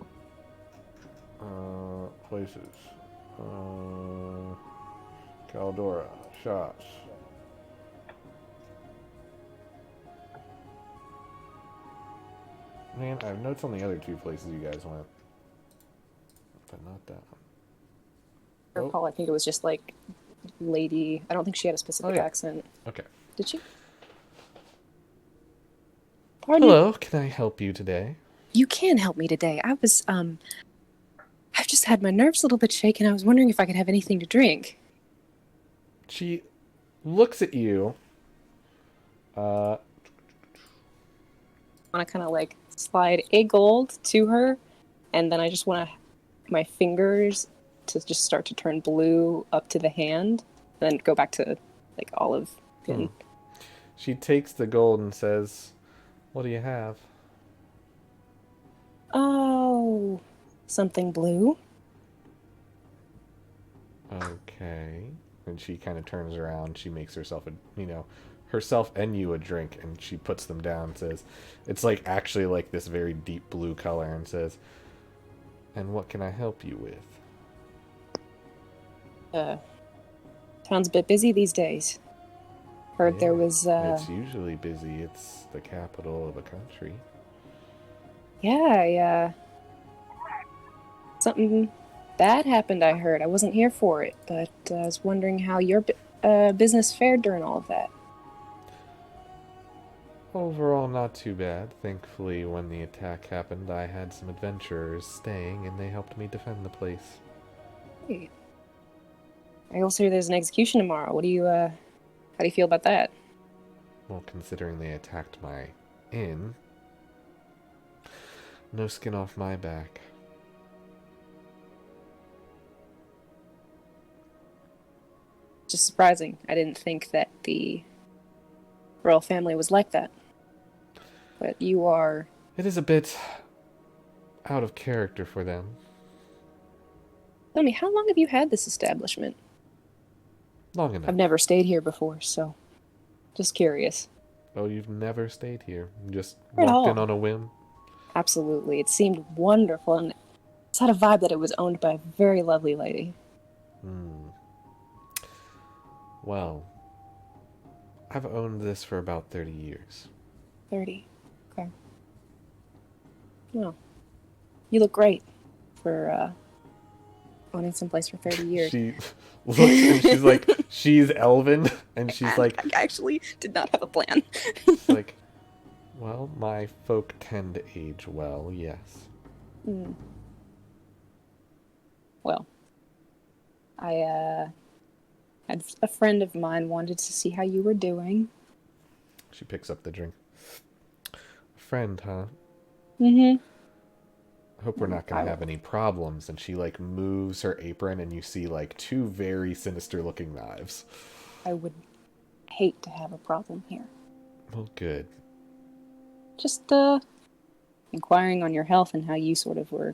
Places. Caldora. Shots. Man, I have notes on the other two places you guys went. But not that one. I recall, I think it was just like lady. I don't think she had a specific accent. Okay. Did she? Pardon? Hello, can I help you today? You can help me today. I've just had my nerves a little bit shaken. I was wondering if I could have anything to drink. She looks at you. I want to kind of like slide a gold to her, and then I just want my fingers to just start to turn blue up to the hand, and then go back to like olive pin. She takes the gold and says, "What do you have?" Oh, something blue. Okay. And she kind of turns around. She makes herself herself and you a drink, and she puts them down and says, it's like actually like this very deep blue color, and says, "And what can I help you with?" Town's a bit busy these days. Heard there was It's usually busy. It's the capital of a country. yeah, something bad happened, I heard. I wasn't here for it, but I was wondering how your business fared during all of that. Overall, not too bad. Thankfully, when the attack happened, I had some adventurers staying, and they helped me defend the place. Hey. I also hear there's an execution tomorrow. How do you feel about that? Well, considering they attacked my inn, no skin off my back. Just surprising. I didn't think that the royal family was like that. But you are... It is a bit out of character for them. Tell me, how long have you had this establishment? Long enough. I've never stayed here before, so... Just curious. Oh, you've never stayed here? You just Not at walked all. in on a whim? Absolutely. It seemed wonderful, and it's had a vibe that it was owned by a very lovely lady. Well, I've owned this for about 30 years. 30. Okay. Well, you look great for owning someplace for 30 years. She looks and she's like, she's Elven, and she's like... I actually did not have a plan. She's like, well, my folk tend to age well, yes. Well, I had a friend of mine wanted to see how you were doing. She picks up the drink. Friend, huh? Mm-hmm. I hope we're not gonna have any problems. And she like moves her apron, and you see like two very sinister looking knives. I would hate to have a problem here. Well, good. Just inquiring on your health and how you sort of were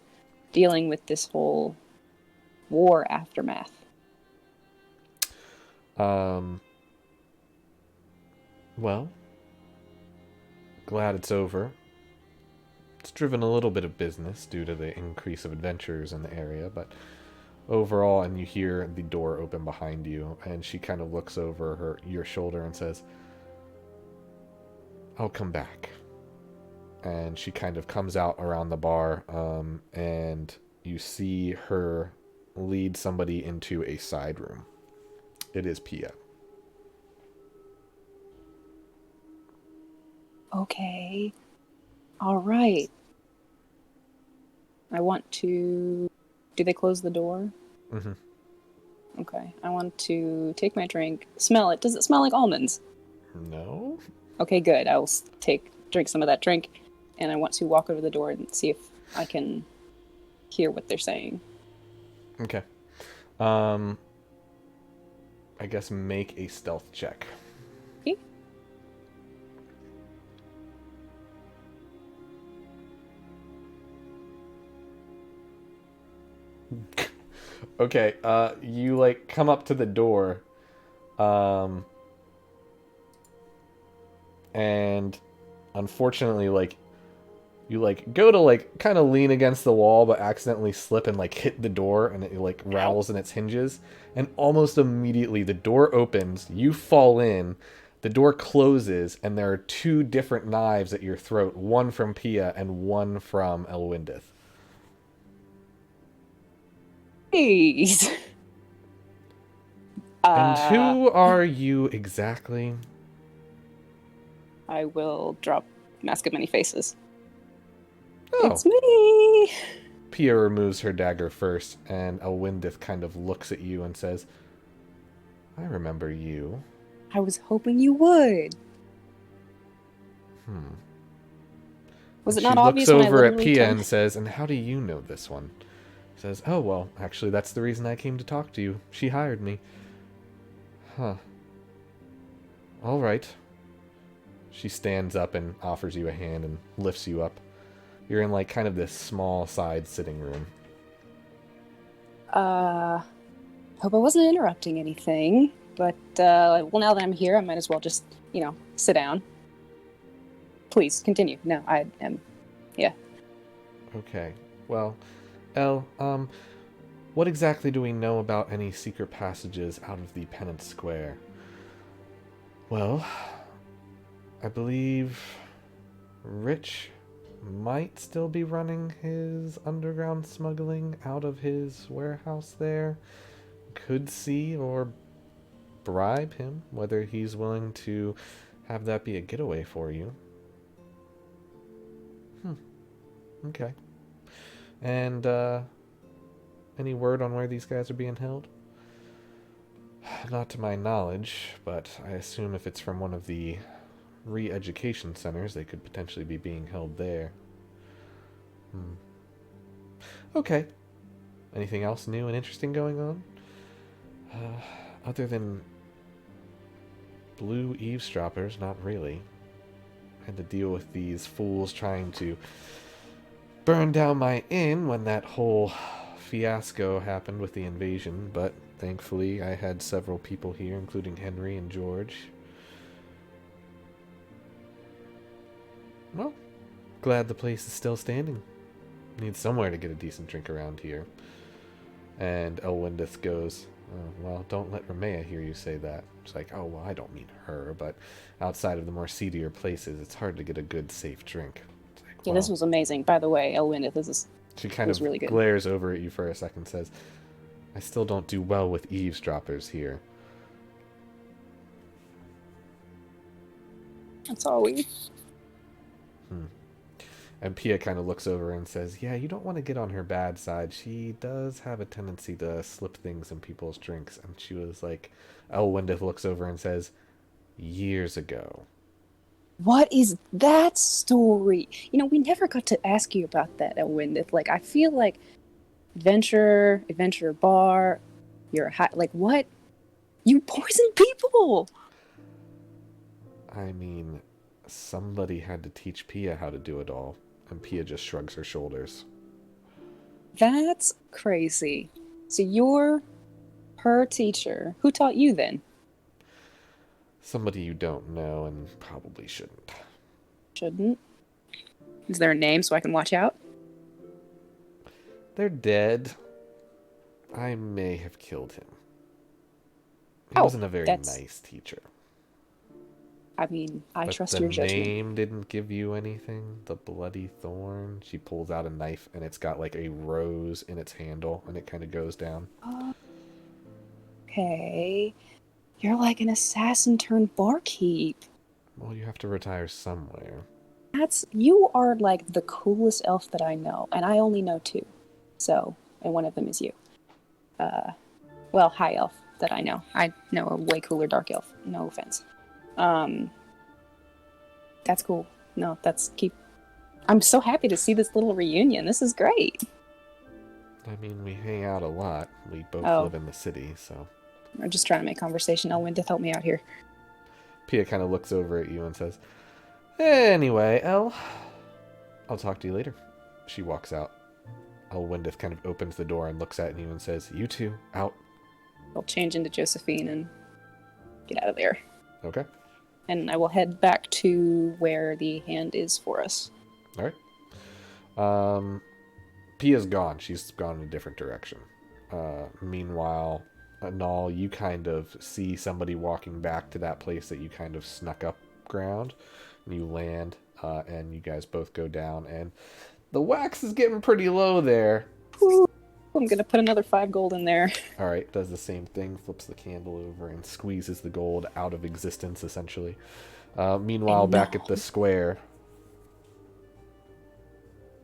dealing with this whole war aftermath. Well, glad it's over. It's driven a little bit of business due to the increase of adventurers in the area, but overall, and you hear the door open behind you, and she kind of looks over your shoulder and says, I'll come back. And she kind of comes out around the bar, and you see her lead somebody into a side room. It is Pia. Okay. All right. I want to... Do they close the door? Mm-hmm. Okay. I want to take my drink, smell it. Does it smell like almonds? No. Okay, good. I will drink some of that drink, and I want to walk over the door and see if I can hear what they're saying. Okay. I guess make a stealth check. Okay. Okay, you, like, come up to the door, and unfortunately, like, you, like, go to, like, kind of lean against the wall, but accidentally slip and, like, hit the door, and it, like, rattles in its hinges, and almost immediately the door opens, you fall in, the door closes, and there are two different knives at your throat, one from Pia and one from Elwindith. Please. And who are you exactly? I will drop Mask of Many Faces. Oh. It's me! Pia removes her dagger first, and Elwindith kind of looks at you and says, I remember you. I was hoping you would. Was it not obvious when I She looks over at literally Pia told... and says, and how do you know this one? Says, oh, well, actually, that's the reason I came to talk to you. She hired me. Huh. All right. She stands up and offers you a hand and lifts you up. You're in, like, kind of this small side sitting room. Hope I wasn't interrupting anything, but, well, now that I'm here, I might as well just, sit down. Please, continue. No, I am... Yeah. Okay. Well, Elle, what exactly do we know about any secret passages out of the Penance Square? Well, I believe Rich might still be running his underground smuggling out of his warehouse there. Could see or bribe him, whether he's willing to have that be a getaway for you. Okay. And, any word on where these guys are being held? Not to my knowledge, but I assume if it's from one of the re-education centers, they could potentially be being held there. Okay. Anything else new and interesting going on? Other than blue eavesdroppers, not really. Had to deal with these fools trying to burn down my inn when that whole fiasco happened with the invasion, but thankfully I had several people here, including Henry and George. Well, glad the place is still standing. Need somewhere to get a decent drink around here. And Elwindith goes, oh, well, don't let Ramea hear you say that. It's like, oh, well, I don't mean her, but outside of the more seedier places, it's hard to get a good, safe drink. It's like, Yeah, this was amazing. By the way, Elwindith, she kind of really good. glares over at you for a second, says, I still don't do well with eavesdroppers here. That's all we... And Pia kind of looks over and says, yeah, you don't want to get on her bad side. She does have a tendency to slip things in people's drinks. And she was like, Elwindith looks over and says, years ago. What is that story? We never got to ask you about that, Elwindith. Like, I feel like adventure bar, what? You poison people! I mean, somebody had to teach Pia how to do it all. And Pia just shrugs her shoulders. That's crazy. So you're her teacher. Who taught you then? Somebody you don't know and probably shouldn't. shouldn't. Is there a name so I can watch out? They're dead. I may have killed him. He Oh, wasn't a very that's- nice teacher. I mean, I But trust the your judgment. name didn't give you anything. The Bloody Thorn. She pulls out a knife and it's got like a rose in its handle and it kind of goes down. Okay. You're like an assassin turned barkeep. Well, you have to retire somewhere. You are like the coolest elf that I know, and I only know 2. So, and one of them is you. Well, high elf that I know. I know a way cooler dark elf. No offense. That's cool. No, I'm so happy to see this little reunion. This is great. I mean, we hang out a lot. We both Oh. live in the city, so. I'm just trying to make conversation. Elwindith, help me out here. Pia kind of looks over at you and says, "Anyway, El, I'll talk to you later." She walks out. Elwindith kind of opens the door and looks at you and says, "You two, out." I'll change into Josephine and get out of there. Okay. And I will head back to where the hand is for us. All right. Pia's gone. She's gone in a different direction. Meanwhile, Anal, you kind of see somebody walking back to that place that you kind of snuck up ground. And you land, and you guys both go down. And the wax is getting pretty low there. Ooh, I'm going to put another 5 gold in there. All right, does the same thing, flips the candle over and squeezes the gold out of existence, essentially. Meanwhile, back at the square.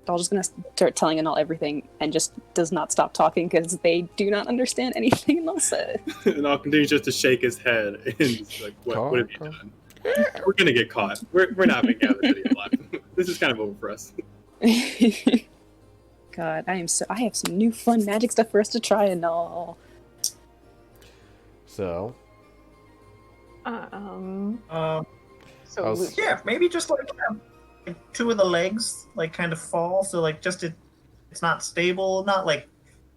I'm just going to start telling Anal everything and just does not stop talking because they do not understand anything Anal said. And I'll continue just to shake his head and just like, what have you done? We're gonna get caught. We're not gonna get out of the city alive. This is kind of over for us. God, I have some new fun magic stuff for us to try and all. So, So yeah, maybe just like 2 of the legs like kind of fall, so like just it's not stable, not like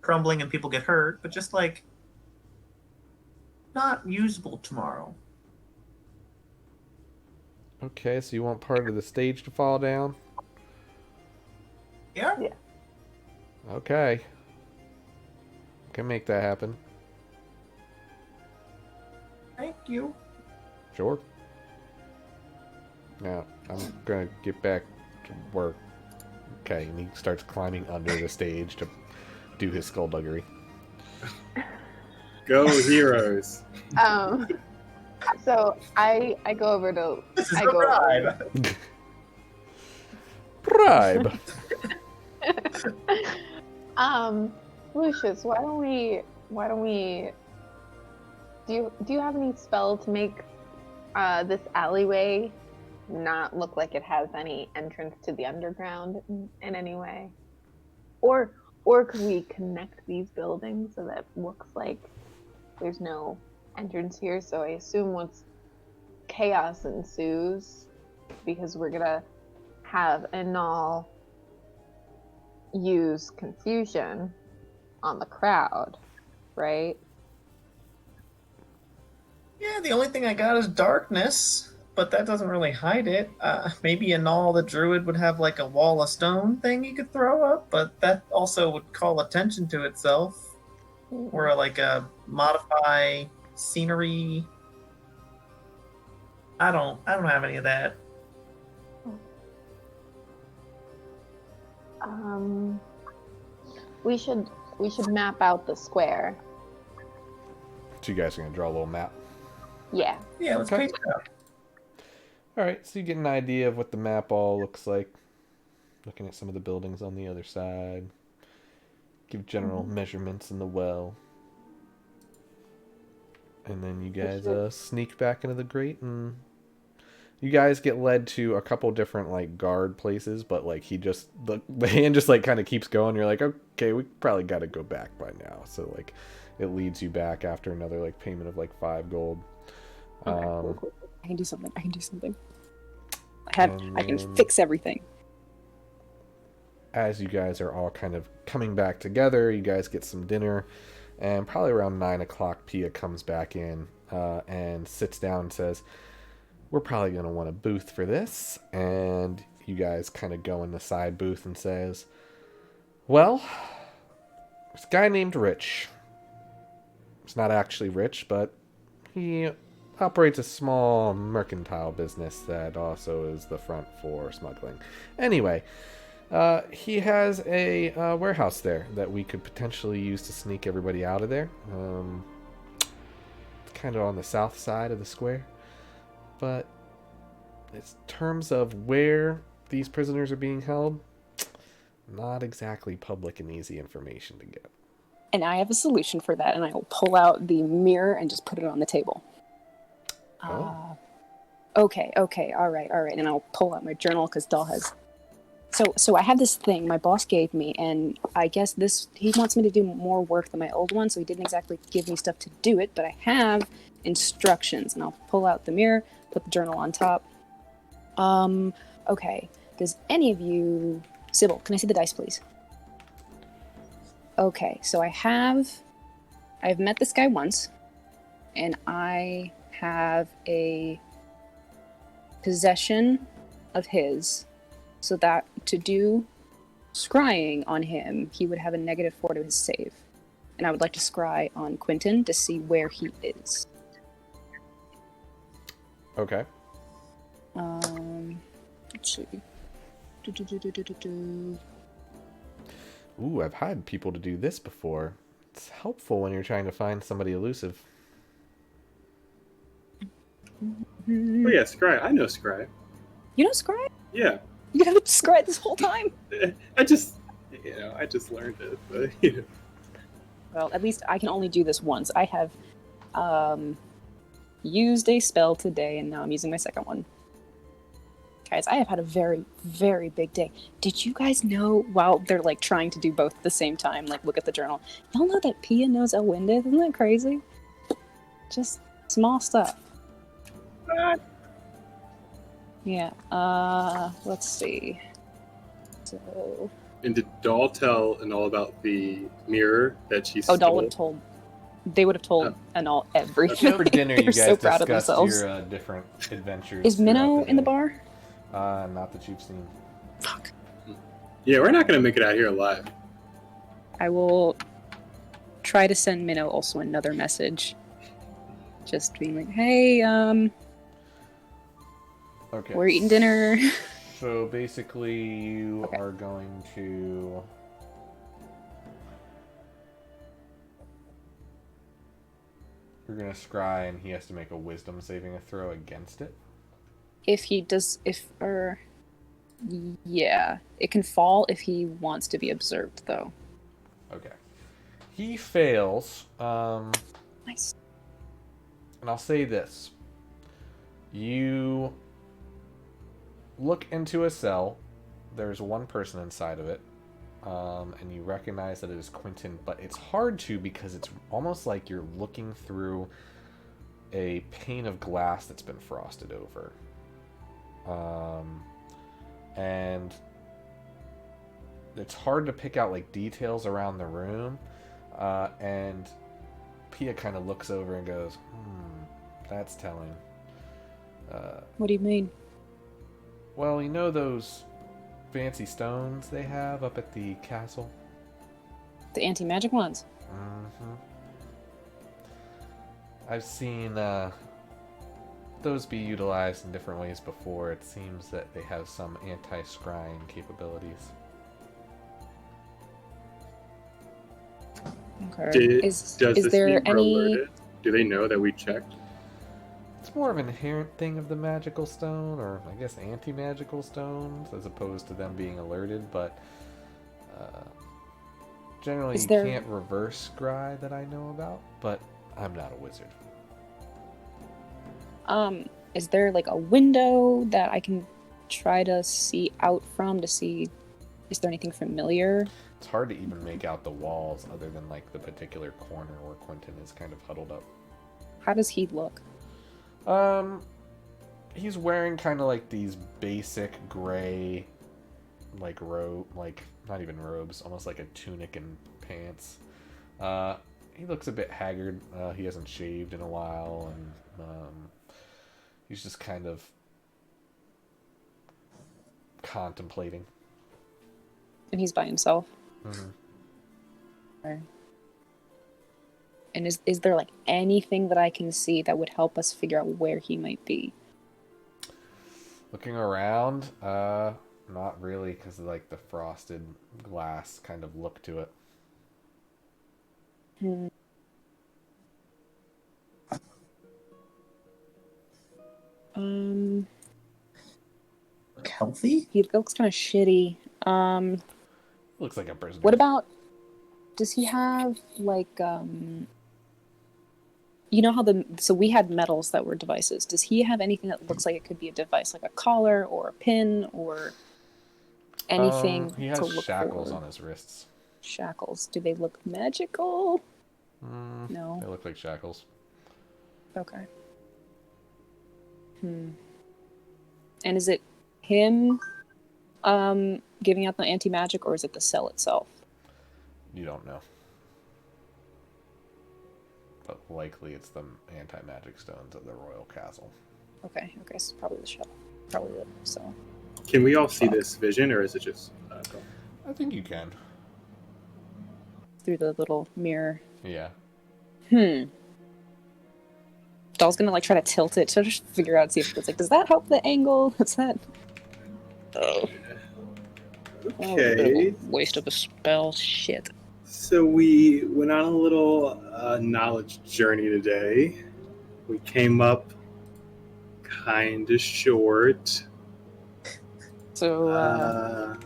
crumbling and people get hurt, but just like not usable tomorrow. okay, so you want part of the stage to fall down? Yeah. Okay. Can make that happen. Thank you. Sure. Now, I'm gonna get back to work. Okay, and he starts climbing under the stage to do his skullduggery. Go heroes. So I go over to This is I a go bribe. Bribe! Lucius, why don't we do you have any spell to make this alleyway not look like it has any entrance to the underground in any way? Or could we connect these buildings so that it looks like there's no entrance here? So I assume once chaos ensues, because we're gonna have Anal use confusion on the crowd, right? Yeah, the only thing I got is darkness, but that doesn't really hide it. Maybe Anal the druid would have like a wall of stone thing he could throw up, but that also would call attention to itself. Or like a modify scenery. I don't have any of that. We should map out the square. So you guys are gonna draw a little map. Yeah. Yeah, let's Okay. paint it up. Alright, so you get an idea of what the map all looks like. Looking at some of the buildings on the other side. Give general measurements in the well. And then you guys sneak back into the grate, and you guys get led to a couple different like guard places, but like the hand just like kind of keeps going. You're like, okay, we probably got to go back by now. So like it leads you back after another like payment of like 5 gold. I can do something. I can then- fix everything. As you guys are all kind of coming back together, you guys get some dinner, and probably around 9 o'clock, Pia comes back in and sits down and says, we're probably going to want a booth for this. And you guys kind of go in the side booth and says, well, this guy named Rich. He's not actually rich, but he operates a small mercantile business that also is the front for smuggling. Anyway, he has a warehouse there that we could potentially use to sneak everybody out of there. It's kind of on the south side of the square. But in terms of where these prisoners are being held, not exactly public and easy information to get. And I have a solution for that, and I will pull out the mirror and just put it on the table. Oh. Okay, all right. And I'll pull out my journal, because Dahl has... So I have this thing my boss gave me, and I guess he wants me to do more work than my old one, so he didn't exactly give me stuff to do it, but I have instructions, and I'll pull out the mirror, put the journal on top. Okay. Does any of you... Sybil, can I see the dice, please? Okay, so I've met this guy once, and I have a possession of his, so that to do scrying on him, he would have a -4 to his save. And I would like to scry on Quentin to see where he is. Okay. Let's see. Ooh, I've had people to do this before. It's helpful when you're trying to find somebody elusive. Oh yeah, Scry. I know Scry. You know scry? Yeah. You haven't scried this whole time? I just learned it. But, Well, at least I can only do this once. I have used a spell today, and now I'm using my second one. Guys, I have had a very, very big day. Did you guys know, while they're like trying to do both at the same time, like look at the journal, y'all know that Pia knows Elwindith? Isn't that crazy? Just small stuff. Yeah, let's see. So... And did Dahl tell Anal about the mirror that she stole? Oh, Dahl would have told... They would have told Anal everything. For dinner, you They're guys so proud of discussed themselves. your different adventures. Is Minnow throughout in the bar? Not that you've seen. Fuck. Yeah, we're not going to make it out here alive. I will try to send Minnow also another message. Just being like, hey, Okay. we're eating dinner. So basically, you Okay. are going to... You're going to scry, and he has to make a wisdom saving throw against it. If he does, yeah, it can fall if he wants to be observed, though. Okay. He fails. Nice. And I'll say this. You look into a cell. There's one person inside of it. And you recognize that it is Quentin, but it's hard to because it's almost like you're looking through a pane of glass that's been frosted over. And it's hard to pick out like details around the room. And Pia kind of looks over and goes, that's telling. What do you mean? Well, you know those fancy stones they have up at the castle? The anti-magic ones? Mm-hmm. I've seen those be utilized in different ways before. It seems that they have some anti-scrying capabilities. Okay. Is there any... Do they know that we checked? It's more of an inherent thing of the magical stone, or I guess anti-magical stones, as opposed to them being alerted, but generally you can't reverse scry that I know about, but I'm not a wizard. Is there like a window that I can try to see out from to see, is there anything familiar? It's hard to even make out the walls other than like the particular corner where Quentin is kind of huddled up. How does he look? He's wearing kind of like these basic gray, like robe, like not even robes, almost like a tunic and pants. He looks a bit haggard. He hasn't shaved in a while, and He's just kind of contemplating. And he's by himself. Mm-hmm. Okay. And is there like anything that I can see that would help us figure out where he might be? Looking around, not really, because of like the frosted glass kind of look to it. Look healthy? He looks kind of shitty. Looks like a prisoner. What about, does he have like, you know how so we had metals that were devices. Does he have anything that looks like it could be a device, like a collar or a pin or anything he has to look shackles for? on his wrists. Shackles. Do they look magical? No. They look like shackles. Okay. And is it him giving out the anti-magic, or is it the cell itself? You don't know. But likely it's the anti-magic stones of the royal castle. Okay, so probably the shell. Probably the cell. Can we all see this vision, or is it just... I think you can. Through the little mirror. Yeah. Doll's gonna like try to tilt it to just figure out, see if it's like, does that help the angle? Is that... Oh. Okay. Waste of a spell. Shit. So we went on a little knowledge journey today. We came up kind of short. So,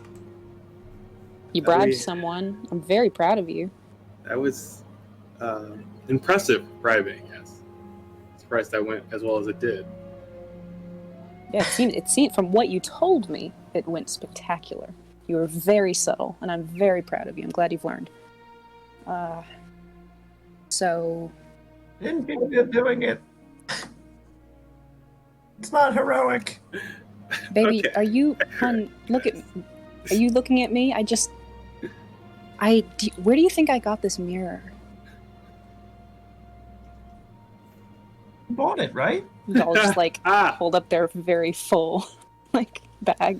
you bribed someone. I'm very proud of you. That was impressive bribing, yes. Surprised that went as well as it did. Yeah, it seemed from what you told me, it went spectacular. You were very subtle, and I'm very proud of you. I'm glad you've learned. So... Didn't feel good doing it. It's not heroic. Baby, Okay. are you... Hon, look at... Are you looking at me? Where do you think I got this mirror? You bought it, right? Doll just like hold up their very full like bag.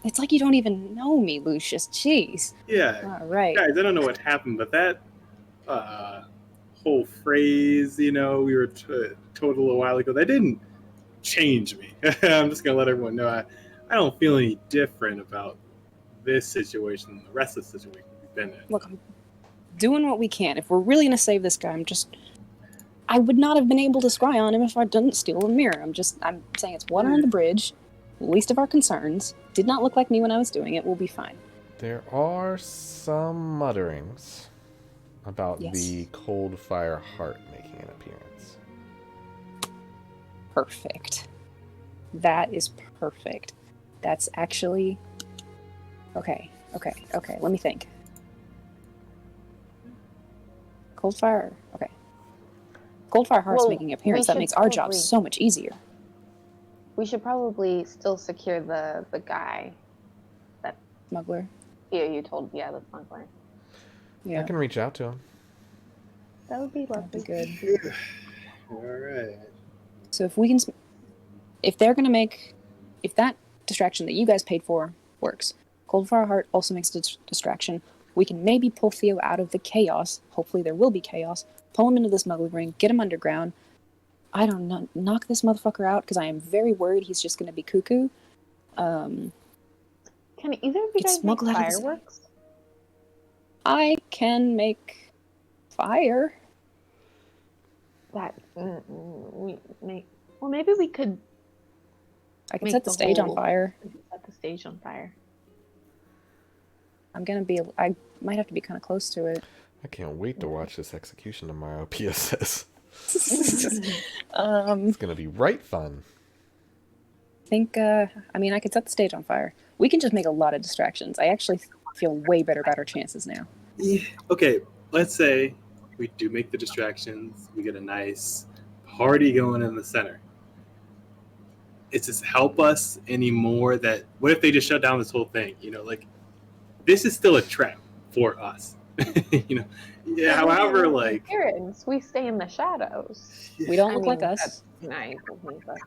It's like you don't even know me, Lucius. Jeez. Yeah. All right. Guys, I don't know what happened, but that whole phrase, we were told a little while ago, that didn't change me. I'm just going to let everyone know I don't feel any different about this situation than the rest of the situation we've been in. Look, I'm doing what we can. If we're really going to save this guy, I would not have been able to scry on him if I didn't steal a mirror. I'm saying it's water on the bridge. Least of our concerns. Did not look like me when I was doing it. We'll be fine. There are some mutterings about the cold fire heart making an appearance. Perfect. That is perfect. That's actually... Okay. Let me think. Cold fire. Okay. Cold fire heart's making an appearance. That makes our job so much easier. We should probably still secure the guy. That smuggler. Yeah, you told. Yeah, the smuggler. Yeah. I can reach out to him. That would be lovely. That'd be good. All right. So if we can, if they're gonna make, if that distraction that you guys paid for works, Cold Fire Heart also makes a distraction. We can maybe pull Theo out of the chaos. Hopefully there will be chaos. Pull him into this smuggling ring. Get him underground. I don't know. Knock this motherfucker out because I am very worried he's just gonna be cuckoo. Can either of you guys make fireworks? I can make fire. That we make. Well, maybe we could. I can set the stage on fire. Set the stage on fire. I might have to be kind of close to it. I can't wait to watch this execution tomorrow, PSS. It's gonna be right fun. I could set the stage on fire. We can just make a lot of distractions. I actually feel way better about our chances now. Yeah. Okay, let's say we do make the distractions. We get a nice party going in the center. Does this help us anymore? That what if they just shut down this whole thing? This is still a trap for us. Yeah, however, like, appearance, we stay in the shadows. We don't look like us. That's nice of me, but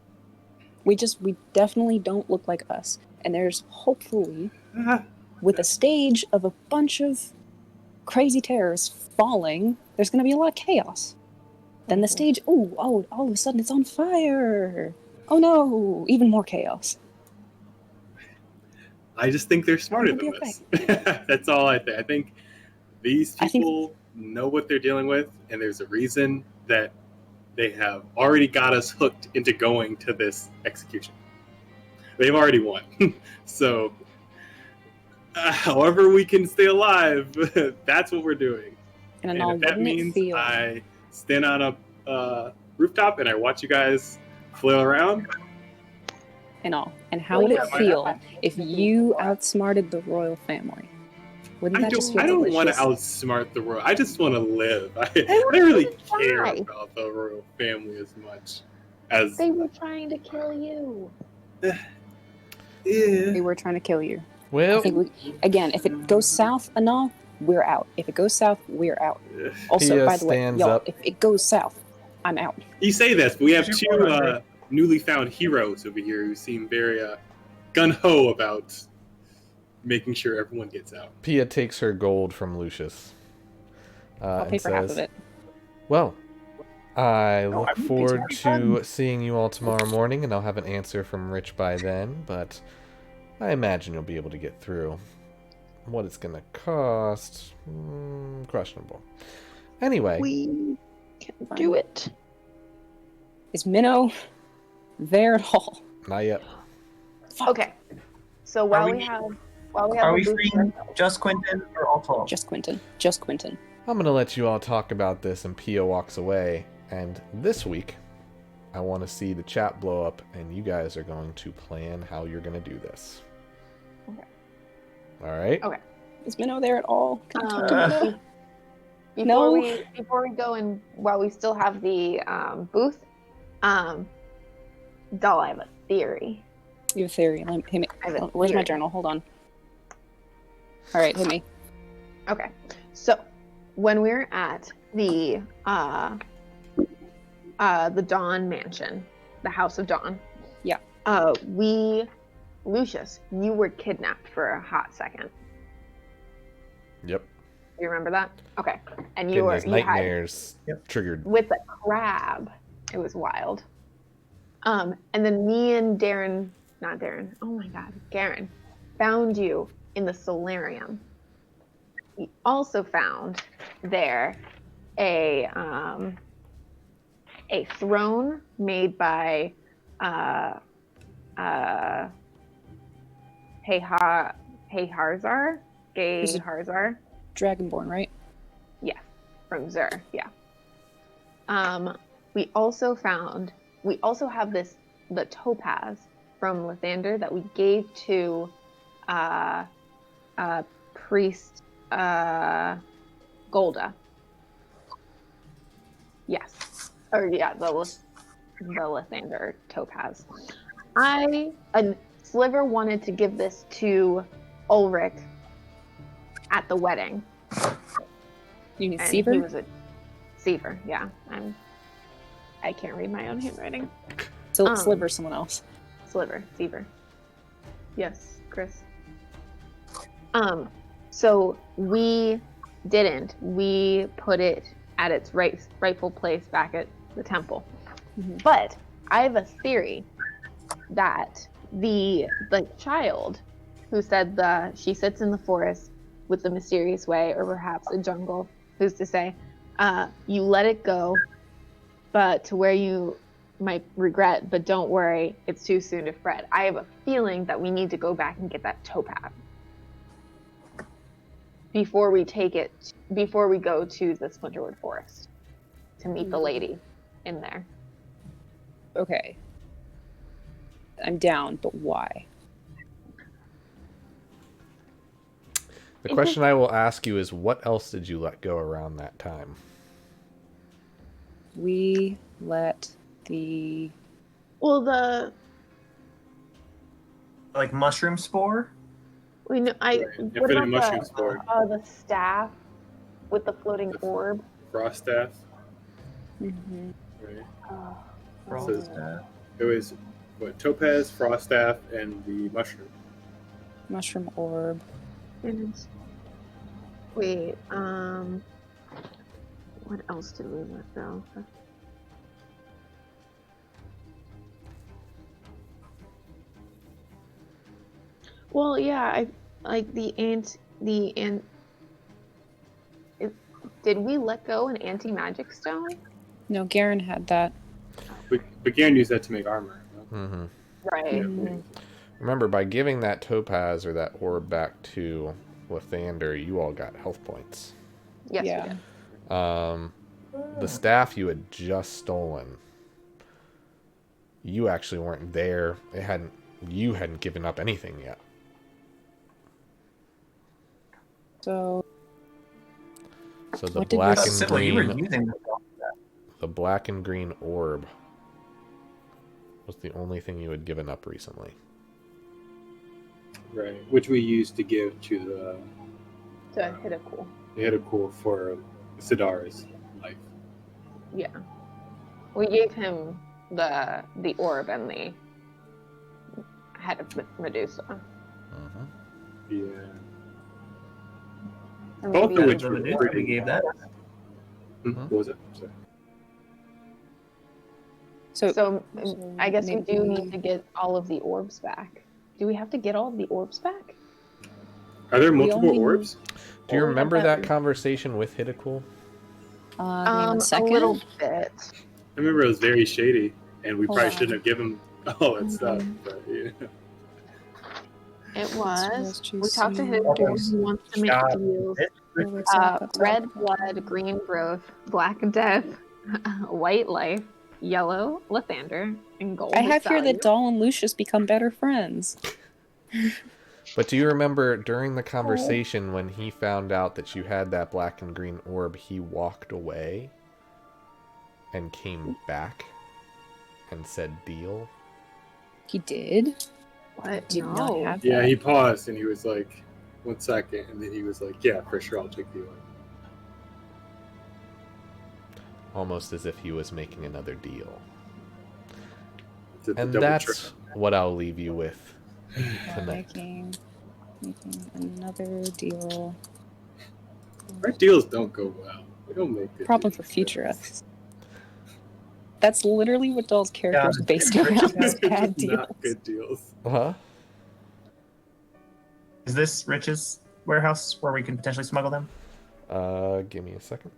We definitely don't look like us. And there's hopefully, with a stage of a bunch of crazy terrors falling, there's going to be a lot of chaos. Then the stage, all of a sudden it's on fire. Oh no, even more chaos. I just think they're smarter It'll than be this. That's all I think. I think these people know what they're dealing with, and there's a reason that they have already got us hooked into going to this execution. They've already won. So, however we can stay alive, that's what we're doing. And if that means I stand on a rooftop and I watch you guys flail around. And how would it feel if you outsmarted the royal family? Wouldn't that just feel I don't delicious? want to outsmart the royal. I just want to live. I don't really care about the royal family as much as they were trying to kill you. Yeah. They were trying to kill you. Well, I think again, if it goes south enough, we're out. If it goes south, we're out. Also, Pia by the way, stands y'all, up. if it goes south, I'm out. You say this, but we have two newly found heroes over here who seem very gun-ho about making sure everyone gets out. Pia takes her gold from Lucius. I'll pay and for half says, of it. Well, I No, look I wouldn't be forward sorry. to seeing you all tomorrow morning, and I'll have an answer from Rich by then, but I imagine you'll be able to get through. What it's going to cost, questionable. Anyway. We can do it. Is Minnow there at all? Not yet. Okay. So while we we- have Are the we booth freeing just Quentin or all 12? Just Quentin. Just Quentin. I'm going to let you all talk about this, and Pia walks away. And this week, I want to see the chat blow up, and you guys are going to plan how you're going to do this. Okay. All right? Okay. Is Minnow there at all? Can I talk to Minnow? Before we go and while we still have the booth, Doll, I have a theory. You have a theory. Hit me. I have a Where's my theory. journal? Hold on. All right, hit me. Okay. So when we're at the Dawn Mansion, the House of Dawn. Yeah. Lucius, you were kidnapped for a hot second. Yep. You remember that? Okay. And Getting you those had nightmares triggered. with a crab. It was wild. And then me and Garen found you in the solarium. We also found there a throne made by Harzar, Is it- Harzar. Dragonborn, right? Yes, from Zur, yeah. We also have the topaz from Lathander that we gave to priest Golda. Yes. Or yeah, the Lathander topaz. Sliver wanted to give this to Ulrich at the wedding. You need And Seaver? he was a Seaver, yeah. I can't read my own handwriting. So Sliver, someone else. Seaver. Yes, Chris. So we didn't. We put it at its rightful place back at the temple. Mhm. But I have a theory that the child who said she sits in the forest with the mysterious way, or perhaps a jungle, who's to say, you let it go, but to where you might regret, but don't worry, it's too soon to fret. I have a feeling that we need to go back and get that topaz before we go to the Splinterwood Forest to meet the lady in there. Okay. I'm down, but why? The question I will ask you is, what else did you let go around that time? We let the... Like mushroom spore? What Infinite about mushroom spore. the staff with the floating orb. Frost staff. Mm-hmm. Right. Frost staff. It was what, topaz, frost staff, and the mushroom. Mushroom orb. Wait, what else did we let go? Well, yeah, I like the ant. Did we let go an anti-magic stone? No, Garen had that. But Garen used that to make armor. No? Mm-hmm. Right. Mhm. Remember, by giving that topaz or that orb back to Lathander, you all got health points. Yes, Yeah. we did. The staff you had just stolen, you actually weren't there. You hadn't given up anything yet. So the what did black we- and Sybil, you were green, using the black and green orb was the only thing you had given up recently. Right. Which we used to give to To hit a cool. the head of cool for Sidar's life. Yeah. We gave him the orb and the head of Medusa. Mm-hmm. Yeah. Or Both maybe of which the were Medusa pretty. we gave that. What was it? Sorry. So I guess we do maybe- need to get all of the orbs back. Do we have to get all of the orbs back? Are there We multiple only- orbs? Do you Well, we remember have that conversation with Hidakul? give me one A second. little bit. I remember it was very shady, and we Hold probably on. shouldn't have given all that stuff. Mhm. But yeah. It was. was We talked to juicy. him. He wants to make Shot. deals. There was a- Red blood, green growth, black death, white life, yellow Lathander, and gold. I have here value. that Doll and Lucius become better friends. But do you remember during the conversation when he found out that you had that black and green orb, he walked away and came back and said deal? He did? What? Did No. not have Yeah, that. he paused and he was like, 1 second, and then he was like, "Yeah, for sure, I'll take the orb." Almost as if he was making another deal. It's a And double that's trick. what I'll leave you with We're tonight. making another deal. Our deals don't go well. We don't make good Problem deals. for future us. That's literally what Doll's character is Yeah, based it's around. just Is It's bad just not deals. good deals. Huh? Is this Rich's warehouse where we can potentially smuggle them? Give me a second.